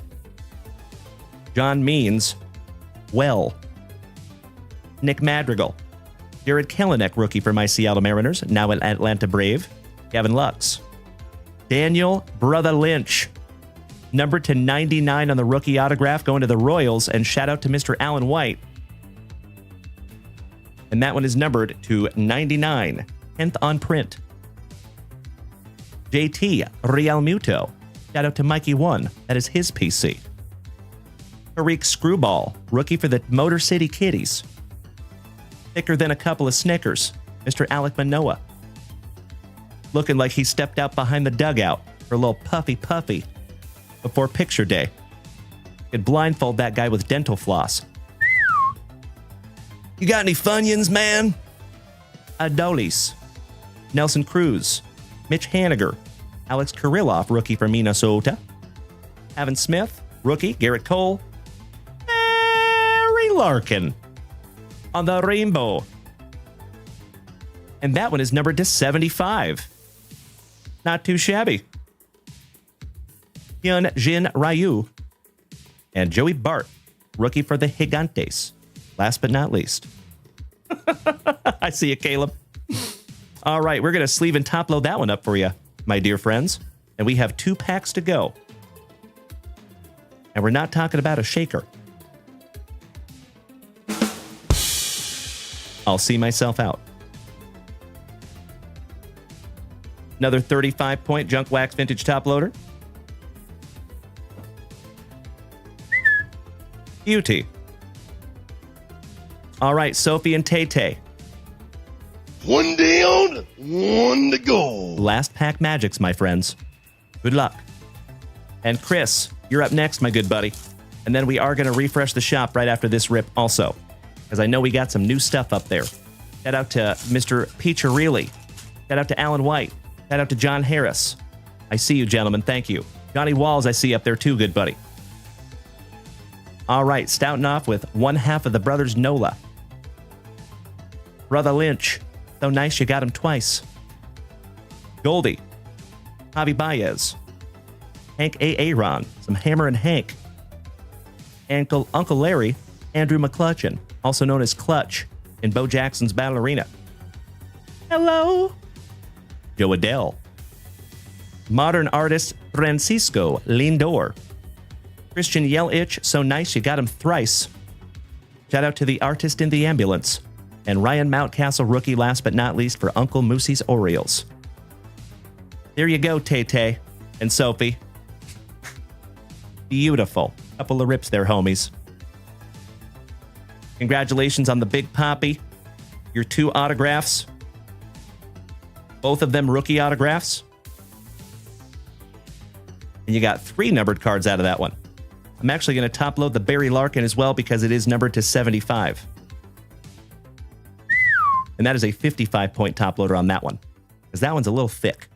John Means. Well. Nick Madrigal. Jared Kelenic, rookie for my Seattle Mariners, now an Atlanta Brave. Gavin Lux. Daniel Brother Lynch. Numbered to 99 on the rookie autograph, going to the Royals, and shout out to Mr. Alan White. And that one is numbered to 99, 10th on print. JT Real Muto. Shout out to Mikey One. That is his PC. Tariq Screwball, rookie for the Motor City Kitties. Thicker than a couple of Snickers, Mr. Alec Manoa. Looking like he stepped out behind the dugout for a little puffy before picture day. Could blindfold that guy with dental floss. You got any Funyuns, man? Adolis. Nelson Cruz. Mitch Haniger. Alex Kirilloff, rookie for Minnesota. Evan Smith, rookie. Garrett Cole. Barry Larkin. On the rainbow. And that one is numbered to 75. Not too shabby. Hyun Jin Ryu. And Joey Bart, rookie for the Gigantes. Last but not least. I see you, Caleb. All right, we're going to sleeve and top load that one up for you, my dear friends. And we have 2 packs to go. And we're not talking about a shaker. I'll see myself out. Another 35-point junk wax vintage top loader. Beauty. All right, Sophie and Tay-Tay. One down, one to go. Last pack magics, my friends. Good luck. And Chris, you're up next, my good buddy. And then we are going to refresh the shop right after this rip also, because I know we got some new stuff up there. Shout out to Mr. Peacherelli. Shout out to Alan White. Shout out to John Harris. I see you, gentlemen. Thank you. Johnny Walls, I see up there too, good buddy. All right, starting off with one half of the brothers Nola. Brother Lynch. So nice you got him twice. Goldie. Javi Baez. Hank Aaron. Some Hammer and Hank. Uncle Larry. Andrew McClutchin, also known as Clutch in Bo Jackson's Battle Arena. Hello. Joe Adele. Modern artist Francisco Lindor. Christian Yelich, so nice you got him thrice. Shout out to the artist in the ambulance. And Ryan Mountcastle, rookie last but not least for Uncle Moosey's Orioles. There you go, Tay-Tay and Sophie. Beautiful. Couple of rips there, homies. Congratulations on the Big Poppy. Your 2 autographs. Both of them rookie autographs. And you got 3 numbered cards out of that one. I'm actually going to top load the Barry Larkin as well because it is numbered to 75. And that is a 55-point top loader on that one, because that one's a little thick.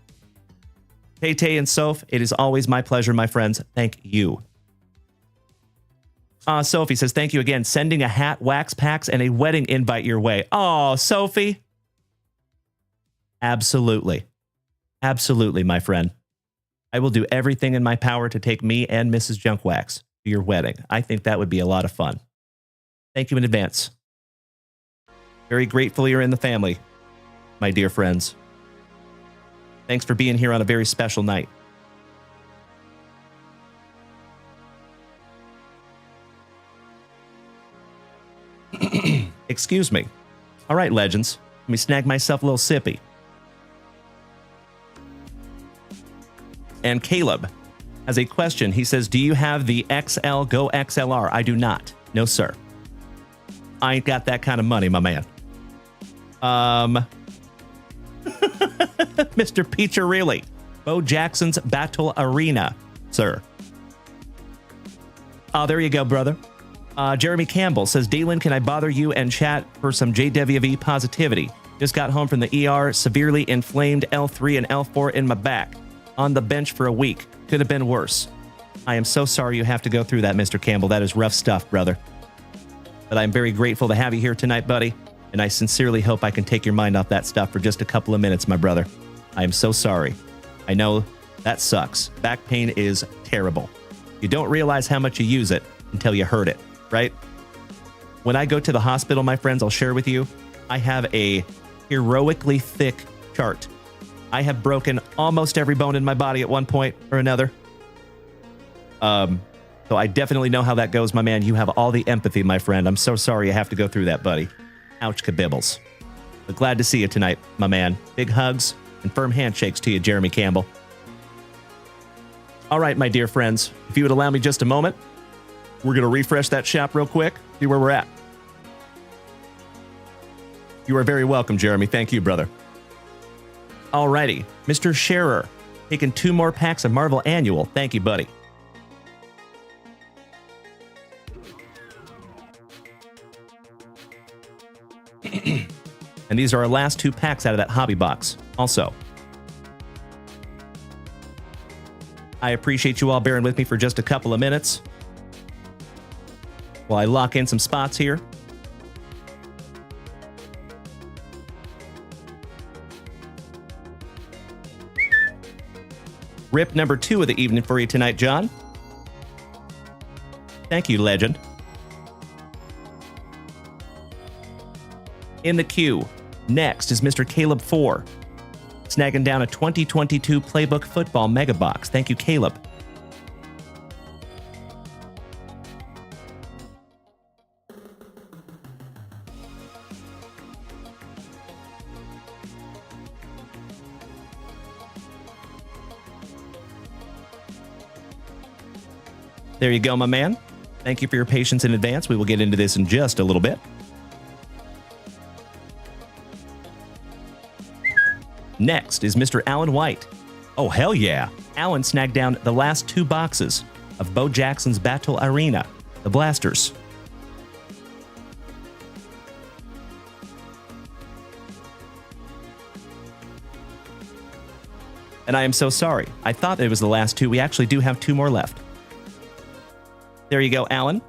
Tay and Soph, it is always my pleasure, my friends. Thank you. Sophie says, thank you again. Sending a hat, wax packs, and a wedding invite your way. Oh, Sophie. Absolutely. Absolutely, my friend. I will do everything in my power to take me and Mrs. Junkwax to your wedding. I think that would be a lot of fun. Thank you in advance. Very grateful you're in the family, my dear friends. Thanks for being here on a very special night. Excuse me. All right, legends. Let me snag myself a little sippy. And Caleb has a question. He says, do you have the XL Go XLR? I do not. No, sir. I ain't got that kind of money, my man. Mr. Pizzarilli. Bo Jackson's Battle Arena, sir. Oh, there you go, brother. Jeremy Campbell says, Dalen, can I bother you and chat for some JWV positivity? Just got home from the ER, severely inflamed L3 and L4 in my back. On the bench for a week. Could have been worse. I am so sorry you have to go through that, Mr. Campbell. That is rough stuff, brother. But I'm very grateful to have you here tonight, buddy. And I sincerely hope I can take your mind off that stuff for just a couple of minutes, my brother. I am so sorry. I know that sucks. Back pain is terrible. You don't realize how much you use it until you hurt it, right? When I go to the hospital, my friends, I'll share with you, I have a heroically thick chart. I have broken almost every bone in my body at one point or another. So I definitely know how that goes, my man. You have all the empathy, my friend. I'm so sorry you have to go through that, buddy. Ouch, kabibbles. But glad to see you tonight, my man. Big hugs and firm handshakes to you, Jeremy Campbell. All right, my dear friends, if you would allow me just a moment, we're going to refresh that shop real quick, see where we're at. You are very welcome, Jeremy. Thank you, brother. Alrighty, Mr. Scherer, taking 2 more packs of Marvel Annual. Thank you, buddy. And these are our last 2 packs out of that hobby box. Also, I appreciate you all bearing with me for just a couple of minutes while I lock in some spots here. Rip number 2 of the evening for you tonight, John. Thank you, legend. In the queue, next is Mr. Caleb 4, snagging down a 2022 Playbook Football Mega Box. Thank you, Caleb. There you go, my man. Thank you for your patience in advance. We will get into this in just a little bit. Next is Mr. Alan White. Oh, hell yeah. Alan snagged down the last 2 boxes of Bo Jackson's Battle Arena, the Blasters. And I am so sorry. I thought it was the last 2. We actually do have 2 more left. There you go, Alan.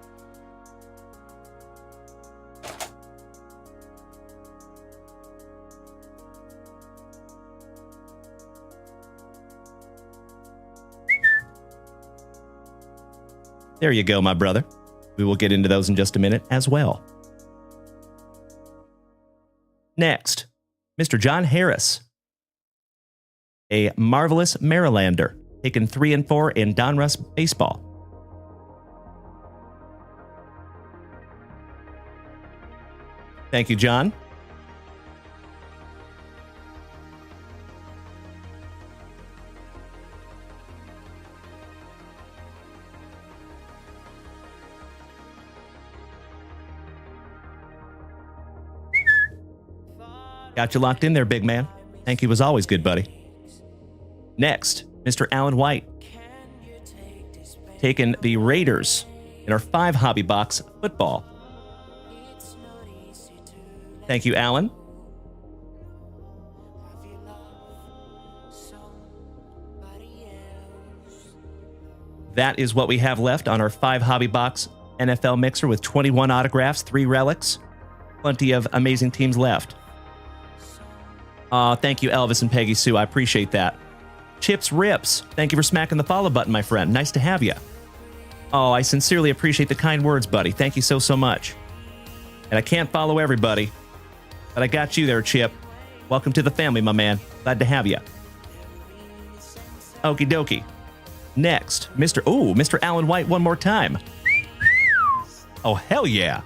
There you go, my brother. We will get into those in just a minute as well. Next, Mr. John Harris. A marvelous Marylander, taken 3 and 4 in Donruss Baseball. Thank you, John. Got you locked in there, big man. Thank you as always, good buddy. Next, Mr. Alan White. Taking the Raiders in our 5 hobby box football. Thank you, Alan. that is what we have left on our 5 hobby box NFL mixer with 21 autographs, 3 relics. Plenty of amazing teams left. Thank you, Elvis and Peggy Sue. I appreciate that. Chips Rips, thank you for smacking the follow button, my friend. Nice to have you. Oh, I sincerely appreciate the kind words, buddy. Thank you so much. And I can't follow everybody, but I got you there, Chip. Welcome to the family, my man. Glad to have you. Okie dokie. Next, Mr. Alan White one more time. Oh, hell yeah.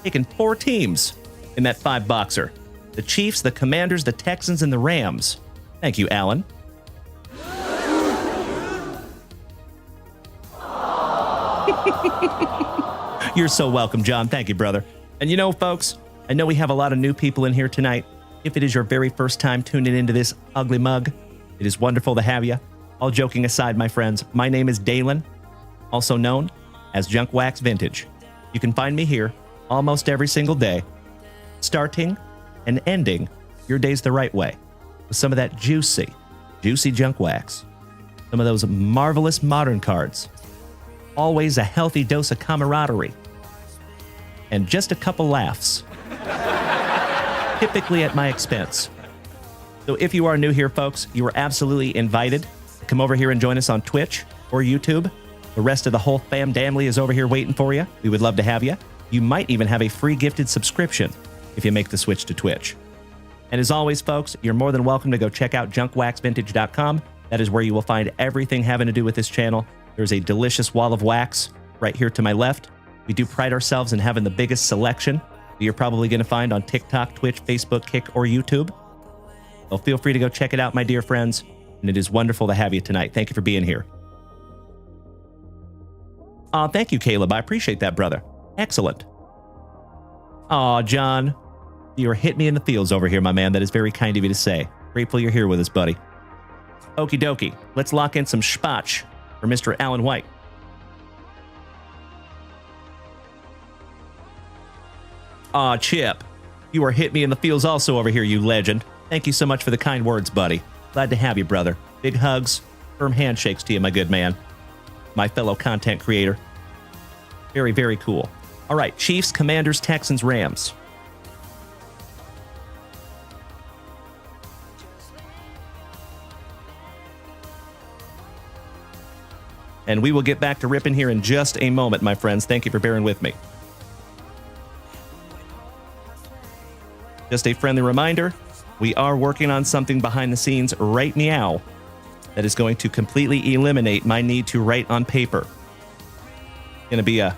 Taking 4 teams in that 5-boxer. The Chiefs, the Commanders, the Texans, and the Rams. Thank you, Alan. You're so welcome, John. Thank you, brother. And you know, folks, I know we have a lot of new people in here tonight. If it is your very first time tuning into this ugly mug, it is wonderful to have you. All joking aside, my friends, my name is Dalen, also known as Junk Wax Vintage. You can find me here almost every single day, starting and ending your days the right way with some of that juicy junk wax, some of those marvelous modern cards, always a healthy dose of camaraderie, and just a couple laughs, typically at my expense. So if you are new here, folks, you are absolutely invited to come over here and join us on Twitch or YouTube. The rest of the whole fam damly is over here waiting for you. We would love to have you. You might even have a free gifted subscription if you make the switch to Twitch. And as always, folks, you're more than welcome to go check out junkwaxvintage.com. That is where you will find everything having to do with this channel. There's a delicious wall of wax right here to my left. We do pride ourselves in having the biggest selection that you're probably going to find on TikTok, Twitch, Facebook, Kick, or YouTube. So feel free to go check it out, my dear friends. And it is wonderful to have you tonight. Thank you for being here. Thank you, Caleb. I appreciate that, brother. Excellent. Aw, John, you're hitting me in the fields over here, my man. That is very kind of you to say. Grateful you're here with us, buddy. Okie dokie. Let's lock in some spatch for Mr. Alan White. Aw, Chip, you are hitting me in the fields also over here, you legend. Thank you so much for the kind words, buddy. Glad to have you, brother. Big hugs, firm handshakes to you, my good man. My fellow content creator. Very, very cool. All right, Chiefs, Commanders, Texans, Rams. And we will get back to ripping here in just a moment, my friends. Thank you for bearing with me. Just a friendly reminder, we are working on something behind the scenes right meow that is going to completely eliminate my need to write on paper. Going to be a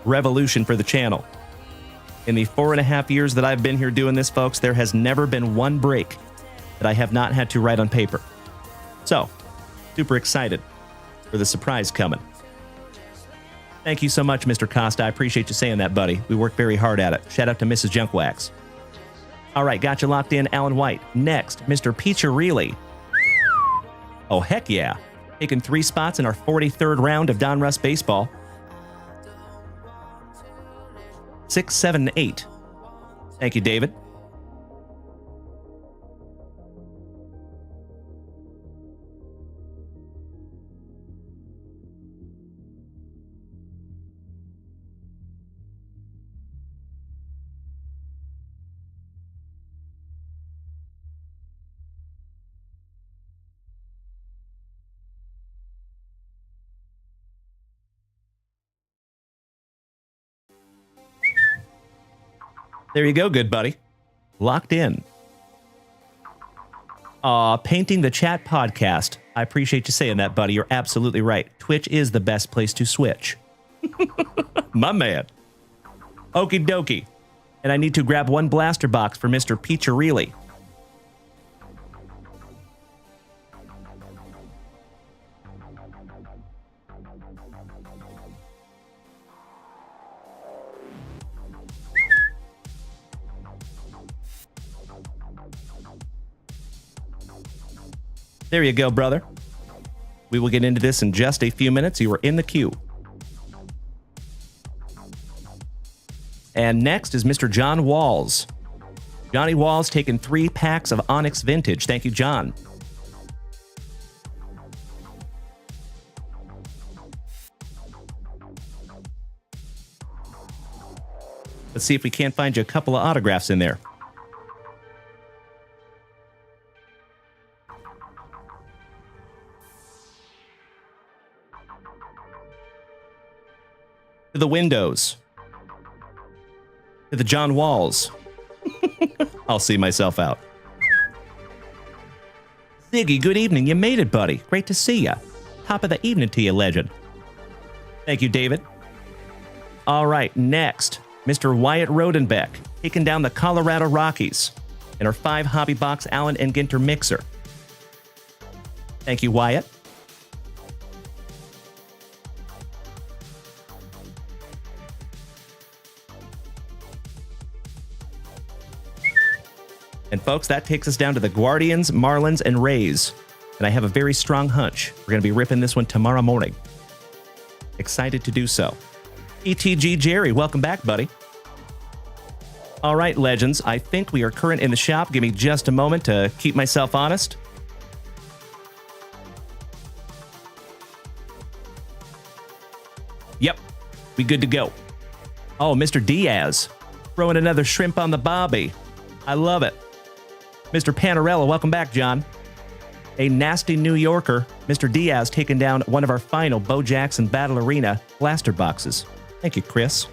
revolution for the channel. In the 4.5 years that I've been here doing this, folks, there has never been one break that I have not had to write on paper. So, super excited for the surprise coming. Thank you so much, Mr. Costa. I appreciate you saying that, buddy. We worked very hard at it. Shout out to Mrs. Junkwax. All right, got you locked in, Alan White. Next, Mr. Piccirilli. Oh, heck yeah. Taking 3 spots in our 43rd round of Donruss Baseball. 6, 7, and 8. Thank you, David. There you go, good buddy. Locked in. Painting the Chat podcast. I appreciate you saying that, buddy. You're absolutely right. Twitch is the best place to switch. My man. Okie dokie. And I need to grab 1 blaster box for Mr. Piccirilli. There you go, brother. We will get into this in just a few minutes. You are in the queue. And next is Mr. John Walls. Johnny Walls taking 3 packs of Onyx Vintage. Thank you, John. Let's see if we can't find you a couple of autographs in there. To the Windows. To the John Walls. I'll see myself out. Ziggy, good evening. You made it, buddy. Great to see you. Top of the evening to you, legend. Thank you, David. All right, next, Mr. Wyatt Rodenbeck, taking down the Colorado Rockies in our 5 Hobby Box Allen and Ginter mixer. Thank you, Wyatt. And folks, that takes us down to the Guardians, Marlins, and Rays. And I have a very strong hunch we're going to be ripping this one tomorrow morning. Excited to do so. ETG Jerry, welcome back, buddy. All right, legends, I think we are current in the shop. Give me just a moment to keep myself honest. Yep, we good to go. Oh, Mr. Diaz, throwing another shrimp on the bobby. I love it. Mr. Panarella, welcome back, John. A nasty New Yorker, Mr. Diaz taking down one of our final Bo Jackson Battle Arena blaster boxes. Thank you, Chris.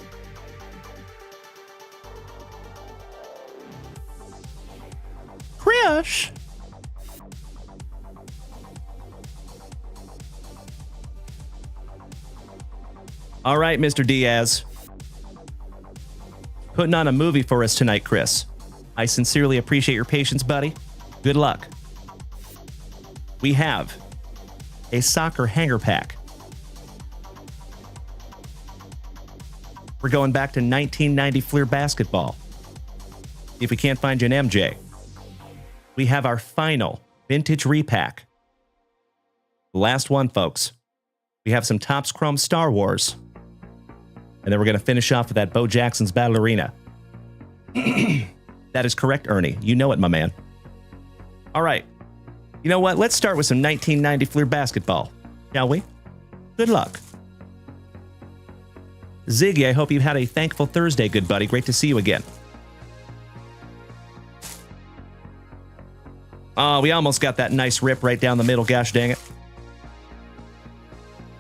Chris! All right, Mr. Diaz. Putting on a movie for us tonight, Chris. I sincerely appreciate your patience, buddy. Good luck. We have a soccer hanger pack. We're going back to 1990 Fleer basketball. If we can't find you an MJ. We have our final vintage repack. The last one, folks. We have some Topps Chrome Star Wars. And then we're going to finish off with that Bo Jackson's Battle Arena. That is correct, Ernie. You know it, my man. All right. You know what? Let's start with some 1990 Fleer basketball, shall we? Good luck. Ziggy, I hope you've had a thankful Thursday, good buddy. Great to see you again. Oh, we almost got that nice rip right down the middle. Gosh dang it.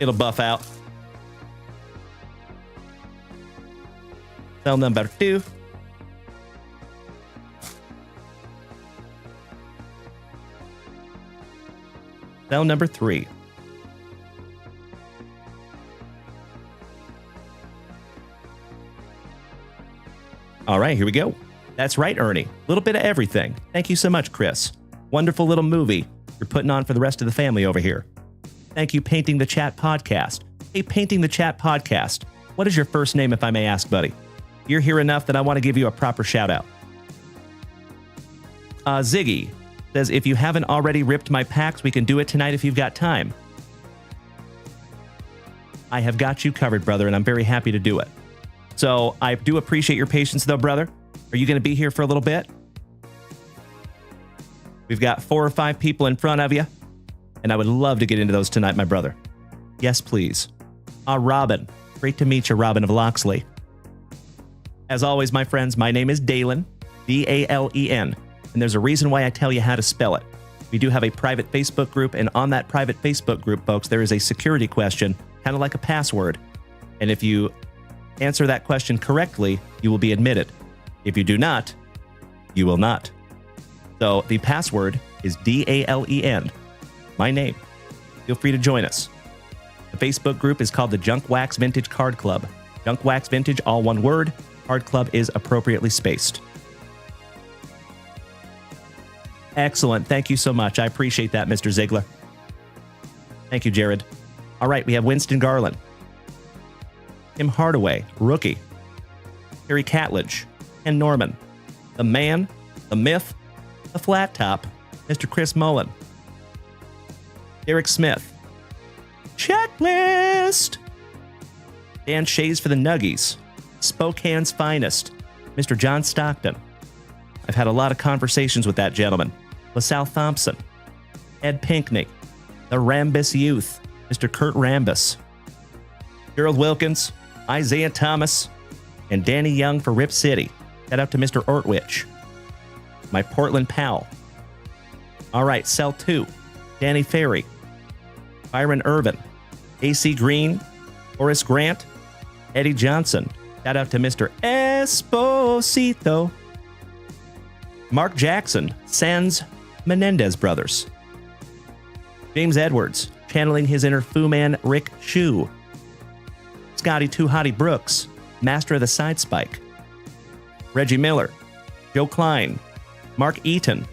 It'll buff out. Cell number 2. Cell number 3. All right, here we go. That's right, Ernie. A little bit of everything. Thank you so much, Chris. Wonderful little movie you're putting on for the rest of the family over here. Thank you, Painting the Chat Podcast. Hey, Painting the Chat Podcast. What is your first name, if I may ask, buddy? You're here enough that I want to give you a proper shout out. Ziggy says, if you haven't already ripped my packs, we can do it tonight if you've got time. I have got you covered, brother, and I'm very happy to do it. So I do appreciate your patience, though, brother. Are you going to be here for a little bit? We've got 4 or 5 people in front of you, and I would love to get into those tonight, my brother. Yes, please. Robin. Great to meet you, Robin of Loxley. As always, my friends, my name is Dalen, D-A-L-E-N, and there's a reason why I tell you how to spell it. We do have a private Facebook group, and on that private Facebook group, folks, there is a security question, kind of like a password. And if you answer that question correctly, you will be admitted. If you do not, you will not. So the password is D-A-L-E-N, my name. Feel free to join us. The Facebook group is called the Junk Wax Vintage Card Club. Junk Wax Vintage, all one word. Card Club is appropriately spaced. Excellent. Thank you so much. I appreciate that, Mr. Ziegler. Thank you, Jared. All right, we have Winston Garland. Tim Hardaway, rookie. Harry Catledge. Ken Norman. The man, the myth, the flat top, Mr. Chris Mullen. Derek Smith. Checklist. Dan Shays for the Nuggies. Spokane's finest, Mr. John Stockton. I've had a lot of conversations with that gentleman. LaSalle Thompson. Ed Pinkney. The Rambus Youth, Mr. Kurt Rambus. Gerald Wilkins. Isaiah Thomas. And Danny Young for Rip City. Shout out to Mr. Ortwich. My Portland pal. All right, Cell 2. Danny Ferry. Byron Irvin. AC Green. Horace Grant. Eddie Johnson. Shout out to Mr. Esposito. Mark Jackson. Sans Menendez brothers. James Edwards. Channeling his inner Fu Man Rick Shu. Scotty Too Hottie Brooks. Master of the Side Spike. Reggie Miller. Joe Klein. Mark Eaton.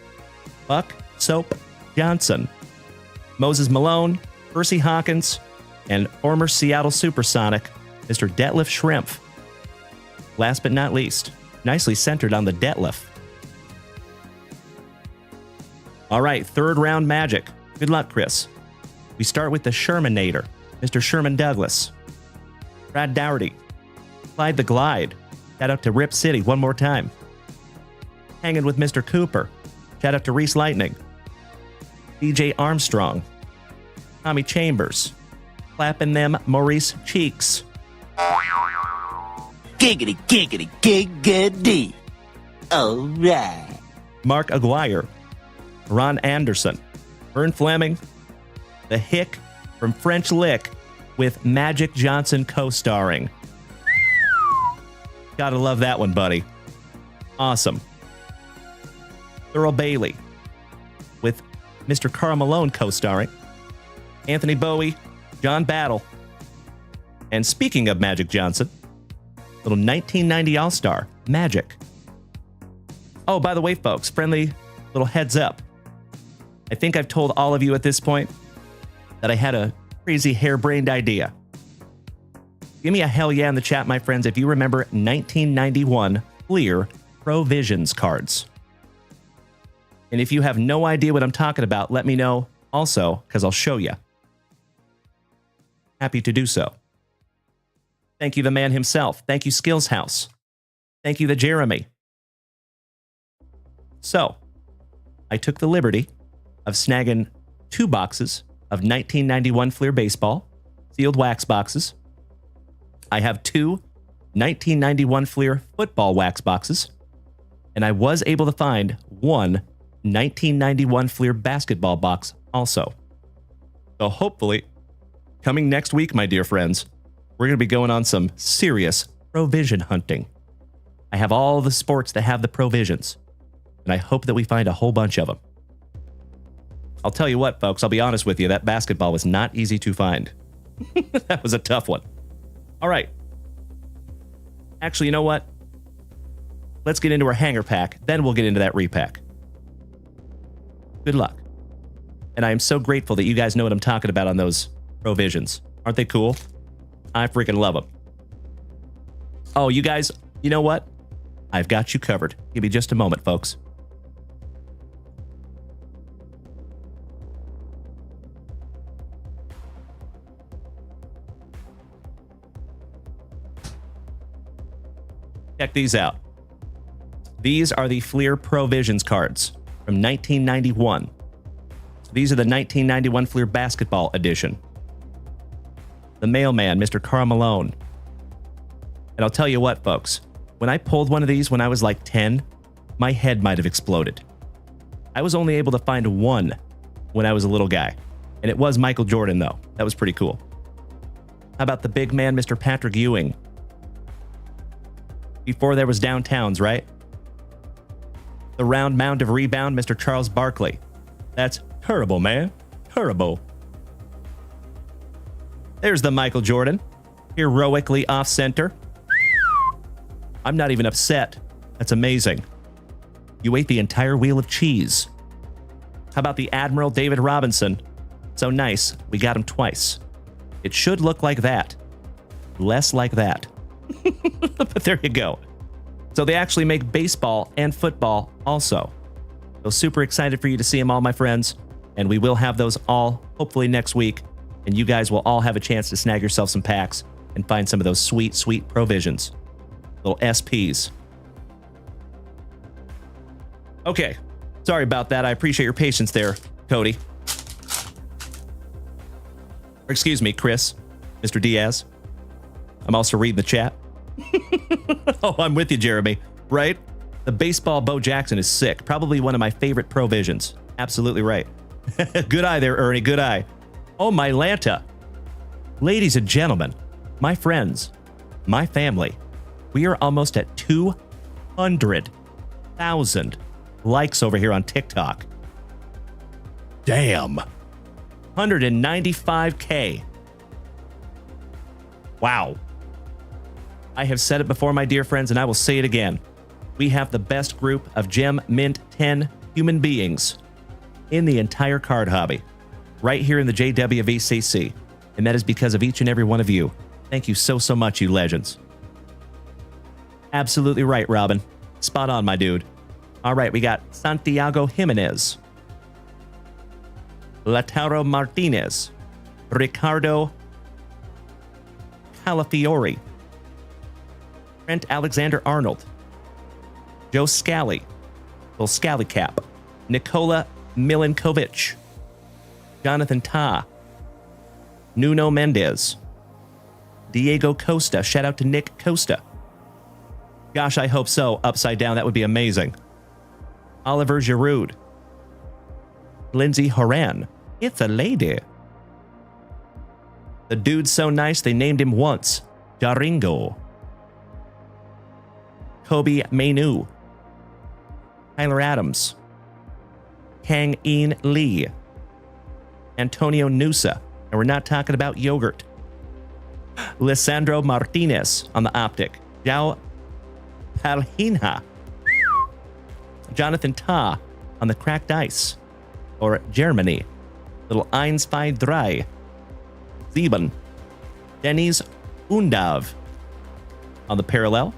Buck Soap Johnson. Moses Malone. Percy Hawkins. And former Seattle Supersonic, Mr. Detlef Schrempf. Last but not least, nicely centered on the Detlef. All right, third round magic. Good luck, Chris. We start with the Shermanator, Mr. Sherman Douglas. Brad Dougherty. Clyde the Glide. Shout out to Rip City one more time. Hanging with Mr. Cooper. Shout out to Reese Lightning. DJ Armstrong. Tommy Chambers. Clapping them Maurice Cheeks. Giggity, giggity, giggity. All right. Mark Aguirre. Ron Anderson. Vern Fleming. The Hick from French Lick with Magic Johnson co-starring. Gotta love that one, buddy. Awesome. Thurl Bailey with Mr. Karl Malone co-starring. Anthony Bowie, John Battle. And speaking of Magic Johnson, little 1990 All-Star, Magic. Oh, by the way, folks, friendly little heads up. I think I've told all of you at this point that I had a crazy harebrained idea. Give me a hell yeah in the chat, my friends, if you remember 1991 Fleer Provisions cards. And if you have no idea what I'm talking about, let me know also, because I'll show you. Happy to do so. Thank you, the man himself. Thank you, Skills House. Thank you, the Jeremy. So, I took the liberty of snagging 2 boxes of 1991 Fleer Baseball, sealed wax boxes. I have 2 1991 Fleer Football wax boxes, and I was able to find 1 1991 Fleer Basketball box also. So hopefully, coming next week, my dear friends, we're going to be going on some serious provision hunting. I have all the sports that have the provisions, and I hope that we find a whole bunch of them. I'll tell you what, folks, I'll be honest with you, that basketball was not easy to find. That was a tough one. All right. Actually, you know what? Let's get into our hanger pack, then we'll get into that repack. Good luck. And I am so grateful that you guys know what I'm talking about on those provisions. Aren't they cool? I freaking love them. Oh, you guys, you know what? I've got you covered. Give me just a moment, folks. Check these out. These are the Fleer Provisions cards from 1991. These are the 1991 Fleer Basketball Edition. The mailman, Mr. Karl Malone. And I'll tell you what, folks. When I pulled one of these when I was like 10, my head might have exploded. I was only able to find 1 when I was a little guy. And it was Michael Jordan, though. That was pretty cool. How about the big man, Mr. Patrick Ewing? Before there was downtowns, right? The round mound of rebound, Mr. Charles Barkley. That's terrible, man. Terrible. There's the Michael Jordan. Heroically off-center. I'm not even upset. That's amazing. You ate the entire wheel of cheese. How about the Admiral David Robinson? So nice, we got him twice. It should look like that. Less like that. But there you go. So they actually make baseball and football also. So super excited for you to see them all, my friends. And we will have those all hopefully next week. And you guys will all have a chance to snag yourself some packs and find some of those sweet, sweet provisions. Little SPs. Okay. Sorry about that. I appreciate your patience there, Cody. Or excuse me, Chris. Mr. Diaz. I'm also reading the chat. Oh, I'm with you, Jeremy. Right? The baseball Bo Jackson is sick. Probably one of my favorite provisions. Absolutely right. Good eye there, Ernie. Good eye. Oh, my Lanta. Ladies and gentlemen, my friends, my family, we are almost at 200,000 likes over here on TikTok. Damn. 195K. Wow. I have said it before, my dear friends, and I will say it again. We have the best group of Gem Mint 10 human beings in the entire card hobby, right here in the JWVCC. And that is because of each and every one of you. Thank you so, so much, you legends. Absolutely right, Robin. Spot on, my dude. All right, we got Santiago Jimenez, Lautaro Martinez, Ricardo Calafiore, Trent Alexander-Arnold, Joe Scally, Little Scally Cap, Nikola Milinkovic, Jonathan Ta, Nuno Mendez, Diego Costa. Shout out to Nick Costa. Gosh, I hope so. Upside down, that would be amazing. Oliver Giroud, Lindsay Horan. It's a lady. The dude's so nice, they named him once. Daringo. Kobe Mainu. Tyler Adams. Kang In Lee. Antonio Nusa. And we're not talking about yogurt. Lisandro Martinez on the optic. Jao Palhinha. Jonathan Ta on the cracked ice. Or Germany. Little 1, 2, 3. 7. Denny's Undav on the parallel.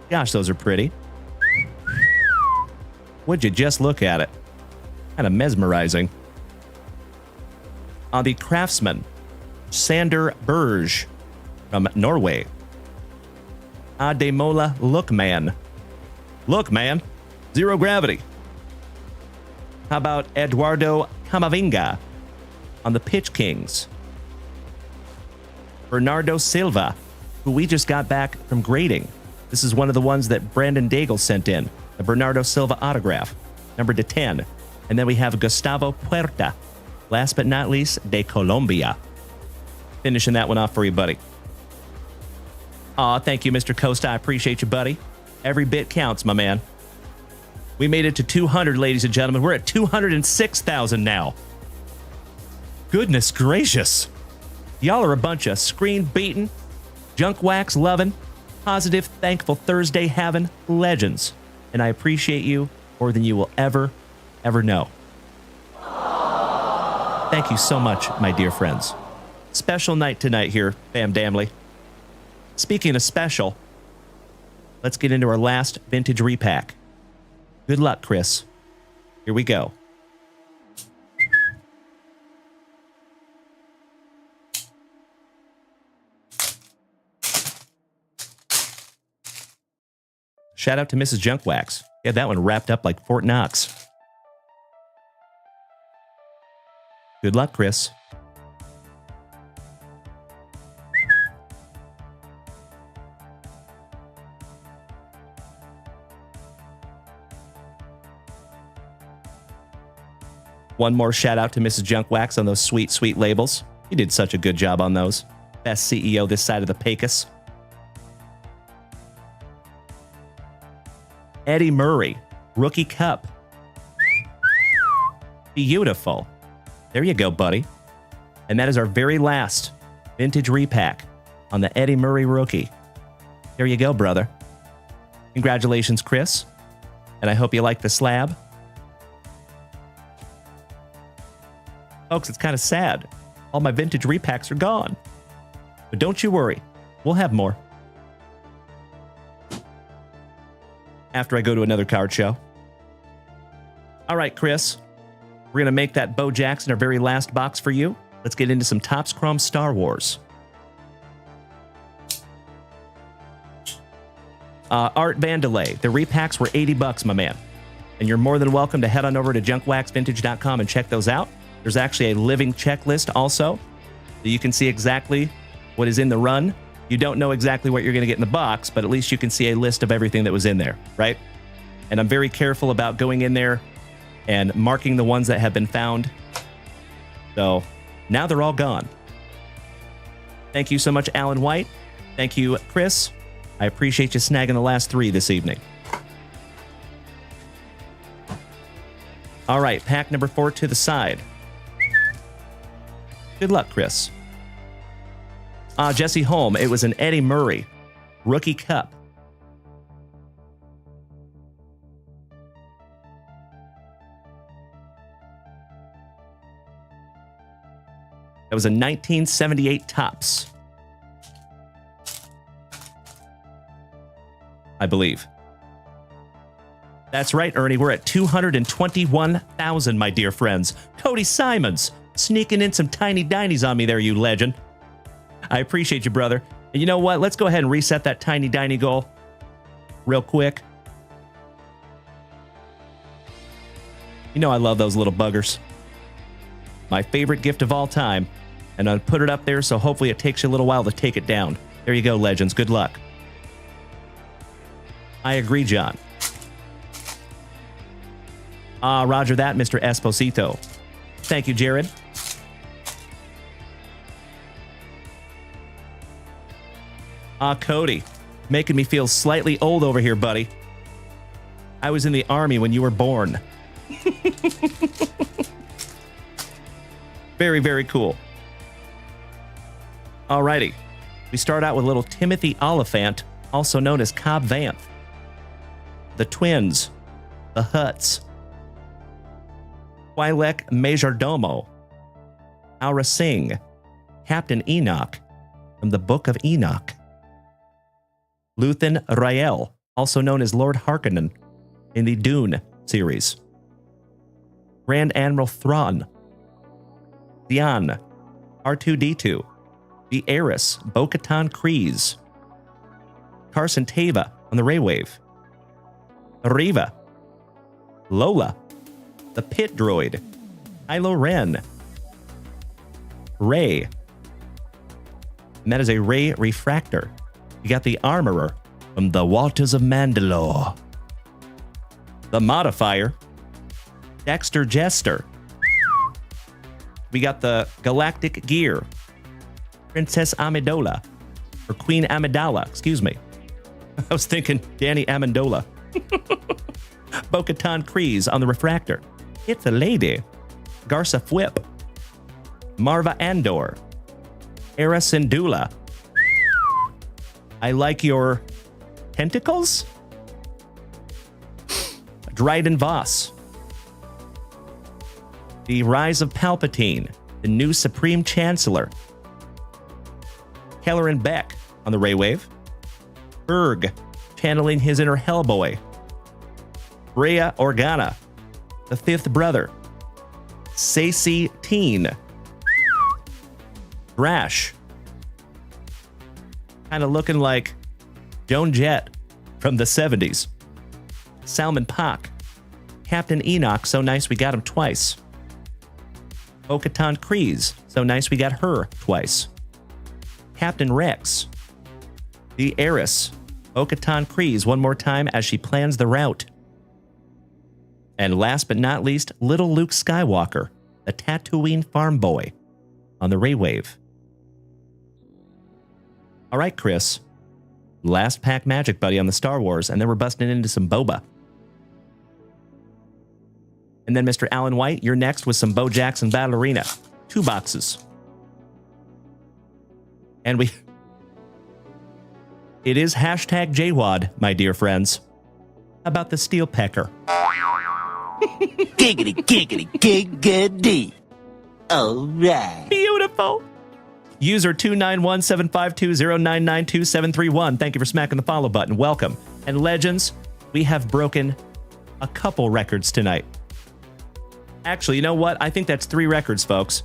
Gosh, those are pretty. Would you just look at it? Kind of mesmerizing. On the craftsman, Sander Berge from Norway. Ademola Lookman. Lookman. Zero gravity. How about Eduardo Camavinga on the Pitch Kings? Bernardo Silva, who we just got back from grading. This is one of the ones that Brandon Daigle sent in. The Bernardo Silva autograph, numbered to 10. And then we have Gustavo Puerta. Last but not least, de Colombia. Finishing that one off for you, buddy. Aw, thank you, Mr. Costa. I appreciate you, buddy. Every bit counts, my man. We made it to 200, ladies and gentlemen. We're at 206,000 now. Goodness gracious. Y'all are a bunch of screen-beaten, junk wax loving, positive, thankful Thursday having legends. And I appreciate you more than you will ever know. Thank you so much, my dear friends. Special night tonight here, Bam Damley. Speaking of special, let's get into our last vintage repack. Good luck, Chris. Here we go. Shout out to Mrs. Junkwax. Yeah, that one wrapped up like Fort Knox. Good luck, Chris. One more shout out to Mrs. Junkwax on those sweet, sweet labels. You did such a good job on those. Best CEO this side of the Pecos. Eddie Murray, Rookie Cup. Beautiful. There you go, buddy. And that is our very last vintage repack on the Eddie Murray Rookie. There you go, brother. Congratulations, Chris. And I hope you like the slab. Folks, it's kind of sad. All my vintage repacks are gone. But don't you worry. We'll have more. After I go to another card show. All right, Chris. We're going to make that Bo Jackson our very last box for you. Let's get into some Topps Chrome Star Wars. Art Vandelay. The repacks were $80, my man. And you're more than welcome to head on over to junkwaxvintage.com and check those out. There's actually a living checklist also, so you can see exactly what is in the run You don't know exactly what you're going to get in the box, but at least you can see a list of everything that was in there, right? And I'm very careful about going in there and marking the ones that have been found. So now they're all gone. Thank you so much, Alan White. Thank you, Chris. I appreciate you snagging the last 3 this evening. All right, pack number 4 to the side. Good luck, Chris. Jesse Holm. It was an Eddie Murray Rookie Cup. That was a 1978 Topps, I believe. That's right, Ernie. We're at 221,000, my dear friends. Cody Simons sneaking in some tiny dinies on me there, you legend. I appreciate you, brother. And you know what? Let's go ahead and reset that tiny diny goal real quick. You know I love those little buggers. My favorite gift of all time. And I'll put it up there, so hopefully it takes you a little while to take it down. There you go, legends. Good luck. I agree, John. Roger that, Mr. Esposito. Thank you, Jared. Cody, making me feel slightly old over here, buddy. I was in the Army when you were born. Very, very cool. Alrighty. We start out with little Timothy Oliphant, also known as Cobb Vanth. The Twins. The Huts. Quilek Majordomo. Aura Singh. Captain Enoch from the Book of Enoch. Luthen Rael, also known as Lord Harkonnen in the Dune series. Grand Admiral Thrawn. Theon. R2-D2. The Heiress, Bo-Katan Kryze. Carson Teva on the Raywave. Riva. Lola. The Pit Droid. Kylo Ren. Rey. And that is a Rey Refractor. You got the Armorer from the Waters of Mandalore. The Modifier. Dexter Jester. We got the Galactic Gear. Princess Amendola. Or Queen Amidala, excuse me. I was thinking Danny Amendola. Bo-Katan Kryze on the Refractor. It's a Lady. Garza Fwip. Marva Andor. Era Syndulla. I like your tentacles. Dryden Voss. The Rise of Palpatine. The new Supreme Chancellor. Kelleran Beck on the Raywave. Berg, channeling his inner Hellboy. Rhea Organa, the Fifth Brother. Sacy Teen. Thrash. Kind of looking like Joan Jett from the 70s. Salman Pak. Captain Enoch, so nice we got him twice. Bo-Katan Kryze, so nice we got her twice. Captain Rex. The Heiress. Bo-Katan Kryze one more time as she plans the route. And last but not least, little Luke Skywalker, the Tatooine farm boy on the Raywave. All right, Chris. Last pack magic, buddy, on the Star Wars, and then we're busting into some Boba. And then Mr. Alan White, you're next with some Bo Jackson Ballerina. 2 boxes. And it is hashtag JWAD, my dear friends. How about the Steel Pecker? Giggity, giggity, giggity. All right. Beautiful. User 291-752-0992-731. Thank you for smacking the follow button. Welcome. And legends, we have broken a couple records tonight. Actually, you know what? I think that's 3 records, folks.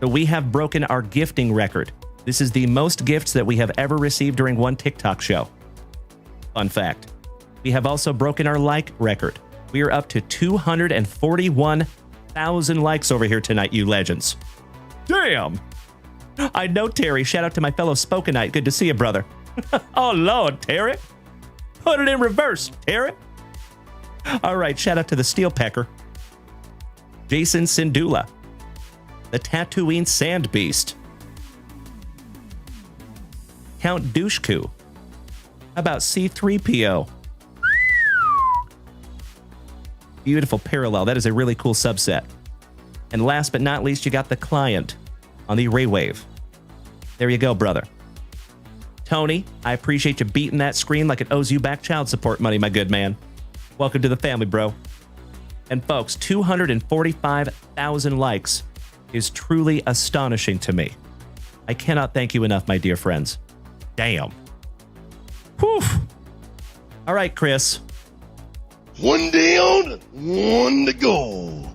So we have broken our gifting record. This is the most gifts that we have ever received during one TikTok show. Fun fact. We have also broken our like record. We are up to 241,000 likes over here tonight, you legends. Damn! I know, Terry. Shout out to my fellow Spokenite. Good to see you, brother. Oh, Lord, Terry. Put it in reverse, Terry. All right, shout out to the Steel Pecker. Jason Sindula. The Tatooine Sand Beast. Count Doucheku. How about C3PO? Beautiful parallel. That is a really cool subset. And last but not least, you got the client on the Raywave. There you go, brother. Tony, I appreciate you beating that screen like it owes you back child support money, my good man. Welcome to the family, bro. And folks, 245,000 likes is truly astonishing to me. I cannot thank you enough, my dear friends. Damn. Whew. All right, Chris. One down, one to go.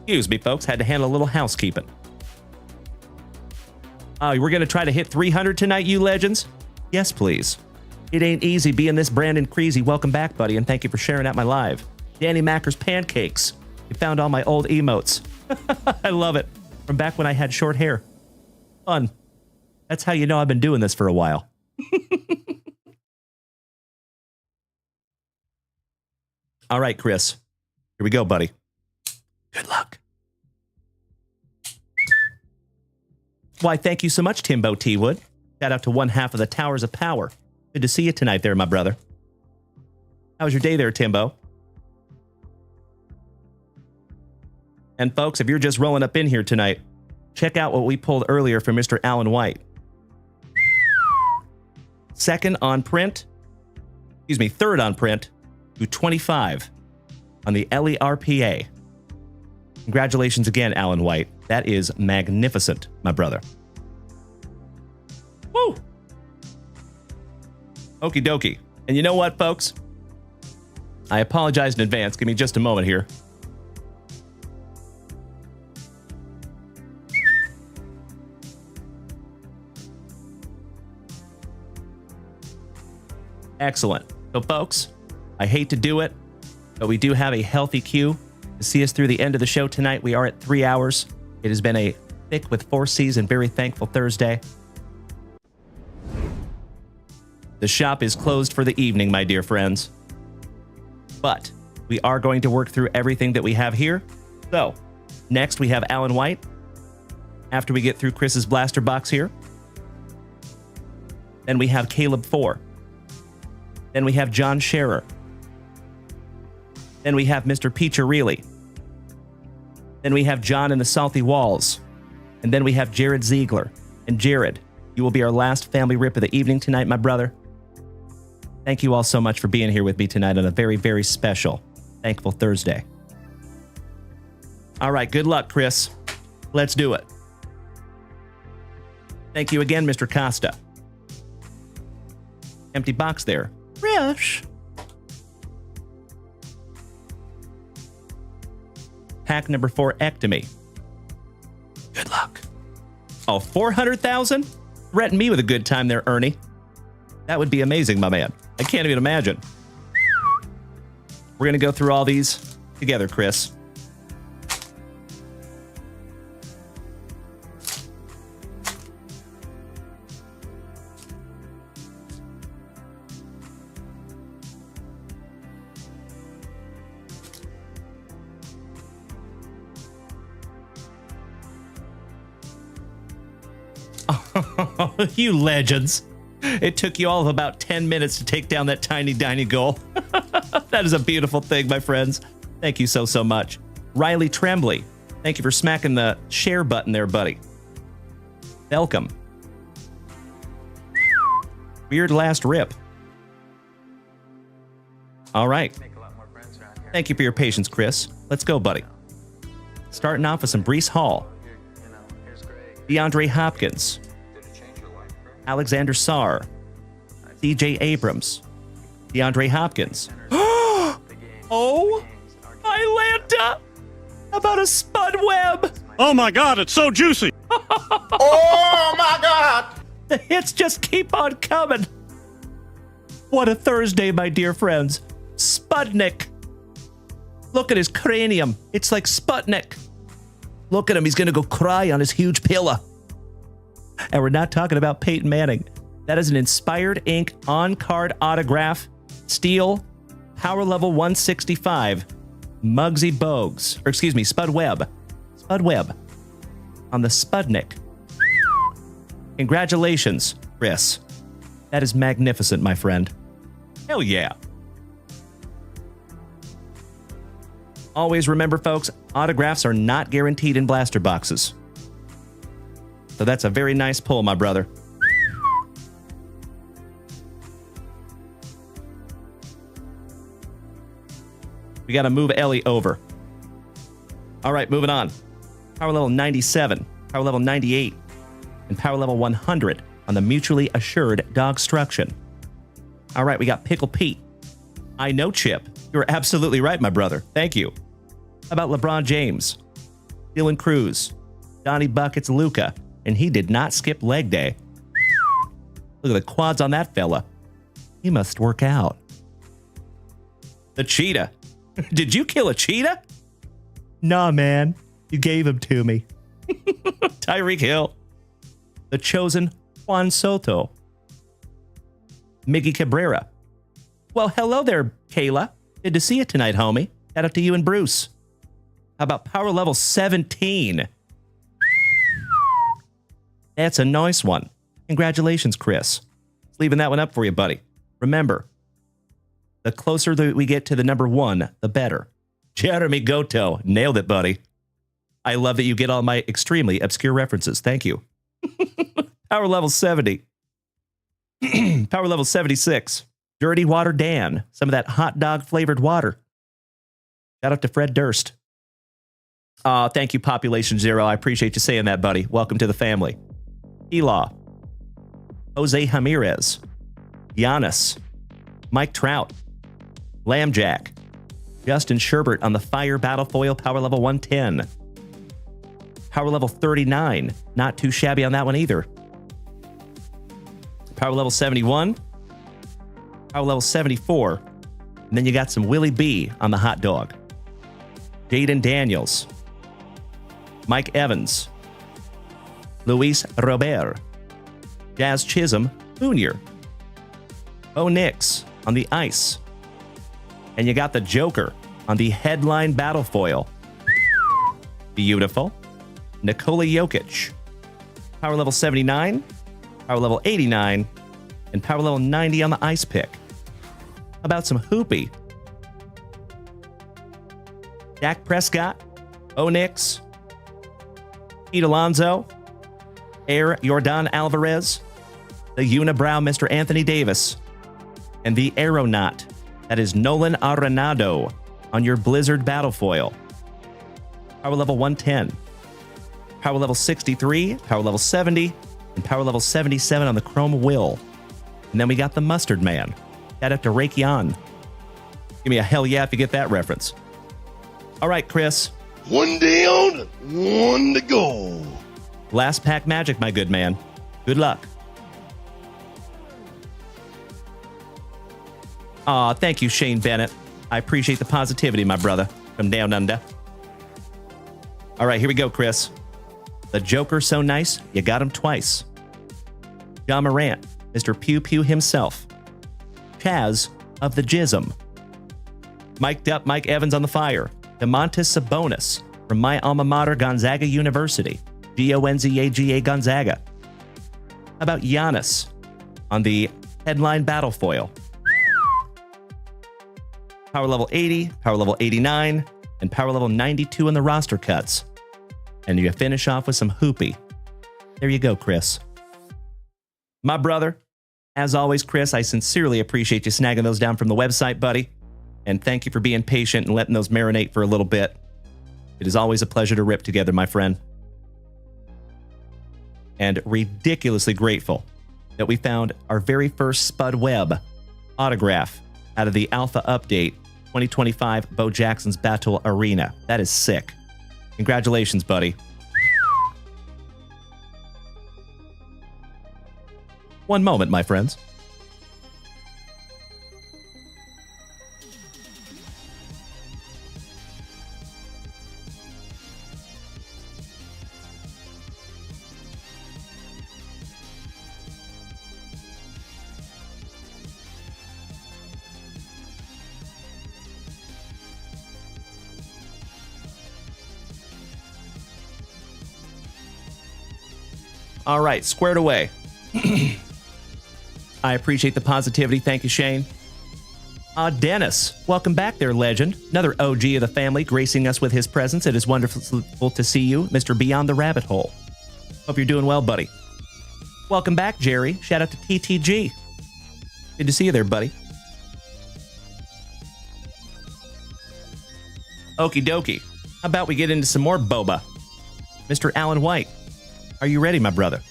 Excuse me, folks. Had to handle a little housekeeping. We're going to try to hit 300 tonight, you legends? Yes, please. It ain't easy being this Brandon Creasy. Welcome back, buddy, and thank you for sharing out my live. Danny Macker's Pancakes. You found all my old emotes. I love it. From back when I had short hair. Fun. That's how you know I've been doing this for a while. All right, Chris. Here we go, buddy. Good luck. Why, thank you so much, Timbo T. Wood. Shout out to one half of the Towers of Power. Good to see you tonight there, my brother. How was your day there, Timbo? And folks, if you're just rolling up in here tonight, check out what we pulled earlier for Mr. Alan White. Third on print to 25 on the LERPA. Congratulations again, Alan White. That is magnificent, my brother. Woo! Okie dokie. And you know what, folks? I apologize in advance. Give me just a moment here. Excellent. So, folks, I hate to do it, but we do have a healthy queue to see us through the end of the show tonight. We are at 3 hours. It has been a thick with 4 C's and very thankful Thursday. The shop is closed for the evening, my dear friends. But we are going to work through everything that we have here. So, next we have Alan White. After we get through Chris's blaster box here. Then we have Caleb 4. Then we have John Scherer. Then we have Mr. Peacharelli. Then we have John and the Salty Walls. And then we have Jared Ziegler. And Jared, you will be our last family rip of the evening tonight, my brother. Thank you all so much for being here with me tonight on a very, very special, thankful Thursday. All right, good luck, Chris. Let's do it. Thank you again, Mr. Costa. Empty box there. Rush. Pack number 4, Ectomy. Good luck. Oh, 400,000? Threaten me with a good time there, Ernie. That would be amazing, my man. I can't even imagine. We're going to go through all these together, Chris. You legends. It took you all of about 10 minutes to take down that tiny goal. That is a beautiful thing, my friends. Thank you so much. Riley Tremblay, thank you for smacking the share button there, buddy. Welcome. Weird last rip. All right. Thank you for your patience, Chris. Let's go, buddy. Starting off with some Breece Hall. DeAndre Hopkins. Alexander Sarr. DJ Abrams. DeAndre Hopkins. Oh, Atlanta! How about a Spud Webb? Oh my God, it's so juicy. Oh my God! The hits just keep on coming. What a Thursday, my dear friends. Spudnik. Look at his cranium. It's like Sputnik. Look at him. He's going to go cry on his huge pillow. And we're not talking about Peyton Manning. That is an Inspired Ink on-card autograph. Steel, power level 165. Muggsy Bogues. Or excuse me, Spud Webb. Spud Webb. On the Sputnik. Congratulations, Chris. That is magnificent, my friend. Hell yeah. Always remember, folks, autographs are not guaranteed in blaster boxes. So that's a very nice pull, my brother. We got to move Ellie over. All right, moving on. Power level 97, power level 98, and power level 100 on the mutually assured Dogstruction. All right, we got Pickle Pete. I know, Chip. You're absolutely right, my brother. Thank you. How about LeBron James? Dylan Cruz. Donnie Buckets Luca. And he did not skip leg day. Look at the quads on that fella. He must work out. The cheetah. Did you kill a cheetah? Nah, man. You gave him to me. Tyreek Hill. The chosen Juan Soto. Miggy Cabrera. Well, hello there, Kayla. Good to see you tonight, homie. Shout out to you and Bruce. How about power level 17? That's a nice one. Congratulations, Chris. Leaving that one up for you, buddy. Remember, the closer that we get to the number 1, the better. Jeremy Goto. Nailed it, buddy. I love that you get all my extremely obscure references. Thank you. Power level 70. Power level 76. Dirty Water Dan. Some of that hot dog flavored water. Shout out to Fred Durst. Thank you, Population Zero. I appreciate you saying that, buddy. Welcome to the family. Elaw. Jose Ramirez. Giannis. Mike Trout. Lambjack. Justin Sherbert on the Fire Battle Foil, power level 110. Power level 39. Not too shabby on that one either. Power level 71. Power level 74. And then you got some Willie B on the hot dog. Jaden Daniels. Mike Evans. Luis Robert. Jazz Chisholm Jr. Bo Nix on the ice. And you got the Joker on the headline battle foil. Beautiful. Nikola Jokic. Power level 79. Power level 89. And power level 90 on the ice pick. How about some Hoopy? Dak Prescott. Bo Nix. Pete Alonso. Air Jordan Alvarez. The Unibrow Mr. Anthony Davis. And the Aeronaut. That is Nolan Arenado on your Blizzard Battle Foil. Power level 110. Power level 63. Power level 70. And power level 77 on the Chrome Will. And then we got the Mustard Man. Shout out to Rakion. Give me a hell yeah if you get that reference. All right, Chris. One down, one to go. Last pack magic, my good man. Good luck. Aw, thank you, Shane Bennett. I appreciate the positivity, my brother, from down under. All right, here we go, Chris. The Joker so nice, you got him twice. John Morant, Mr. Pew Pew himself. Chaz of the Jism. Mic'd up Mike Evans on the fire. DeMontis Sabonis from my alma mater, Gonzaga University. Gonzaga Gonzaga. How about Giannis on the headline battle foil? Power level 80, power level 89, and power level 92 in the roster cuts. And you finish off with some Hoopy. There you go, Chris. My brother, as always, Chris, I sincerely appreciate you snagging those down from the website, buddy. And thank you for being patient and letting those marinate for a little bit. It is always a pleasure to rip together, my friend. And ridiculously grateful that we found our very first Spud Webb autograph out of the Alpha Update 2025 Bo Jackson's Battle Arena. That is sick. Congratulations, buddy. One moment, my friends. All right, squared away. I appreciate the positivity. Thank you, Shane. Dennis, welcome back there, legend. Another OG of the family gracing us with his presence. It is wonderful to see you, Mr. Beyond the Rabbit Hole. Hope you're doing well, buddy. Welcome back, Jerry. Shout out to TTG. Good to see you there, buddy. Okie dokie. How about we get into some more boba? Mr. Alan White, are you ready, my brother?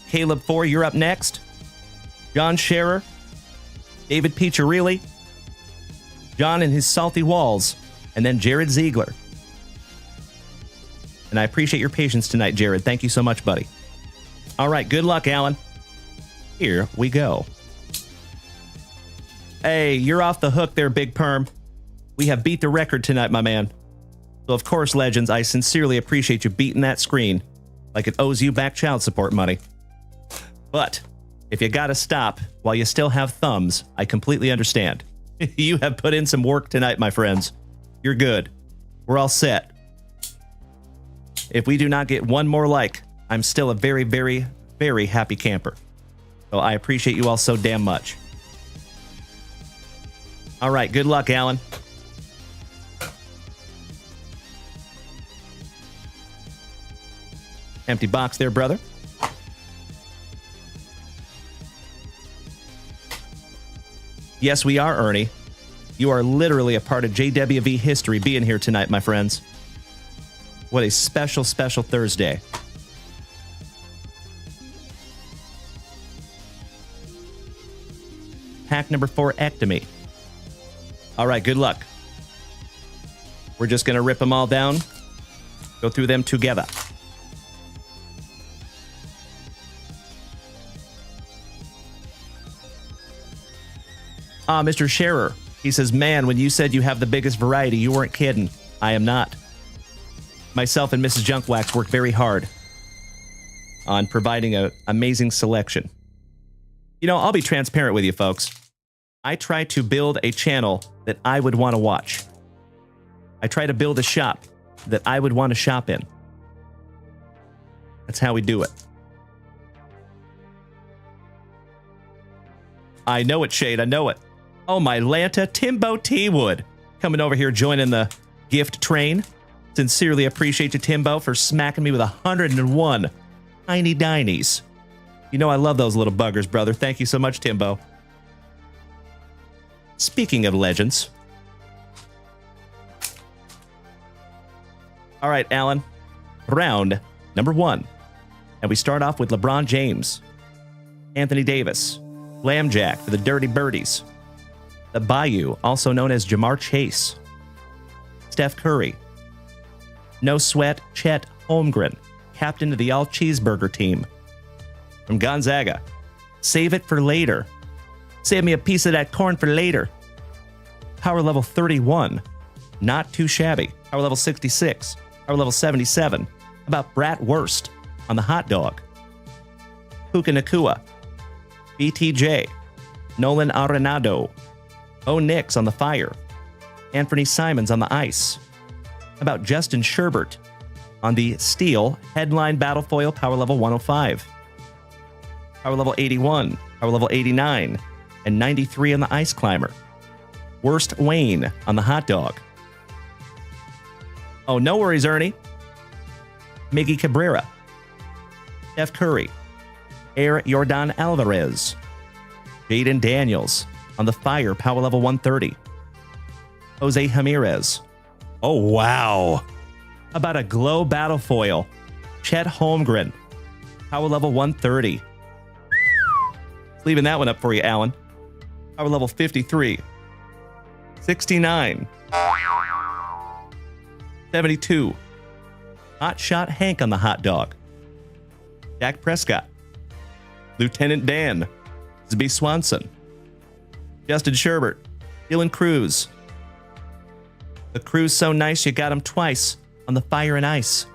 Caleb 4, you're up next. John Scherer, David Piccirilli, John and his salty walls, and then Jared Ziegler. And I appreciate your patience tonight, Jared. Thank you so much, buddy. All right, good luck, Alan. Here we go. Hey, you're off the hook there, Big Perm. We have beat the record tonight, my man. So, of course, legends, I sincerely appreciate you beating that screen like it owes you back child support money. But if you gotta stop while you still have thumbs, I completely understand. You have put in some work tonight, my friends. You're good. We're all set. If we do not get one more like, I'm still a very, very, very happy camper. So I appreciate you all so damn much. All right, good luck, Alan. Empty box there, brother. Yes, we are, Ernie. You are literally a part of JWV history being here tonight, my friends. What a special, special Thursday. Pack number 4, Ectomy. All right, good luck. We're just going to rip them all down, go through them together. Mr. Scherer, he says, man, when you said you have the biggest variety, you weren't kidding. I am not. Myself and Mrs. Junkwax work very hard on providing an amazing selection. You know, I'll be transparent with you, folks. I try to build a channel that I would want to watch. I try to build a shop that I would want to shop in. That's how we do it. I know it, Shade. I know it. Oh, my Lanta, Timbo T-Wood, coming over here joining the gift train. Sincerely appreciate you, Timbo, for smacking me with 101 tiny dinies. You know I love those little buggers, brother. Thank you so much, Timbo. Speaking of legends. All right, Alan. Round number 1. And we start off with LeBron James, Anthony Davis, Lambjack for the Dirty Birdies, the Bayou, also known as Jamar Chase, Steph Curry, No Sweat Chet Holmgren, captain of the all-cheeseburger team. From Gonzaga, Save It for Later. Save me a piece of that corn for later. Power level 31, not too shabby. Power level 66, power level 77. About Brat Wurst on the hot dog. Puka Nakua, BTJ, Nolan Arenado, O Nix on the fire, Anthony Simons on the ice. About Justin Sherbert on the steel headline battle foil, power level 105, power level 81, power level 89, and 93 on the ice climber. Worst Wayne on the hot dog. Oh, no worries, Ernie. Miggy Cabrera, Steph Curry, Air Jordan Alvarez, Jaden Daniels on the fire, power level 130. Jose Ramirez. Oh, wow. About a glow battle foil, Chet Holmgren, power level 130. Leaving that one up for you, Alan. Power level 53. 69. 72. Hot Shot Hank on the hot dog. Dak Prescott. Lieutenant Dan. Zbee Swanson. Justin Sherbert. Dylan Cruz. The Cruz so nice you got him twice on the fire and ice.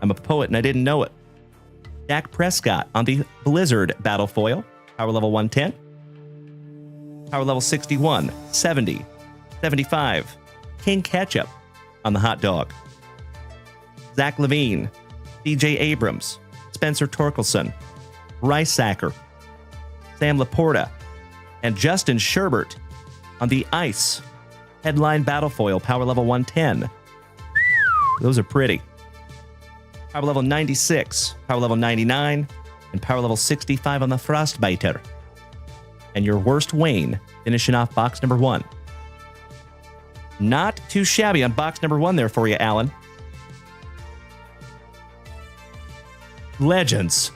I'm a poet and I didn't know it. Dak Prescott on the Blizzard battle foil, power level 110. Power level 61, 70, 75. King Ketchup on the hot dog. Zach Levine, DJ Abrams, Spencer Torkelson, Rice Sacker, Sam Laporta, and Justin Sherbert on the ice. Headline Battle Foil, power level 110. Those are pretty. Power level 96, power level 99, and power level 65 on the Frostbiter. And your worst Wayne finishing off box number 1. Not too shabby on box number 1 there for you, Alan. Legends.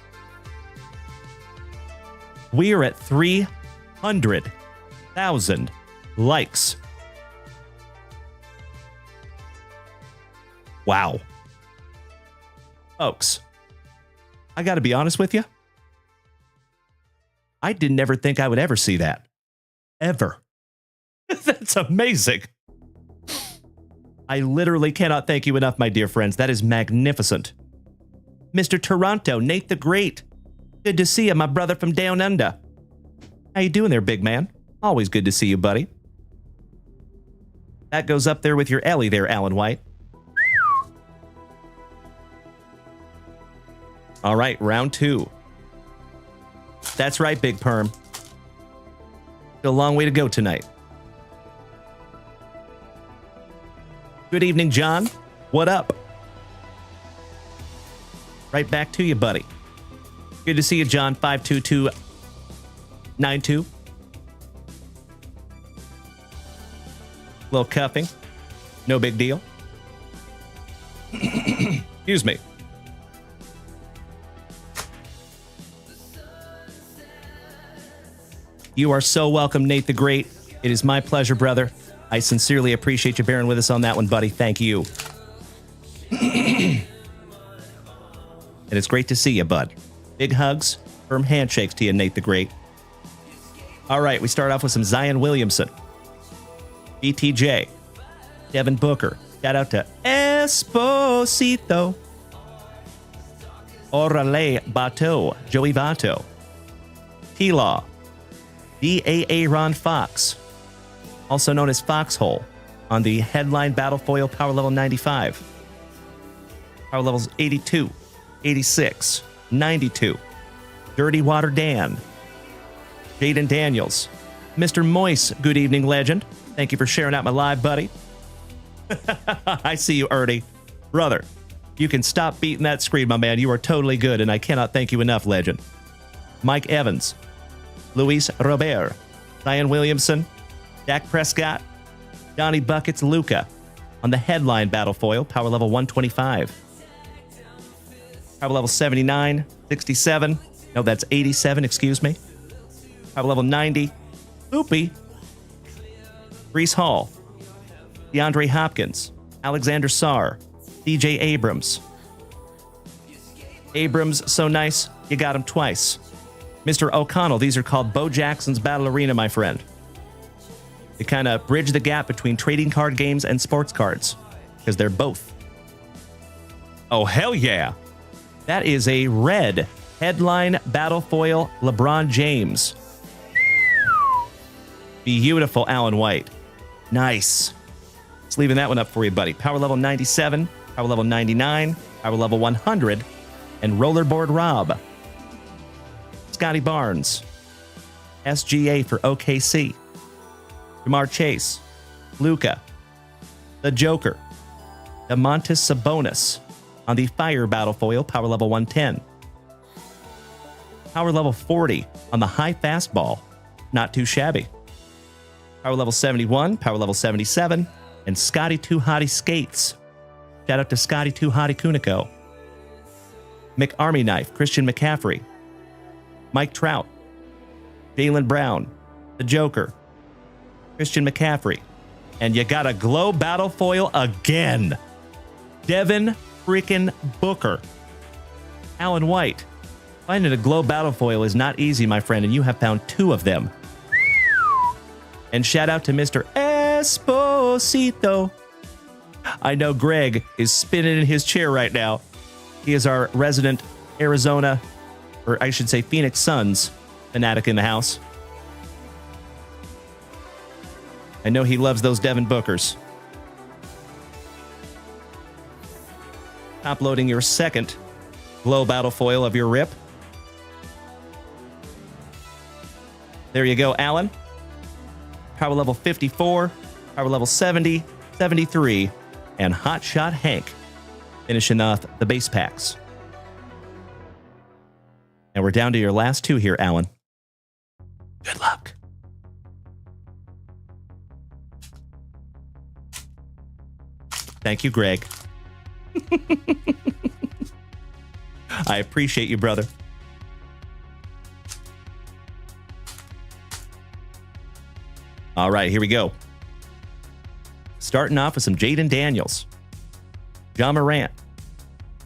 We are at 300,000 likes. Wow. Folks, I got to be honest with you. I didn't ever think I would ever see that. Ever. That's amazing. I literally cannot thank you enough, my dear friends. That is magnificent. Mr. Toronto, Nate the Great. Good to see you, my brother from down under. How you doing there, big man? Always good to see you, buddy. That goes up there with your Ellie there, Alan White. All right, round 2. That's right, Big Perm. Still a long way to go tonight. Good evening, John. What up? Right back to you, buddy. Good to see you, John. 52292. Little cuffing. No big deal. Excuse me. You are so welcome, Nate the Great. It is my pleasure, brother. I sincerely appreciate you bearing with us on that one, buddy. Thank you. And it's great to see you, bud. Big hugs, firm handshakes to you, Nate the Great. All right, we start off with some Zion Williamson. BTJ. Devin Booker. Shout out to Esposito. Orale Bateau. Joey Bateau. T-Law. D.A.A. Ron Fox, also known as Foxhole, on the headline Battle Foil Power Level 95. Power levels 82, 86, 92. Dirty Water Dan. Jaden Daniels. Mr. Moise, good evening, legend. Thank you for sharing out my live, buddy. I see you, Ernie. Brother, you can stop beating that screen, my man. You are totally good, and I cannot thank you enough, legend. Mike Evans. Luis Robert, Zion Williamson, Dak Prescott, Johnny Buckets Luca on the headline Battle Foil, power level 125. Power level 79, 67, no, that's 87, excuse me. Power level 90, Hoopy, Brees Hall, DeAndre Hopkins, Alexander Sarr, DJ Abrams. Abrams, so nice, you got him twice. Mr. O'Connell, these are called Bo Jackson's Battle Arena, my friend. They kind of bridge the gap between trading card games and sports cards, because they're both. Oh, hell yeah. That is a red headline Battle Foil LeBron James. Beautiful Alan White. Nice. Just leaving that one up for you, buddy. Power level 97, power level 99, power level 100, and Rollerboard Rob. Scotty Barnes, SGA for OKC, Jamar Chase, Luca, the Joker, Domantas Sabonis on the Fire Battle Foil, power level 110. Power level 40 on the High Fastball, not too shabby. Power level 71, power level 77, and Scotty Too Hottie Skates. Shout out to Scotty Too Hottie Kuniko. McArmy Knife, Christian McCaffrey. Mike Trout, Jaylen Brown, the Joker, Christian McCaffrey, and you got a glow battle foil again. Devin freaking Booker. Alan White. Finding a glow battle foil is not easy, my friend, and you have found 2 of them. And shout out to Mr. Esposito. I know Greg is spinning in his chair right now. He is our resident Arizona, or I should say Phoenix Suns fanatic in the house. I know he loves those Devin Bookers. Uploading your second glow battle foil of your rip. There you go, Alan. Power level 54, power level 70, 73, and Hot Shot Hank finishing off the base packs. And we're down to your last two here, Alan. Good luck. Thank you, Greg. I appreciate you, brother. All right, here we go. Starting off with some Jaden Daniels, John Morant,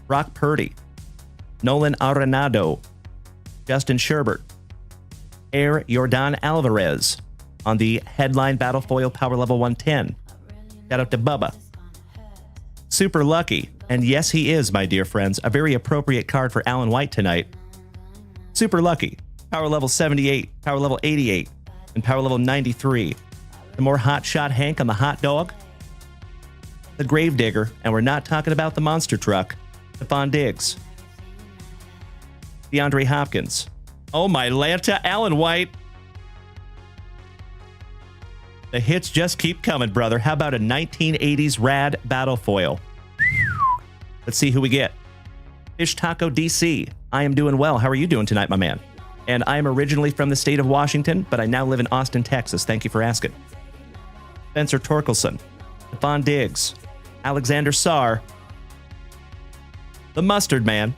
Brock Purdy, Nolan Arenado, Justin Sherbert, Air Jordan Alvarez on the headline Battle Foil Power Level 110. Shout out to Bubba. Super lucky, and yes, he is, my dear friends, a very appropriate card for Alan White tonight. Super lucky, Power Level 78, Power Level 88, and Power Level 93. The more Hot Shot Hank on the hot dog, the Gravedigger, and we're not talking about the monster truck, Stephon Diggs, DeAndre Hopkins. Oh, my Lanta, Alan White. The hits just keep coming, brother. How about a 1980s rad battle foil? Let's see who we get. Fish Taco DC. I am doing well. How are you doing tonight, my man? And I am originally from the state of Washington, but I now live in Austin, Texas. Thank you for asking. Spencer Torkelson, Stephon Diggs, Alexander Sarr, the Mustard Man,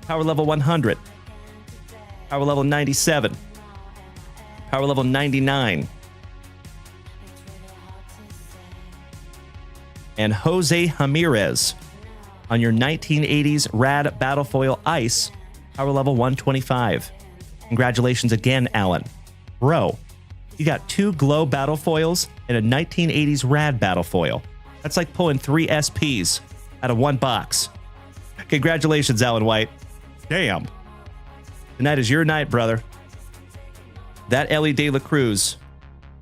Power Level 100, Power Level 97, Power Level 99, and Jose Ramirez on your 1980s Rad Battle Foil Ice, Power Level 125. Congratulations again, Alan. Bro, you got 2 glow battle foils and a 1980s Rad battle foil. That's like pulling 3 SPs out of one box. Congratulations, Alan White. Damn. Tonight is your night, brother. That Ellie De La Cruz.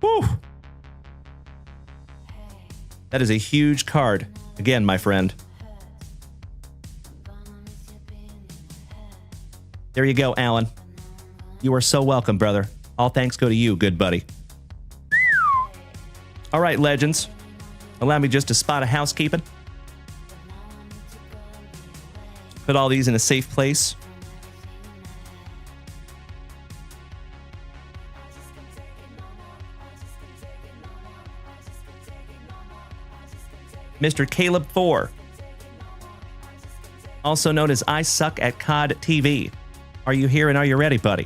Whew. That is a huge card. Again, my friend. There you go, Alan. You are so welcome, brother. All thanks go to you, good buddy. All right, legends. Allow me just to spot a housekeeping. Put all these in a safe place. Mr. Caleb 4, also known as I Suck at COD TV. Are you here and are you ready, buddy?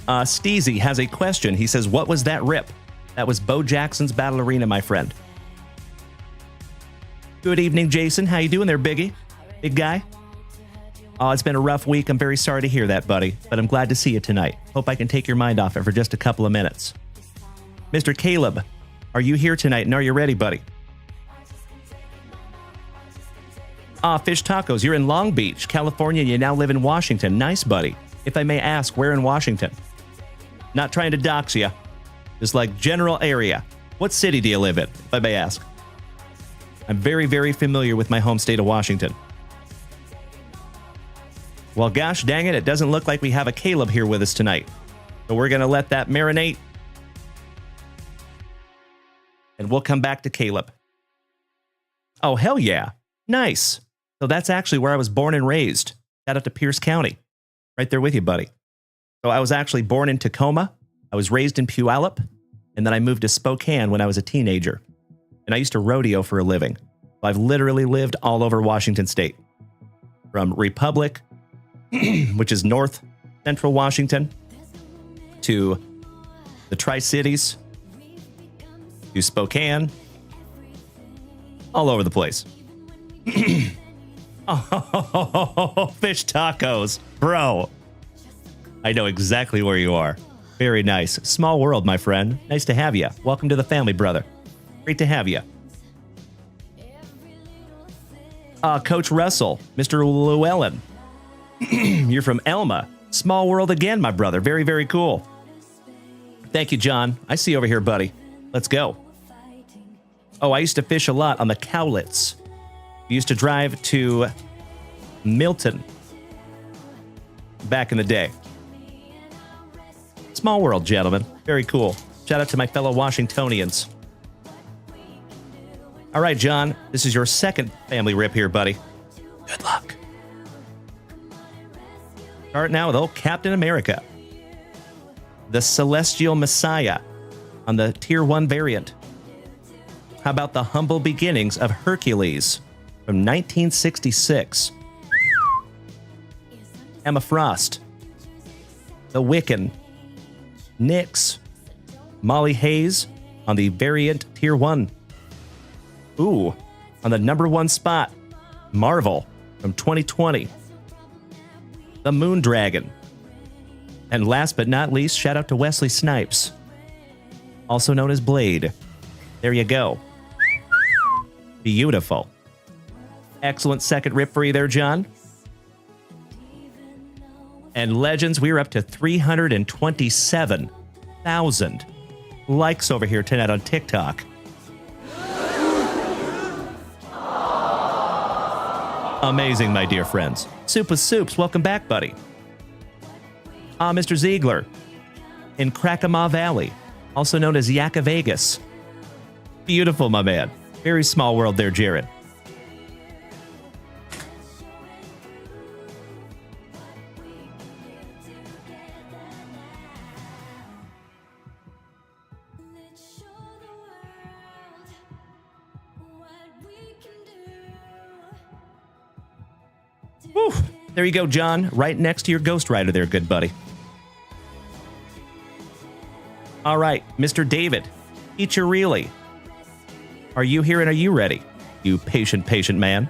Steezy has a question. He says, what was that rip? That was Bo Jackson's Battle Arena, my friend. Good evening, Jason. How you doing there, Biggie? Big guy? Oh, it's been a rough week. I'm very sorry to hear that, buddy, but I'm glad to see you tonight. Hope I can take your mind off it for just a couple of minutes. Mr. Caleb, are you here tonight and are you ready, buddy? Fish Tacos, you're in Long Beach, California. You now live in Washington. Nice, buddy. If I may ask, where in Washington? Not trying to dox you. Just like general area. What city do you live in, if I may ask? I'm very, very familiar with my home state of Washington. Well, gosh dang it, it doesn't look like we have a Caleb here with us tonight. So we're going to let that marinate. And we'll come back to Caleb. Oh, hell yeah. Nice. So that's actually where I was born and raised. Shout out to Pierce County. Right there with you, buddy. So I was actually born in Tacoma. I was raised in Puyallup. And then I moved to Spokane when I was a teenager. And I used to rodeo for a living. So I've literally lived all over Washington State. From Republic, which is north central Washington, to the Tri-Cities, to Spokane, all over the place. Oh, fish tacos, bro. I know exactly where you are. Very nice. Small world, my friend. Nice to have you. Welcome to the family, brother. Great to have you. Coach Russell, Mr. Llewellyn. You're from Elma. Small world again, my brother. Very, very cool. Thank you, John. I see you over here, buddy. Let's go. Oh, I used to fish a lot on the Cowlitz. We used to drive to Milton back in the day. Small world, gentlemen. Very cool. Shout out to my fellow Washingtonians. All right, John, this is your second family rip here, buddy. Good luck. Start now with old Captain America. The Celestial Messiah on the Tier 1 variant. How about the humble beginnings of Hercules from 1966? Emma Frost. The Wiccan. Nyx. Molly Hayes on the variant Tier 1. Ooh, on the number 1 spot, Marvel from 2020. The Moon Dragon. And last but not least, shout out to Wesley Snipes, also known as Blade. There you go. Beautiful. Excellent second rip for you there, John. And Legends, we're up to 327,000 likes over here tonight on TikTok. Amazing, my dear friends. Soupa Soups, welcome back, buddy. Mr. Ziegler in Crackamah Valley, also known as Yakka Vegas. Beautiful, my man. Very small world there, Jared. Whew. There you go, John. Right next to your Ghost Rider there, good buddy. All right, Mr. David. Really. Are you here and are you ready? You patient, patient man.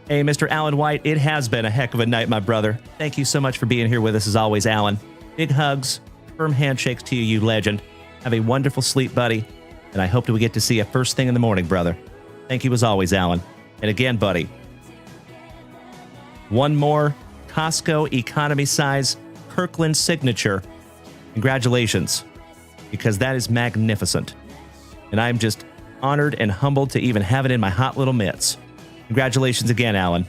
Hey, Mr. Alan White, it has been a heck of a night, my brother. Thank you so much for being here with us as always, Alan. Big hugs, firm handshakes to you, you legend. Have a wonderful sleep, buddy. And I hope that we get to see you first thing in the morning, brother. Thank you as always, Alan. And again, buddy, one more Costco economy size Kirkland signature. Congratulations, because that is magnificent. And I'm just honored and humbled to even have it in my hot little mitts. Congratulations again, Alan.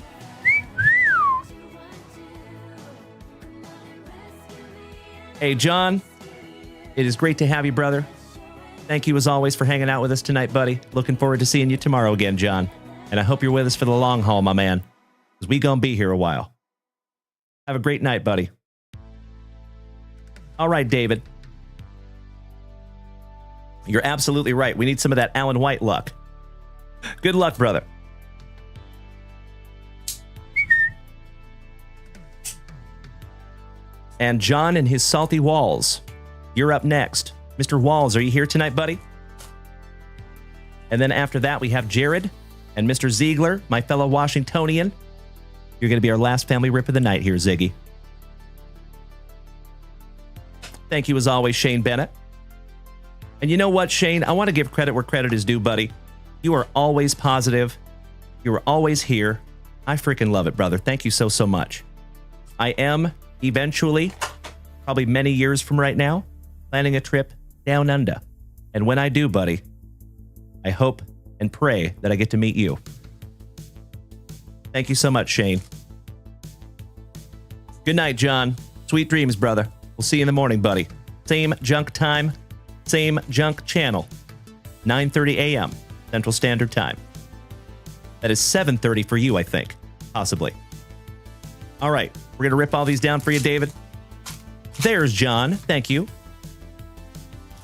Hey, John, it is great to have you, brother. Thank you as always for hanging out with us tonight, buddy. Looking forward to seeing you tomorrow again, John. And I hope you're with us for the long haul, my man, because we gonna be here a while. Have a great night, buddy. All right, David. You're absolutely right. We need some of that Alan White luck. Good luck, brother. And John and his salty walls. You're up next. Mr. Walls, are you here tonight, buddy? And then after that, we have Jared and Mr. Ziegler, my fellow Washingtonian. You're going to be our last family rip of the night here, Ziggy. Thank you as always, Shane Bennett. And you know what, Shane? I want to give credit where credit is due, buddy. You are always positive. You are always here. I freaking love it, brother. Thank you so, so much. I am eventually, probably many years from right now, planning a trip down under. And when I do, buddy, I hope and pray that I get to meet you. Thank you so much, Shane. Good night, John. Sweet dreams, brother. We'll see you in the morning, buddy. Same junk time, same junk channel. 9:30 a.m. Central Standard Time. That is 7:30 for you, I think. Possibly. All right. We're going to rip all these down for you, David. There's John. Thank you.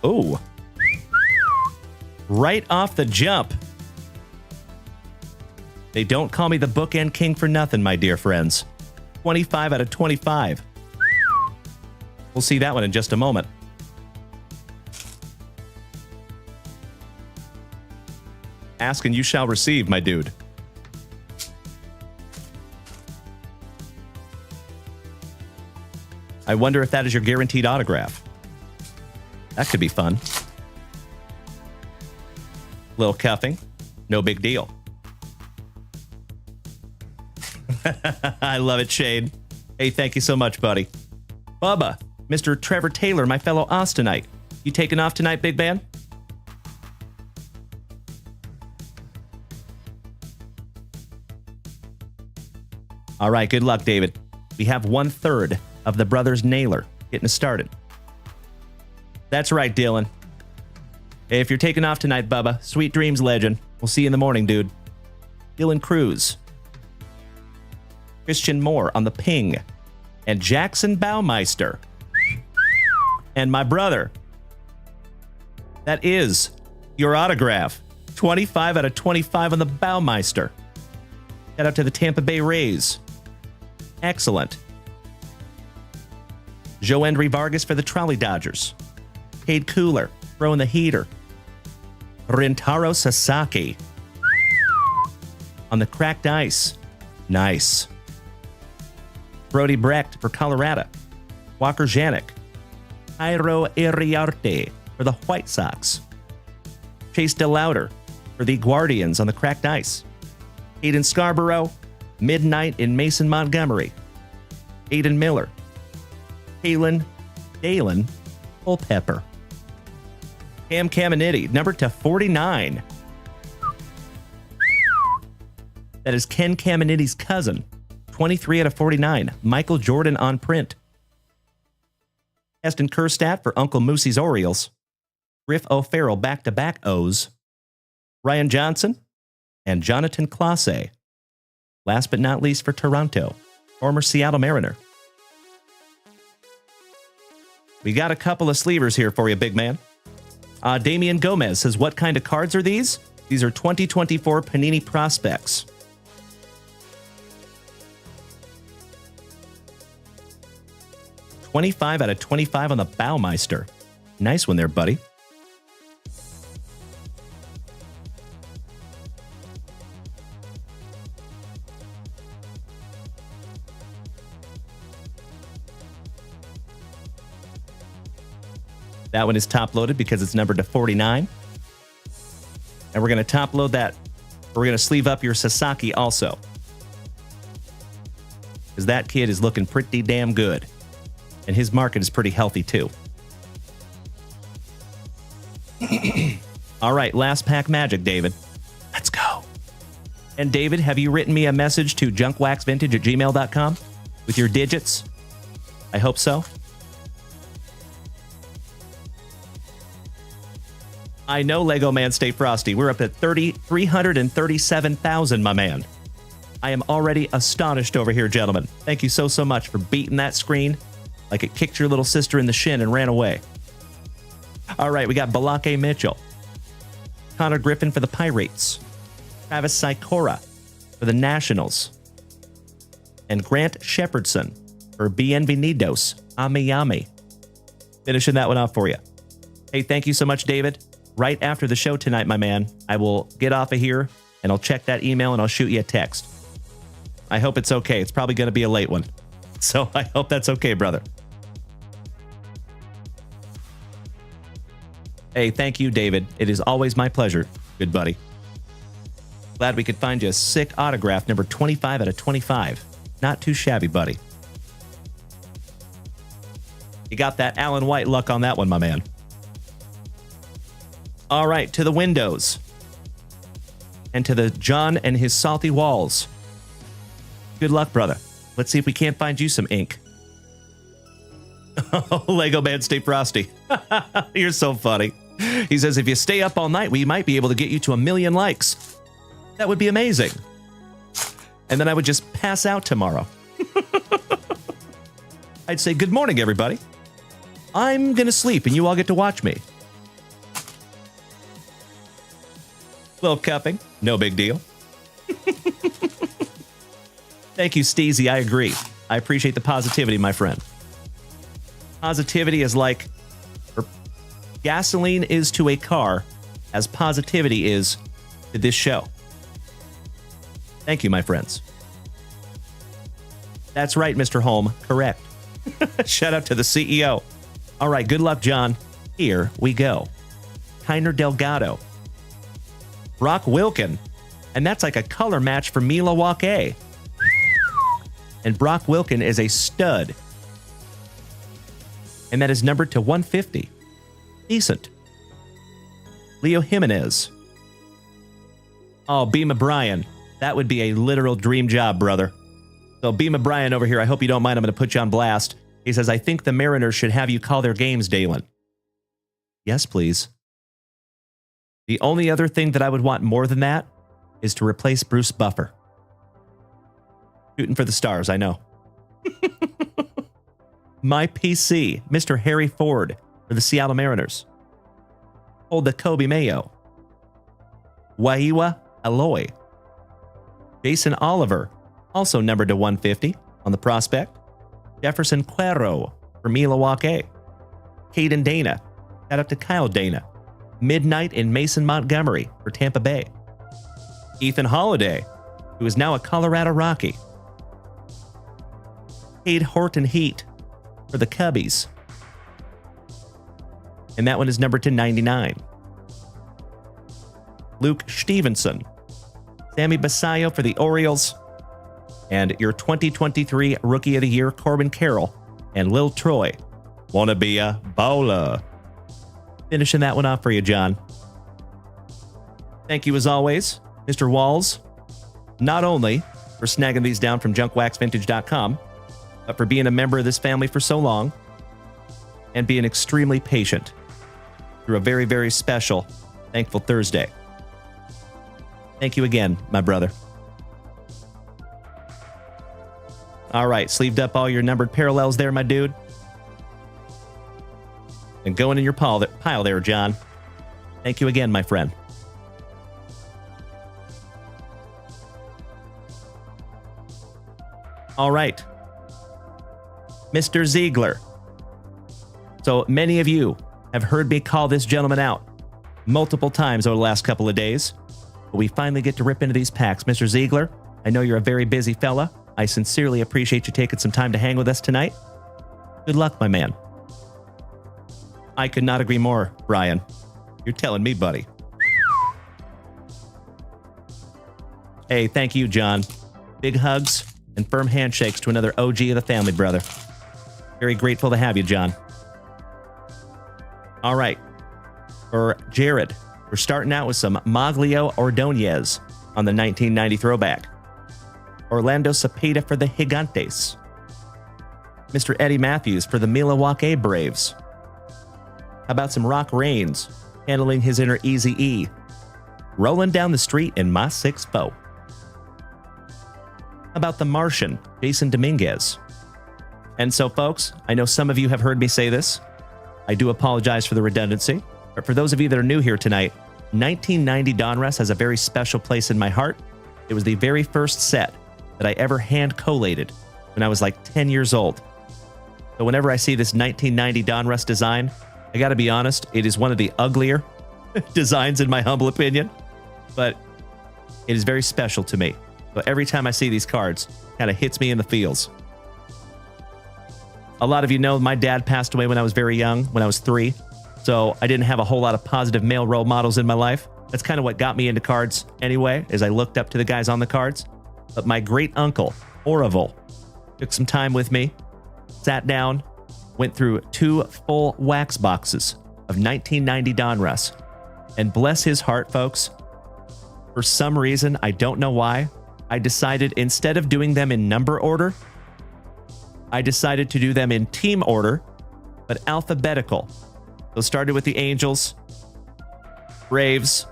Oh. Right off the jump. They don't call me the bookend king for nothing, my dear friends. 25 out of 25. We'll see that one in just a moment. Ask and you shall receive, my dude. I wonder if that is your guaranteed autograph. That could be fun. Little cuffing. No big deal. I love it, Shade. Hey, thank you so much, buddy. Bubba, Mr. Trevor Taylor, my fellow Austinite. You taking off tonight, big man? All right, good luck, David. We have 1/3 of the brothers Naylor getting us started. That's right, Dylan. Hey, if you're taking off tonight, Bubba, sweet dreams, legend. We'll see you in the morning, dude. Dylan Cruz. Christian Moore on the ping. And Jackson Baumeister. And my brother. That is your autograph. 25 out of 25 on the Baumeister. Shout out to the Tampa Bay Rays. Excellent. Joendry Vargas for the Trolley Dodgers. Cade Cooler throwing the heater. Rintaro Sasaki on the cracked ice. Nice. Brody Brecht for Colorado. Walker Janik. Jairo Iriarte for the White Sox. Chase DeLauder for the Guardians on the cracked ice. Aiden Scarborough. Midnight in Mason Montgomery. Aiden Miller. Dalen Culpepper. Cam Caminiti, number to 49. That is Ken Caminiti's cousin. 23 out of 49. Michael Jordan on print. Eston Kerstadt for Uncle Moosey's Orioles. Griff O'Farrell back-to-back O's. Ryan Johnson and Jonathan Clase. Last but not least for Toronto, former Seattle Mariner. We got a couple of sleevers here for you, big man. Damian Gomez says, what kind of cards are these? These are 2024 Panini Prospects. $25 out of 25 on the Baumeister. Nice one there, buddy. That one is top loaded because it's numbered to 49. And we're going to top load that. We're going to sleeve up your Sasaki also. Because that kid is looking pretty damn good. And his market is pretty healthy too. All right, last pack magic, David. Let's go. And David, have you written me a message to junkwaxvintage@gmail.com with your digits? I hope so. I know, Lego Man, stay frosty. We're up at 337,000, my man. I am already astonished over here, gentlemen. Thank you so much for beating that screen like it kicked your little sister in the shin and ran away. All right, we got Balake Mitchell. Connor Griffin for the Pirates. Travis Sikora for the Nationals. And Grant Shepherdson for Bienvenidos a Miami. Finishing that one off for you. Hey, thank you so much, David. Right after the show tonight, my man, I will get off of here and I'll check that email and I'll shoot you a text. I hope it's okay. It's probably going to be a late one. So I hope that's okay, brother. Hey, thank you, David. It is always my pleasure, good buddy. Glad we could find you a sick autograph, number 25 out of 25. Not too shabby, buddy. You got that Alan White luck on that one, my man. All right, to the windows. And to the John and his salty walls. Good luck, brother. Let's see if we can't find you some ink. Oh, Lego Man, stay frosty. You're so funny. He says, if you stay up all night, we might be able to get you to 1 million likes. That would be amazing. And then I would just pass out tomorrow. I'd say, good morning, everybody. I'm going to sleep and you all get to watch me. Little cupping, no big deal. Thank you, Steezy. I agree. I appreciate the positivity, my friend. Positivity is like gasoline is to a car as positivity is to this show. Thank you, my friends. That's right, Mr. Holm. Correct. Shout out to the CEO. All right, good luck, John. Here we go. Kiner Delgado. Brock Wilkin. And that's like a color match for Milwaukee. And Brock Wilken is a stud. And that is numbered to 150. Decent. Leo Jimenez. Oh, Beam O'Brien. That would be a literal dream job, brother. So Beam O'Brien over here, I hope you don't mind. I'm going to put you on blast. He says, I think the Mariners should have you call their games, Dalen. Yes, please. The only other thing that I would want more than that is to replace Bruce Buffer. Shooting for the stars, I know. My PC, Mr. Harry Ford for the Seattle Mariners. Hold the Kobe Mayo. Waiwa Aloy. Jason Oliver, also numbered to 150 on the prospect. Jefferson Cuero for Milwaukee. Caden Dana. Shout out to Kyle Dana. Midnight in Mason Montgomery for Tampa Bay. Ethan Holiday, who is now a Colorado Rocky. Cade Horton Heat for the Cubbies. And that one is numbered to 99. Luke Stevenson. Sammy Basayo for the Orioles. And your 2023 Rookie of the Year, Corbin Carroll and Lil Troy. Wanna be a bowler. Finishing that one off for you, John. Thank you as always, Mr. Walls, not only for snagging these down from junkwaxvintage.com, but for being a member of this family for so long and being extremely patient through a very, very special Thankful Thursday. Thank you again, my brother. All right, sleeved up all your numbered parallels there, my dude. And going in your pile there, John. Thank you again, my friend. All right. Mr. Ziegler. So many of you have heard me call this gentleman out multiple times over the last couple of days. But we finally get to rip into these packs. Mr. Ziegler, I know you're a very busy fella. I sincerely appreciate you taking some time to hang with us tonight. Good luck, my man. I could not agree more, Brian. You're telling me, buddy. Hey, thank you, John. Big hugs and firm handshakes to another OG of the family, brother. Very grateful to have you, John. All right. For Jared, we're starting out with some Maglio Ordonez on the 1990 throwback. Orlando Cepeda for the Gigantes. Mr. Eddie Matthews for the Milwaukee Braves. How about some Rock Reigns handling his inner Eazy-E? Rolling down the street in my 6'4". How about the Martian, Jason Dominguez? And so, folks, I know some of you have heard me say this. I do apologize for the redundancy. But for those of you that are new here tonight, 1990 Donruss has a very special place in my heart. It was the very first set that I ever hand collated when I was like 10 years old. So whenever I see this 1990 Donruss design, I got to be honest, it is one of the uglier designs in my humble opinion, but it is very special to me. So every time I see these cards, it kind of hits me in the feels. A lot of you know my dad passed away when I was very young, when I was 3. So I didn't have a whole lot of positive male role models in my life. That's kind of what got me into cards anyway, as I looked up to the guys on the cards. But my great uncle, Orville, took some time with me, sat down, went through 2 full wax boxes of 1990 Donruss. And bless his heart, folks, for some reason, I don't know why, I decided instead of doing them in number order, I decided to do them in team order, but alphabetical. So started with the Angels, Braves,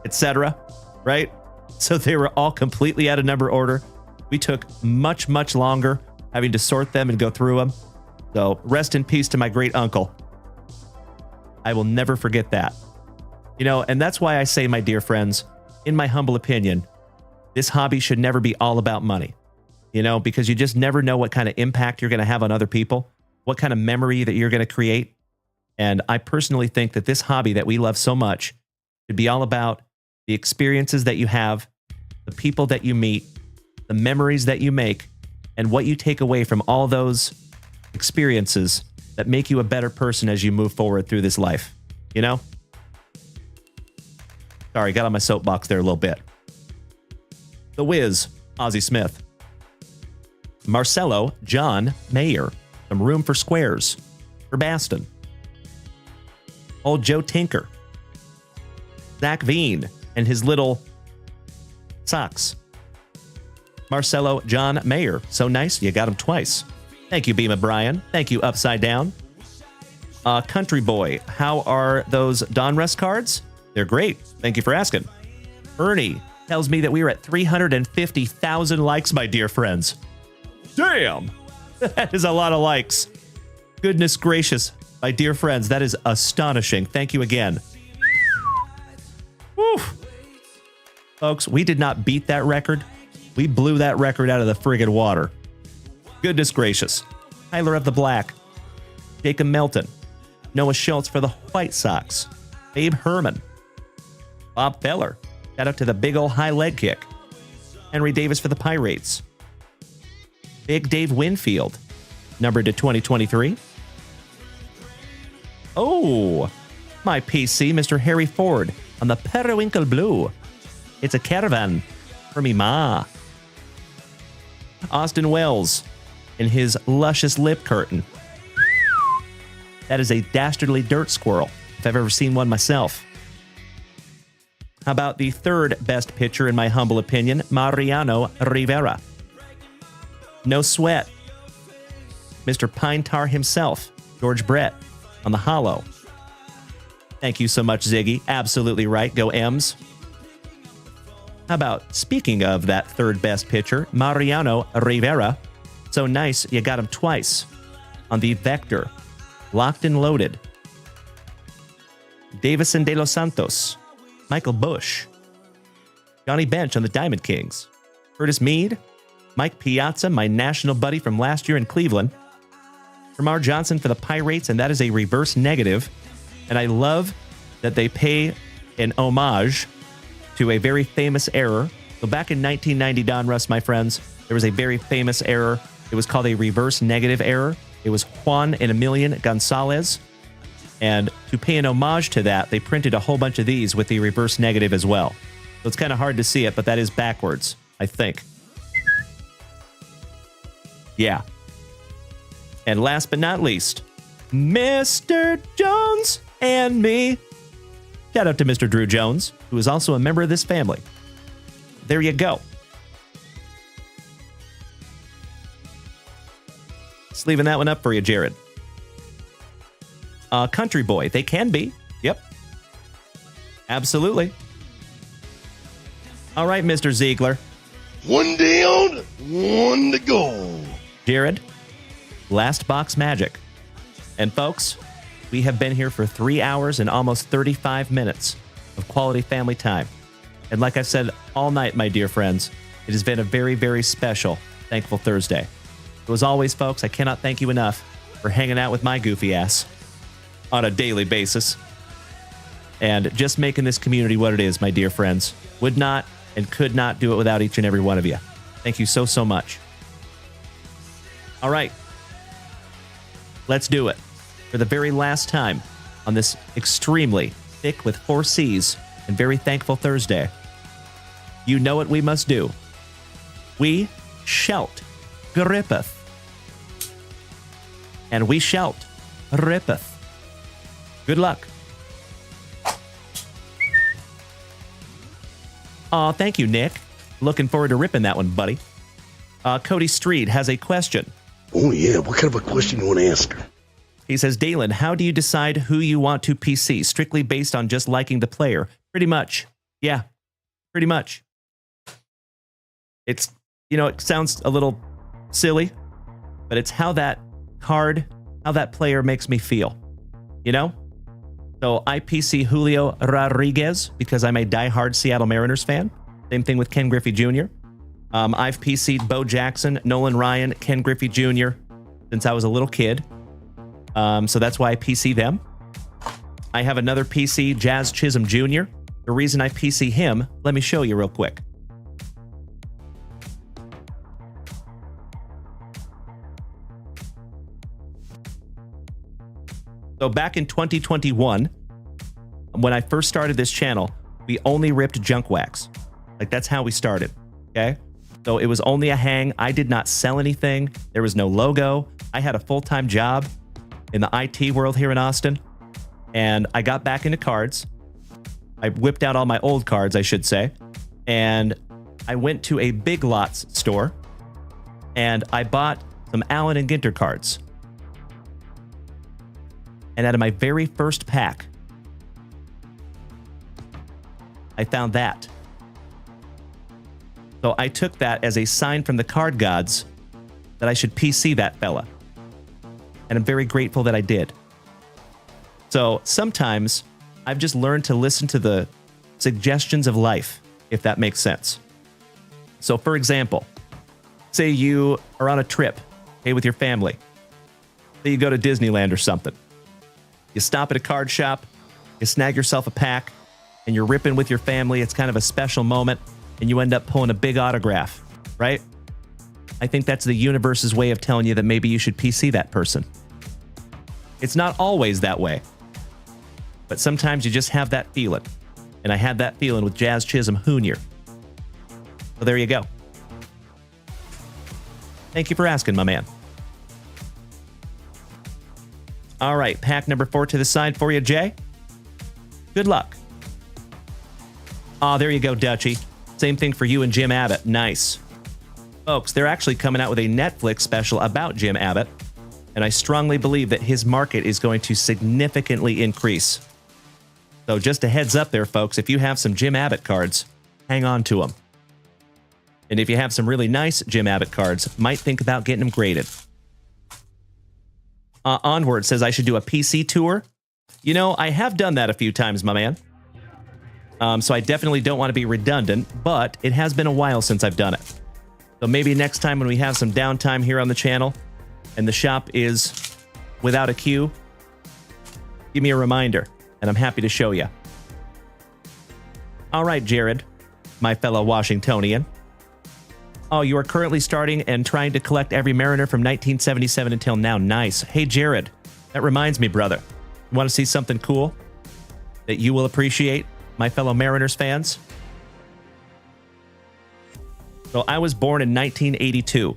etc., right? So they were all completely out of number order. We took much, much longer having to sort them and go through them. So rest in peace to my great uncle. I will never forget that. You know, and that's why I say, my dear friends, in my humble opinion, this hobby should never be all about money. You know, because you just never know what kind of impact you're going to have on other people, what kind of memory that you're going to create. And I personally think that this hobby that we love so much should be all about the experiences that you have, the people that you meet, the memories that you make, and what you take away from all those experiences that make you a better person as you move forward through this life. You know? Sorry, got on my soapbox there a little bit. The Wiz, Ozzie Smith. Marcelo John Mayer. Some room for squares for Baston. Old Joe Tinker. Zach Veen and his little socks. Marcelo John Mayer. So nice, you got him twice. Thank you, Beema Brian. Thank you, Upside Down. Country Boy, how are those Donruss cards? They're great. Thank you for asking. Ernie tells me that we are at 350,000 likes, my dear friends. Damn! That is a lot of likes. Goodness gracious, my dear friends, that is astonishing. Thank you again. Whew. Folks, we did not beat that record. We blew that record out of the friggin' water. Goodness gracious. Tyler of the Black. Jacob Melton. Noah Schultz for the White Sox. Babe Herman. Bob Feller. Shout out to the big ol' high leg kick. Henry Davis for the Pirates. Big Dave Winfield, numbered to 2023. Oh, my PC, Mr. Harry Ford, on the Periwinkle Blue. It's a caravan for me ma. Austin Wells, in his luscious lip curtain. That is a dastardly dirt squirrel, if I've ever seen one myself. How about the third best pitcher, in my humble opinion, Mariano Rivera. No sweat. Mr. Pine Tar himself, George Brett, on the hollow. Thank you so much, Ziggy. Absolutely right. Go M's. How about, speaking of that third best pitcher, Mariano Rivera. So nice, you got him twice. On the Vector. Locked and loaded. Davison de los Santos. Michael Bush. Johnny Bench on the Diamond Kings. Curtis Mead. Mike Piazza, my national buddy from last year in Cleveland. Ramar Johnson for the Pirates, and that is a reverse negative. And I love that they pay an homage to a very famous error. So back in 1990 Donruss, my friends, there was a very famous error. It was called a reverse negative error. It was Juan and Emilian Gonzalez. And to pay an homage to that, they printed a whole bunch of these with the reverse negative as well. So it's kind of hard to see it, but that is backwards, I think. Yeah. And last but not least, Mr. Jones and me. Shout out to Mr. Drew Jones, who is also a member of this family. There you go. Just leaving that one up for you, Jared. Country Boy, they can be. Yep. Absolutely. All right, Mr. Ziegler. One down, one to go. Jared, last box magic. And folks, we have been here for 3 hours and almost 35 minutes of quality family time. And like I said all night, my dear friends, it has been a very, very special Thankful Thursday. So as always, folks, I cannot thank you enough for hanging out with my goofy ass on a daily basis and just making this community what it is, my dear friends. Would not and could not do it without each and every one of you. Thank you so, so much. All right. Let's do it. For the very last time on this extremely thick with 4 C's and very thankful Thursday. You know what we must do. We shout grippeth. And we shout rippeth. Good luck. Aw, thank you, Nick. Looking forward to ripping that one, buddy. Cody Street has a question. Oh, yeah. What kind of a question you want to ask her? He says, Dalen, how do you decide who you want to PC? Strictly based on just liking the player? Pretty much. Yeah, pretty much. It's, it sounds a little silly, but it's how that card, how that player makes me feel. So I PC Julio Rodriguez because I'm a diehard Seattle Mariners fan. Same thing with Ken Griffey Jr. I've PC'd Bo Jackson, Nolan Ryan, Ken Griffey Jr. since I was a little kid. So that's why I PC them. I have another PC, Jazz Chisholm Jr. The reason I PC him, let me show you real quick. So back in 2021, when I first started this channel, we only ripped junk wax. Like, that's how we started, okay? So it was only a hang. I did not sell anything. There was no logo. I had a full-time job in the IT world here in Austin. And I got back into cards. I whipped out all my old cards, I should say. And I went to a Big Lots store. And I bought some Allen and Ginter cards. And out of my very first pack, I found that. So I took that as a sign from the card gods that I should PC that fella. And I'm very grateful that I did. So sometimes I've just learned to listen to the suggestions of life, if that makes sense. So for example, say you are on a trip, hey, with your family. Say you go to Disneyland or something. You stop at a card shop, you snag yourself a pack, and you're ripping with your family. It's kind of a special moment, and you end up pulling a big autograph, right? I think that's the universe's way of telling you that maybe you should PC that person. It's not always that way, but sometimes you just have that feeling. And I had that feeling with Jazz Chisholm Jr. So there you go. Thank you for asking, my man. All right, pack number 4 to the side for you, Jay. Good luck. Oh, there you go, Dutchie. Same thing for you and Jim Abbott. Nice. Folks, they're actually coming out with a Netflix special about Jim Abbott, and I strongly believe that his market is going to significantly increase. So just a heads up there, folks, if you have some Jim Abbott cards, hang on to them. And if you have some really nice Jim Abbott cards, might think about getting them graded. Onward says I should do a PC tour. You know, I have done that a few times, my man. So I definitely don't want to be redundant, but it has been a while since I've done it. So maybe next time when we have some downtime here on the channel and the shop is without a queue, give me a reminder, and I'm happy to show you. All right, Jared, my fellow Washingtonian. Oh, you are currently starting and trying to collect every Mariner from 1977 until now. Nice. Hey, Jared, that reminds me, brother. You want to see something cool that you will appreciate, my fellow Mariners fans? So I was born in 1982.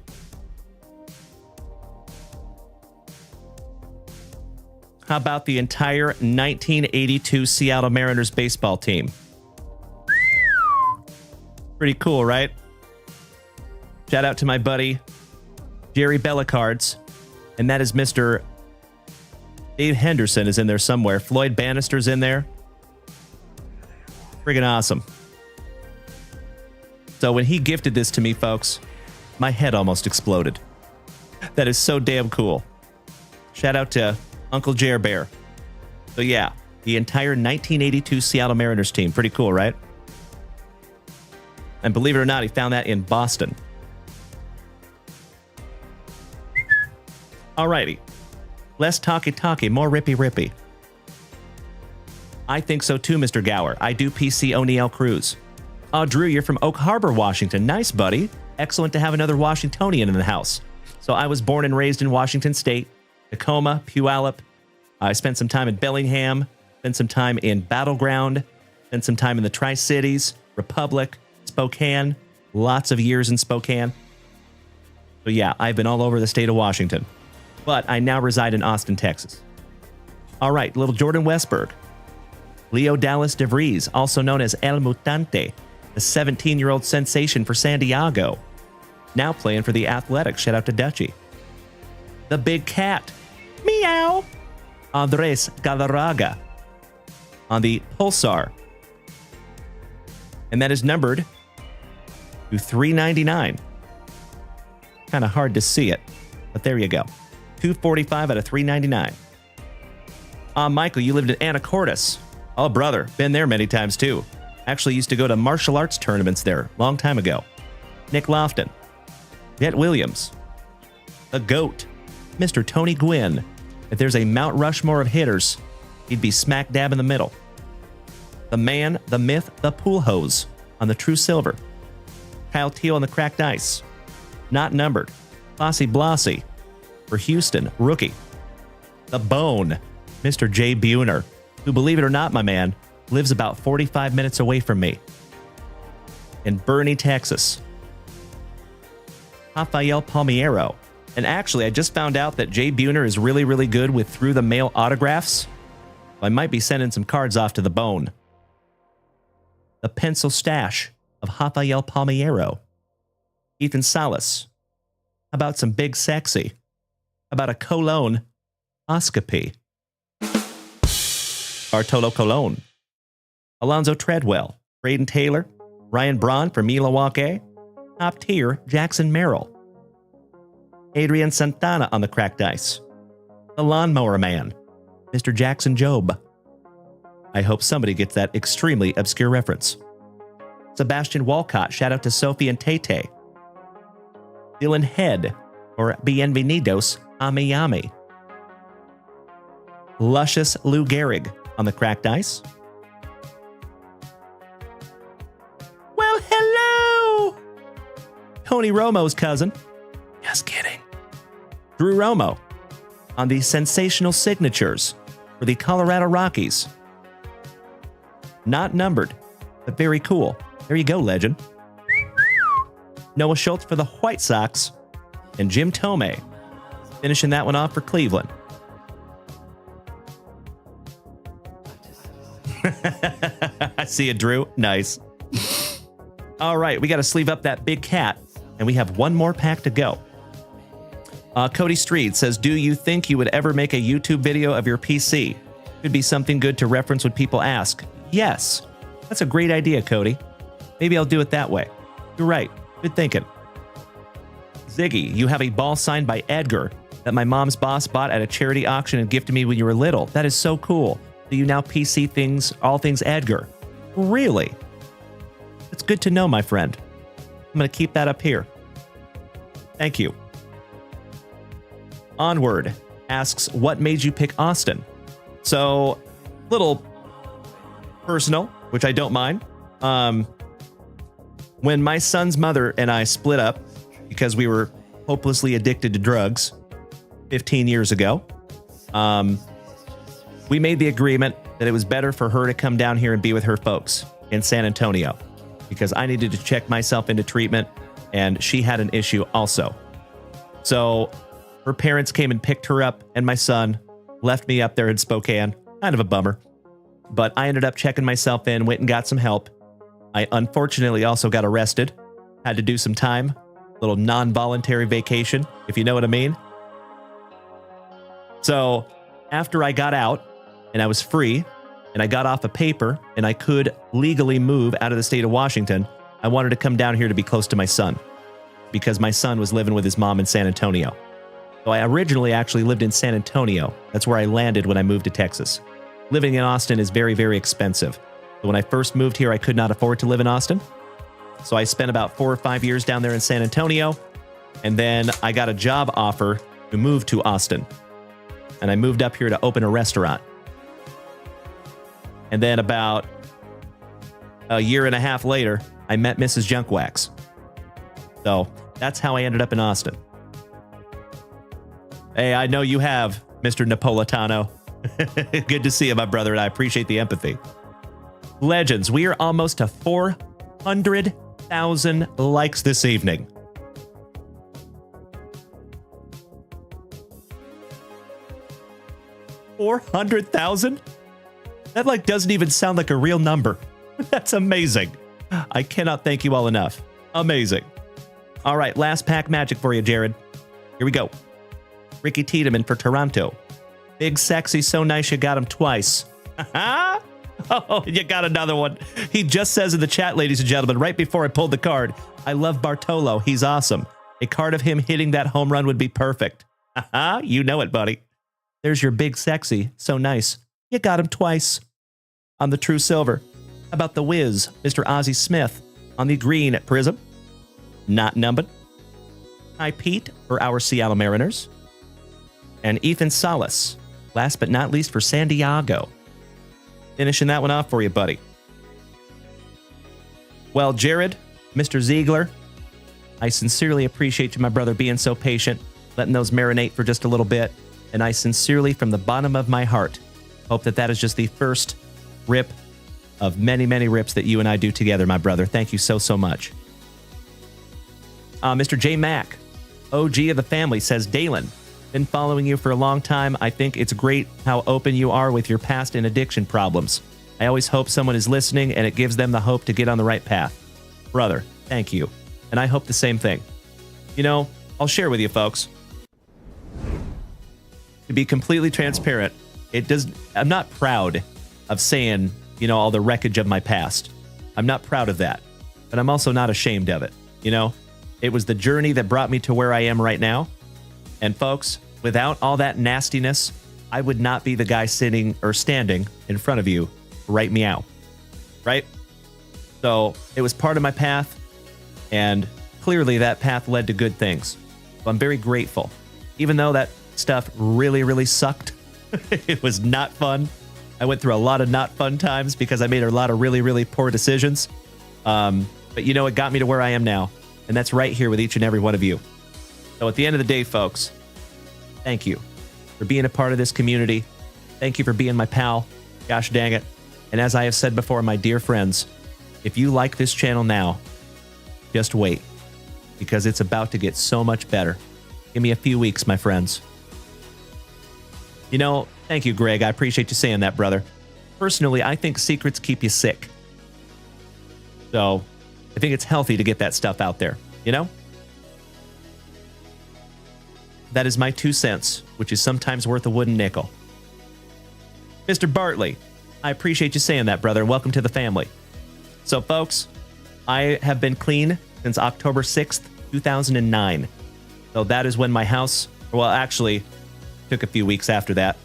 How about the entire 1982 Seattle Mariners baseball team? Pretty cool, right? Shout out to my buddy, Jerry Bellacards. And that is Mr. Dave Henderson is in there somewhere. Floyd Bannister's in there. Friggin' awesome. So when he gifted this to me, folks, my head almost exploded. That is so damn cool. Shout out to Uncle Jer Bear. So yeah, the entire 1982 Seattle Mariners team. Pretty cool, right? And believe it or not, he found that in Boston. Alrighty. Less talky, more rippy. I think so too, Mr. Gower. I do PC O'Neill Cruz. Oh, Drew, you're from Oak Harbor, Washington. Nice, buddy. Excellent to have another Washingtonian in the house. So I was born and raised in Washington State, Tacoma, Puyallup. I spent some time in Bellingham, spent some time in Battleground, spent some time in the Tri-Cities, Republic, Spokane. Lots of years in Spokane. So yeah, I've been all over the state of Washington. But I now reside in Austin, Texas. All right, little Jordan Westberg. Leo Dallas DeVries, also known as El Mutante, the 17-year-old sensation for San Diego. Now playing for the Athletics. Shout out to Dutchie. The Big Cat. Meow. Andres Galarraga on the Pulsar. And that is numbered to 399. Kind of hard to see it, but there you go. 245 out of 399. Michael, you lived in Anacortes. Oh, brother, been there many times too. Actually used to go to martial arts tournaments there long time ago. Nick Lofton. Jet Williams. The GOAT. Mr. Tony Gwynn. If there's a Mount Rushmore of hitters, he'd be smack dab in the middle. The man, the myth, the pool hose on the True Silver. Kyle Teal on the Cracked Ice. Not numbered. Bossy Blossy. For Houston, rookie. The Bone, Mr. Jay Buhner, who, believe it or not, my man, lives about 45 minutes away from me in Boerne, Texas. Rafael Palmiero. And actually, I just found out that Jay Buhner is really, really good with through-the-mail autographs. I might be sending some cards off to the bone. The pencil stash of Rafael Palmiero. Ethan Salas. How about some big sexy? How about a colonoscopy? Bartolo Colon. Alonzo Treadwell. Braden Taylor. Ryan Braun from Milwaukee. Top tier Jackson Merrill. Adrian Santana on the cracked ice. The Lawnmower Man. Mr. Jackson Job. I hope somebody gets that extremely obscure reference. Sebastian Walcott. Shout out to Sophie and Tate. Dylan Head. Or Bienvenidos a Miami. Luscious Lou Gehrig on the cracked ice. Well, hello! Tony Romo's cousin. Just kidding. Drew Romo on the sensational signatures for the Colorado Rockies. Not numbered, but very cool. There you go, legend. Noah Schultz for the White Sox. And Jim Tomei finishing that one off for Cleveland. I see it, Drew. Nice. All right, we got to sleeve up that big cat, and we have one more pack to go. Cody Street says, do you think you would ever make a YouTube video of your PC? Could be something good to reference when people ask. Yes. That's a great idea, Cody. Maybe I'll do it that way. You're right. Good thinking. Ziggy, you have a ball signed by Edgar that my mom's boss bought at a charity auction and gifted me when you were little. That is so cool. Do you now PC things, all things Edgar? Really? It's good to know, my friend. I'm going to keep that up here. Thank you. Onward asks, what made you pick Austin? So, little personal, which I don't mind. When my son's mother and I split up because we were hopelessly addicted to drugs 15 years ago, we made the agreement that it was better for her to come down here and be with her folks in San Antonio because I needed to check myself into treatment, and she had an issue also. So her parents came and picked her up, and my son left me up there in Spokane. Kind of a bummer. But I ended up checking myself in, went and got some help. I unfortunately also got arrested. Had to do some time. Little non-voluntary vacation, if you know what I mean. So after I got out and I was free and I got off a paper and I could legally move out of the state of Washington, I wanted to come down here to be close to my son because my son was living with his mom in San Antonio. So I originally actually lived in San Antonio. That's where I landed when I moved to Texas. Living in Austin is very, very expensive. So when I first moved here, I could not afford to live in Austin. So I spent about 4 or 5 years down there in San Antonio. And then I got a job offer to move to Austin. And I moved up here to open a restaurant. And then about a year and a half later, I met Mrs. Junkwax. So that's how I ended up in Austin. Hey, I know you have, Mr. Napolitano. Good to see you, my brother, and I appreciate the empathy. Legends, we are almost to 400,000 likes this evening. $400,000? That doesn't even sound like a real number. That's amazing. I cannot thank you all enough. Amazing. All right, last pack magic for you, Jared. Here we go. Ricky Tiedemann for Toronto. Big sexy, so nice you got him twice. Oh, you got another one. He just says in the chat, ladies and gentlemen, right before I pulled the card, I love Bartolo. He's awesome. A card of him hitting that home run would be perfect. You know it, buddy. There's your big sexy, so nice. You got him twice. On the true silver. How about the whiz, Mr. Ozzie Smith, on the green at Prism? Not numbered. Hi, Pete, for our Seattle Mariners. And Ethan Salas, last but not least for San Diego. Finishing that one off for you, buddy. Well, Jared, Mr. Ziegler, I sincerely appreciate you, my brother, being so patient, letting those marinate for just a little bit. And I sincerely, from the bottom of my heart, hope that that is just the first rip of many, many rips that you and I do together, my brother. Thank you so, so much. Mr. J. Mack OG of the family says, Dalen, been following you for a long time. I think it's great how open you are with your past and addiction problems. I always hope someone is listening and it gives them the hope to get on the right path. Brother, thank you. And I hope the same thing. You know, I'll share with you folks. To be completely transparent, I'm not proud of saying, you know, all the wreckage of my past. I'm not proud of that, but I'm also not ashamed of it. You know, it was the journey that brought me to where I am right now. And folks, without all that nastiness, I would not be the guy sitting or standing in front of you right meow. Right? So it was part of my path, and clearly that path led to good things. So I'm very grateful. Even though that stuff really, really sucked, it was not fun. I went through a lot of not fun times because I made a lot of really, really poor decisions. But you know, it got me to where I am now, and that's right here with each and every one of you. So at the end of the day, folks, thank you for being a part of this community. Thank you for being my pal. Gosh dang it. And as I have said before, my dear friends, if you like this channel now, just wait, because it's about to get so much better. Give me a few weeks, my friends. You know, thank you, Greg. I appreciate you saying that, brother. Personally, I think secrets keep you sick. So I think it's healthy to get that stuff out there, you know? That is my 2 cents, which is sometimes worth a wooden nickel. Mr. Bartley, I appreciate you saying that, brother. Welcome to the family. So, folks, I have been clean since October 6th, 2009. So that is when my house, well, actually, took a few weeks after that.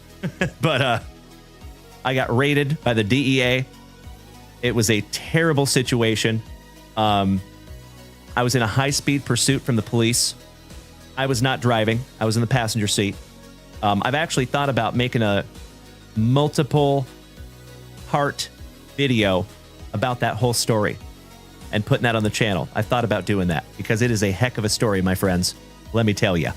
But I got raided by the DEA. It was a terrible situation. I was in a high-speed pursuit from the police. I was not driving. I was in the passenger seat. I've actually thought about making a multiple-part video about that whole story and putting that on the channel. I thought about doing that because it is a heck of a story, my friends. Let me tell you.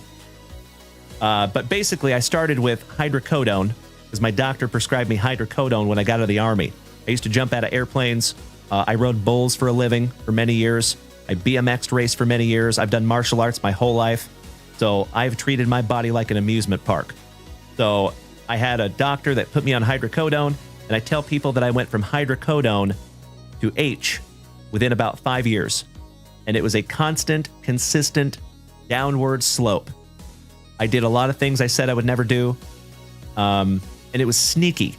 But basically, I started with hydrocodone because my doctor prescribed me hydrocodone when I got out of the Army. I used to jump out of airplanes. I rode bulls for a living for many years. I BMX'd raced for many years. I've done martial arts my whole life. So I've treated my body like an amusement park. So I had a doctor that put me on hydrocodone, and I tell people that I went from hydrocodone to H within about 5 years. And it was a constant, consistent downward slope. I did a lot of things I said I would never do. And it was sneaky,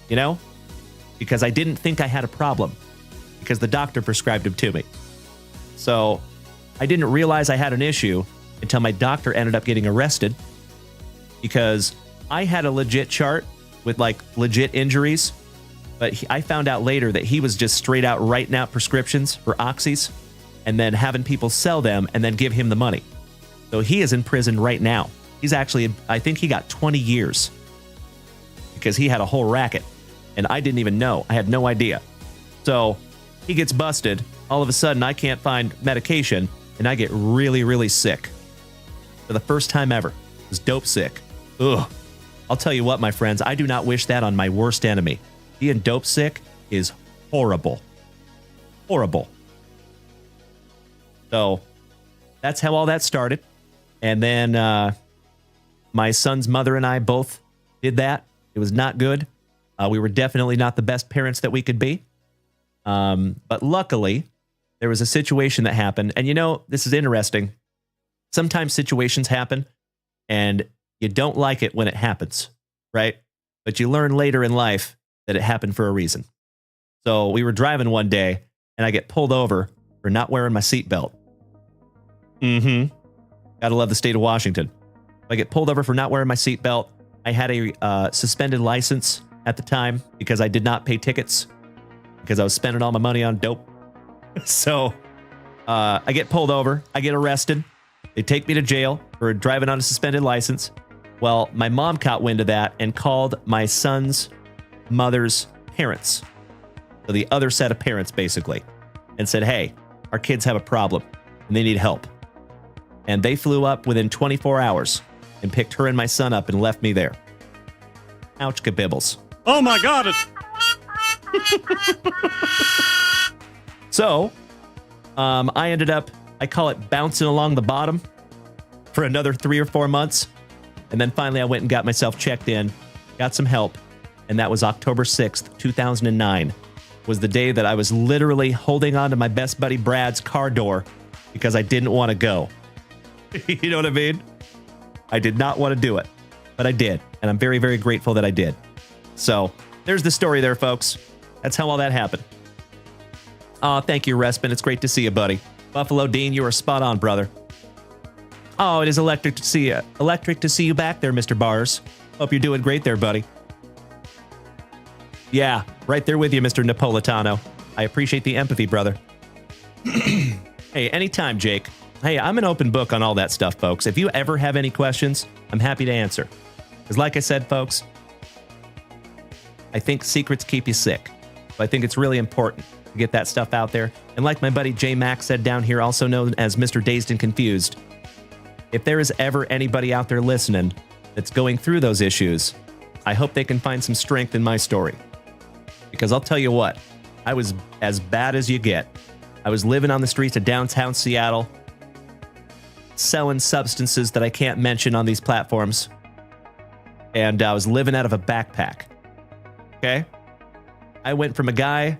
you know, because I didn't think I had a problem because the doctor prescribed it to me. So I didn't realize I had an issue until my doctor ended up getting arrested because I had a legit chart with like legit injuries, but I found out later that he was just straight out writing out prescriptions for oxys and then having people sell them and then give him the money. So he is in prison right now. He's actually, I think he got 20 years because he had a whole racket and I didn't even know. I had no idea. So he gets busted. All of a sudden I can't find medication and I get really, really sick. For the first time ever. I was dope sick. Ugh. I'll tell you what, my friends, I do not wish that on my worst enemy. Being dope sick is horrible. Horrible. So that's how all that started. And then my son's mother and I both did that. It was not good. We were definitely not the best parents that we could be. But luckily, there was a situation that happened. And you know, this is interesting. Sometimes situations happen and you don't like it when it happens, right? But you learn later in life that it happened for a reason. So we were driving one day and I get pulled over for not wearing my seatbelt. Gotta love the state of Washington. I get pulled over for not wearing my seatbelt. I had a suspended license at the time because I did not pay tickets because I was spending all my money on dope. So I get pulled over. I get arrested. They take me to jail for driving on a suspended license. Well, my mom caught wind of that and called my son's mother's parents. So the other set of parents, basically, and said, hey, our kids have a problem and they need help. And they flew up within 24 hours and picked her and my son up and left me there. Ouch, kabibbles. Oh my God. So, I ended up, I call it bouncing along the bottom for another 3 or 4 months. And then finally I went and got myself checked in, got some help. And that was October 6th, 2009, was the day that I was literally holding on to my best buddy Brad's car door because I didn't want to go. You know what I mean? I did not want to do it, but I did. And I'm very, very grateful that I did. So there's the story there, folks. That's how all that happened. Thank you, Respin. It's great to see you, buddy. Buffalo Dean, you are spot on, brother. Oh, it is electric to see you. Electric to see you back there, Mr. Bars. Hope you're doing great there, buddy. Yeah, right there with you, Mr. Napolitano. I appreciate the empathy, brother. Hey, anytime, Jake. Hey, I'm an open book on all that stuff, folks. If you ever have any questions, I'm happy to answer. Because like I said, folks, I think secrets keep you sick. So I think it's really important to get that stuff out there. And like my buddy J Max said down here, also known as Mr. Dazed and Confused, if there is ever anybody out there listening that's going through those issues, I hope they can find some strength in my story. Because I'll tell you what, I was as bad as you get. I was living on the streets of downtown Seattle, selling substances that I can't mention on these platforms. And I was living out of a backpack. Okay? I went from a guy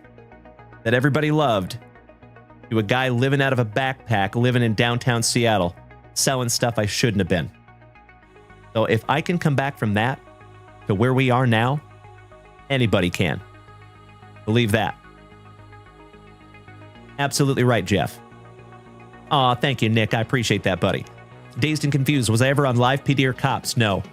that everybody loved to a guy living out of a backpack, living in downtown Seattle, selling stuff I shouldn't have been. So if I can come back from that to where we are now, anybody can. Believe that. Absolutely right, Jeff. Aw, thank you, Nick. I appreciate that, buddy. Dazed and Confused. Was I ever on live PD or cops? No.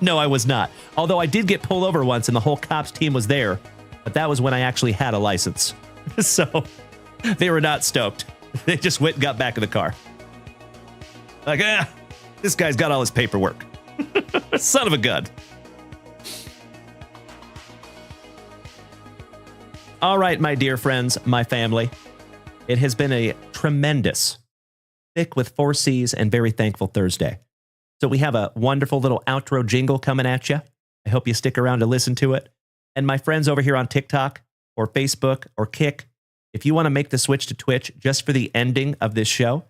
No, I was not. Although I did get pulled over once and the whole cops team was there, but that was when I actually had a license. So they were not stoked. They just went and got back in the car. Like, this guy's got all his paperwork. Son of a gun. All right, my dear friends, my family. It has been a tremendous, thick with 4 C's and very thankful Thursday. So we have a wonderful little outro jingle coming at you. I hope you stick around to listen to it. And my friends over here on TikTok or Facebook or Kick, if you want to make the switch to Twitch just for the ending of this show,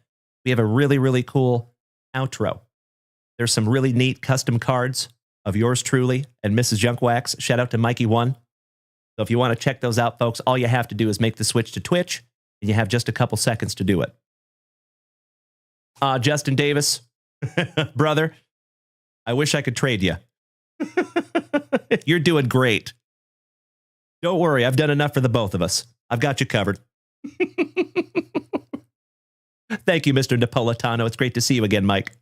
we have a really, really cool outro. There's some really neat custom cards of yours truly and Mrs. Junkwax. Shout out to Mikey1. So if you want to check those out, folks, all you have to do is make the switch to Twitch, and you have just a couple seconds to do it. Justin Davis, brother, I wish I could trade you. You're doing great. Don't worry, I've done enough for the both of us. I've got you covered. Thank you, Mr. Napolitano. It's great to see you again, Mike.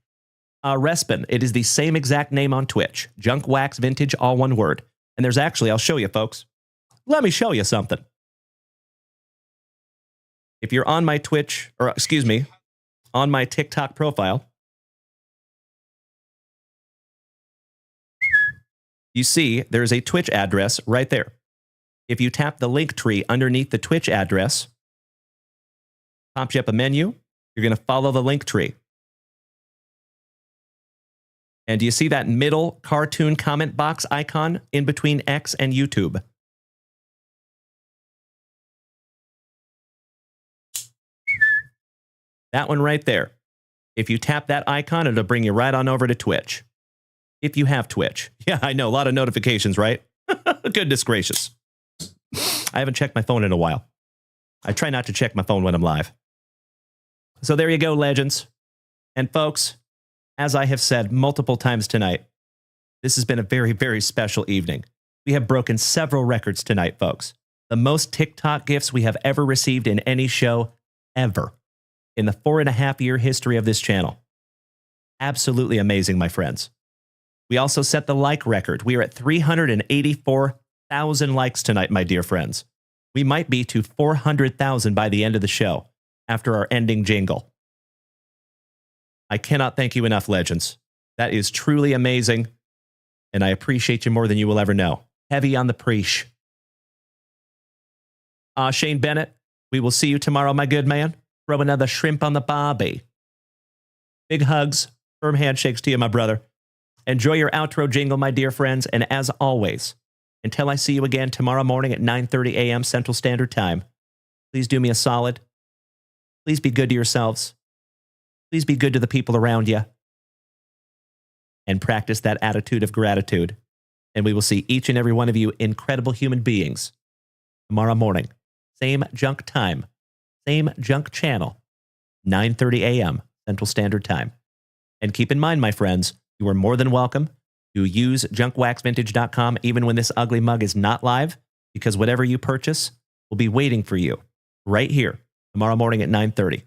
Respin, it is the same exact name on Twitch. Junk Wax Vintage, all one word. And there's actually, I'll show you, folks. Let me show you something. If you're on my Twitch, or excuse me, on my TikTok profile, you see there's a Twitch address right there. If you tap the link tree underneath the Twitch address, pops you up a menu. You're going to follow the link tree. And do you see that middle cartoon comment box icon in between X and YouTube? That one right there. If you tap that icon, it'll bring you right on over to Twitch. If you have Twitch. Yeah, I know, a lot of notifications, right? Goodness gracious. I haven't checked my phone in a while. I try not to check my phone when I'm live. So there you go, legends. And folks, as I have said multiple times tonight, this has been a very, very special evening. We have broken several records tonight, folks. The most TikTok gifts we have ever received in any show ever in the 4.5-year history of this channel. Absolutely amazing, my friends. We also set the like record. We are at 384,000 likes tonight, my dear friends. We might be to 400,000 by the end of the show after our ending jingle. I cannot thank you enough, legends. That is truly amazing, and I appreciate you more than you will ever know. Heavy on the preach. Shane Bennett, we will see you tomorrow, my good man. Throw another shrimp on the barbie. Big hugs, firm handshakes to you, my brother. Enjoy your outro jingle, my dear friends, and as always, until I see you again tomorrow morning at 9:30 a.m. Central Standard Time, please do me a solid. Please be good to yourselves. Please be good to the people around you and practice that attitude of gratitude. And we will see each and every one of you incredible human beings tomorrow morning. Same junk time, same junk channel, 9:30 a.m. Central Standard Time. And keep in mind, my friends, you are more than welcome to use junkwaxvintage.com even when this ugly mug is not live, because whatever you purchase will be waiting for you right here tomorrow morning at 9:30.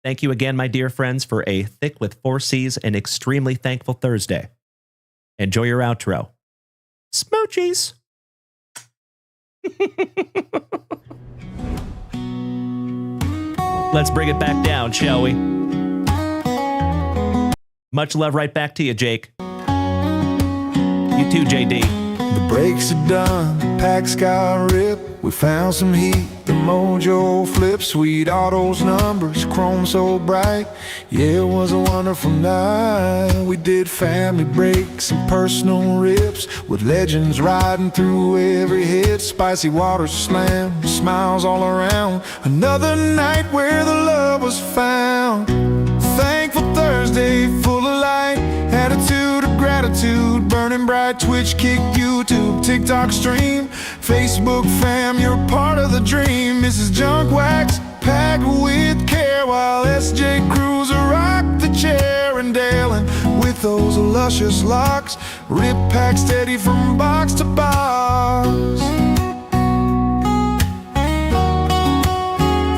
Thank you again, my dear friends, for a thick with 4 C's and extremely thankful Thursday. Enjoy your outro. Smoochies. Let's bring it back down, shall we? Much love right back to you, Jake. You too, JD. The brakes are done, the packs got ripped. We found some heat, the mojo flipped. Sweet autos, numbers, chrome so bright. Yeah, it was a wonderful night. We did family breaks and personal rips, with legends riding through every hit. Spicy water slam, smiles all around. Another night where the love was found. Thankful Thursday, full of light. Attitude of gratitude, burning bright. Twitch, Kick, YouTube, TikTok stream, Facebook fam, you're part of the dream. Mrs. Junk Wax, packed with care, while SJ Cruiser rocked the chair. And Dalen with those luscious locks, rip pack steady from box to box.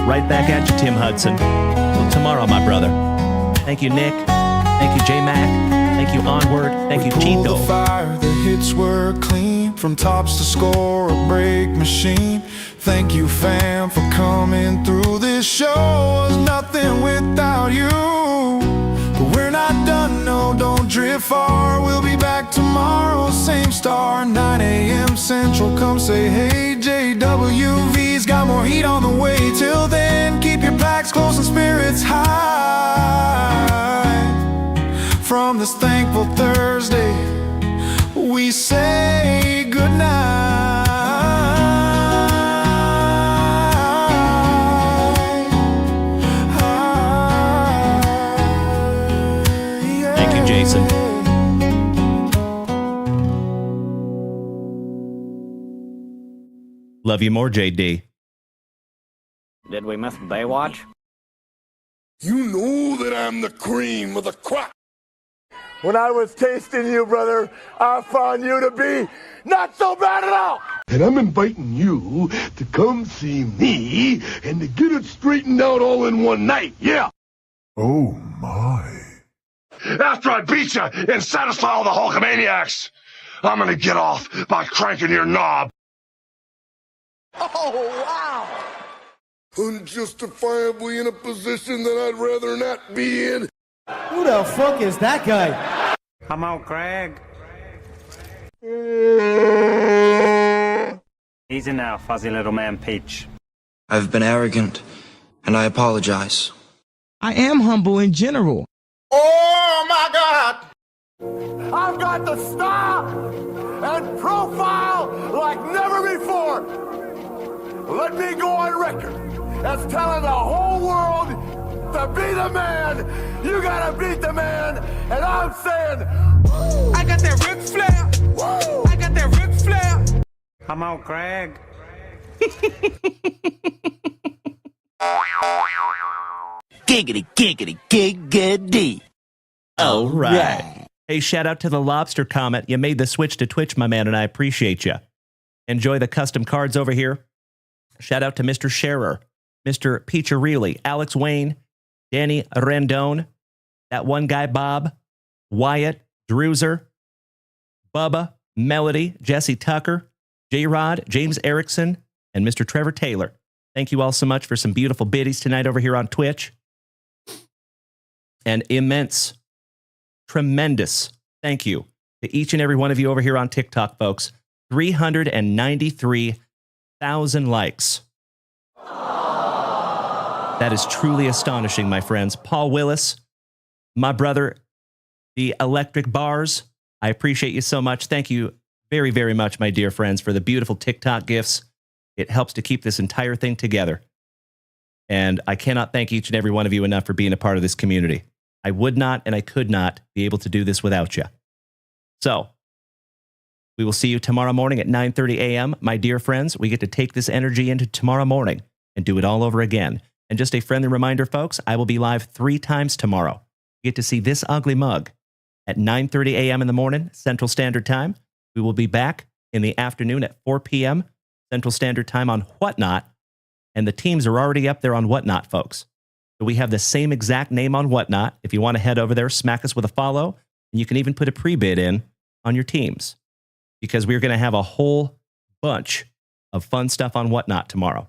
Right back at you, Tim Hudson. Till tomorrow, my brother. Thank you, Nick. Thank you, J-Mac. Thank you, Onward. Thank you, Chito. The fire, the hits were clean, from tops to score, a break machine. Thank you, fam, for coming through. This show was nothing without you. But we're not done, no, don't drift far. We'll be back tomorrow, same star, 9 a.m. Central. Come say hey, JWV's got more heat on the way. Till then, keep your packs close and spirits high. From this thankful Thursday, we say goodnight. Thank you, Jason. Love you more, JD. Did we miss Baywatch? You know that I'm the cream of the crop. When I was tasting you, brother, I found you to be not so bad at all. And I'm inviting you to come see me and to get it straightened out all in one night, yeah. Oh, my. After I beat you and satisfy all the Hulkamaniacs, I'm gonna get off by cranking your knob. Oh, wow. Unjustifiably in a position that I'd rather not be in. Who the fuck is that guy? Come out, Craig. Easy now, fuzzy little man Peach. I've been arrogant, and I apologize. I am humble in general. Oh, my God. I've got the style and profile like never before. Let me go on record as telling the whole world to be the man, you gotta beat the man, and I'm saying, woo! I got that Ric Flair, woo! I got that Ric Flair. Come out, Craig. Giggity, giggity, giggity. All right. Hey, shout out to the Lobster Comet. You made the switch to Twitch, my man, and I appreciate you. Enjoy the custom cards over here. Shout out to Mr. Scherer, Mr. Peacharilli, Alex Wayne, Danny Rendon, that one guy, Bob, Wyatt, Druzer, Bubba, Melody, Jesse Tucker, J-Rod, James Erickson, and Mr. Trevor Taylor. Thank you all so much for some beautiful biddies tonight over here on Twitch. And immense, tremendous thank you to each and every one of you over here on TikTok, folks. 393,000 likes. That is truly astonishing, my friends. Paul Willis, my brother, the Electric Bars, I appreciate you so much. Thank you very, very much, my dear friends, for the beautiful TikTok gifts. It helps to keep this entire thing together. And I cannot thank each and every one of you enough for being a part of this community. I would not and I could not be able to do this without you. So, we will see you tomorrow morning at 9:30 a.m. My dear friends, we get to take this energy into tomorrow morning and do it all over again. And just a friendly reminder, folks, I will be live 3 times tomorrow. You get to see this ugly mug at 9:30 a.m. in the morning, Central Standard Time. We will be back in the afternoon at 4 p.m. Central Standard Time on Whatnot. And the teams are already up there on Whatnot, folks. So we have the same exact name on Whatnot. If you want to head over there, smack us with a follow. And you can even put a pre-bid in on your teams, because we're going to have a whole bunch of fun stuff on Whatnot tomorrow.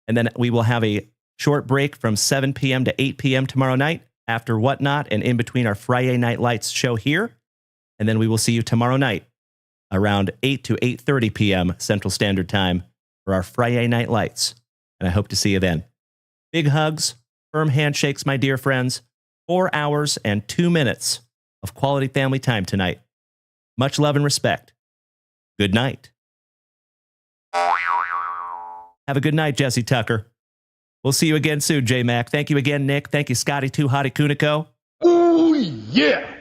And then we will have a short break from 7 p.m. to 8 p.m. tomorrow night after Whatnot and in between our Friday Night Lights show here. And then we will see you tomorrow night around 8 to 8:30 p.m. Central Standard Time for our Friday Night Lights. And I hope to see you then. Big hugs, firm handshakes, my dear friends. 4 hours and 2 minutes of quality family time tonight. Much love and respect. Good night. Have a good night, Jesse Tucker. We'll see you again soon, J-Mac. Thank you again, Nick. Thank you, Scotty 2 Hottie Kuniko. Ooh, yeah.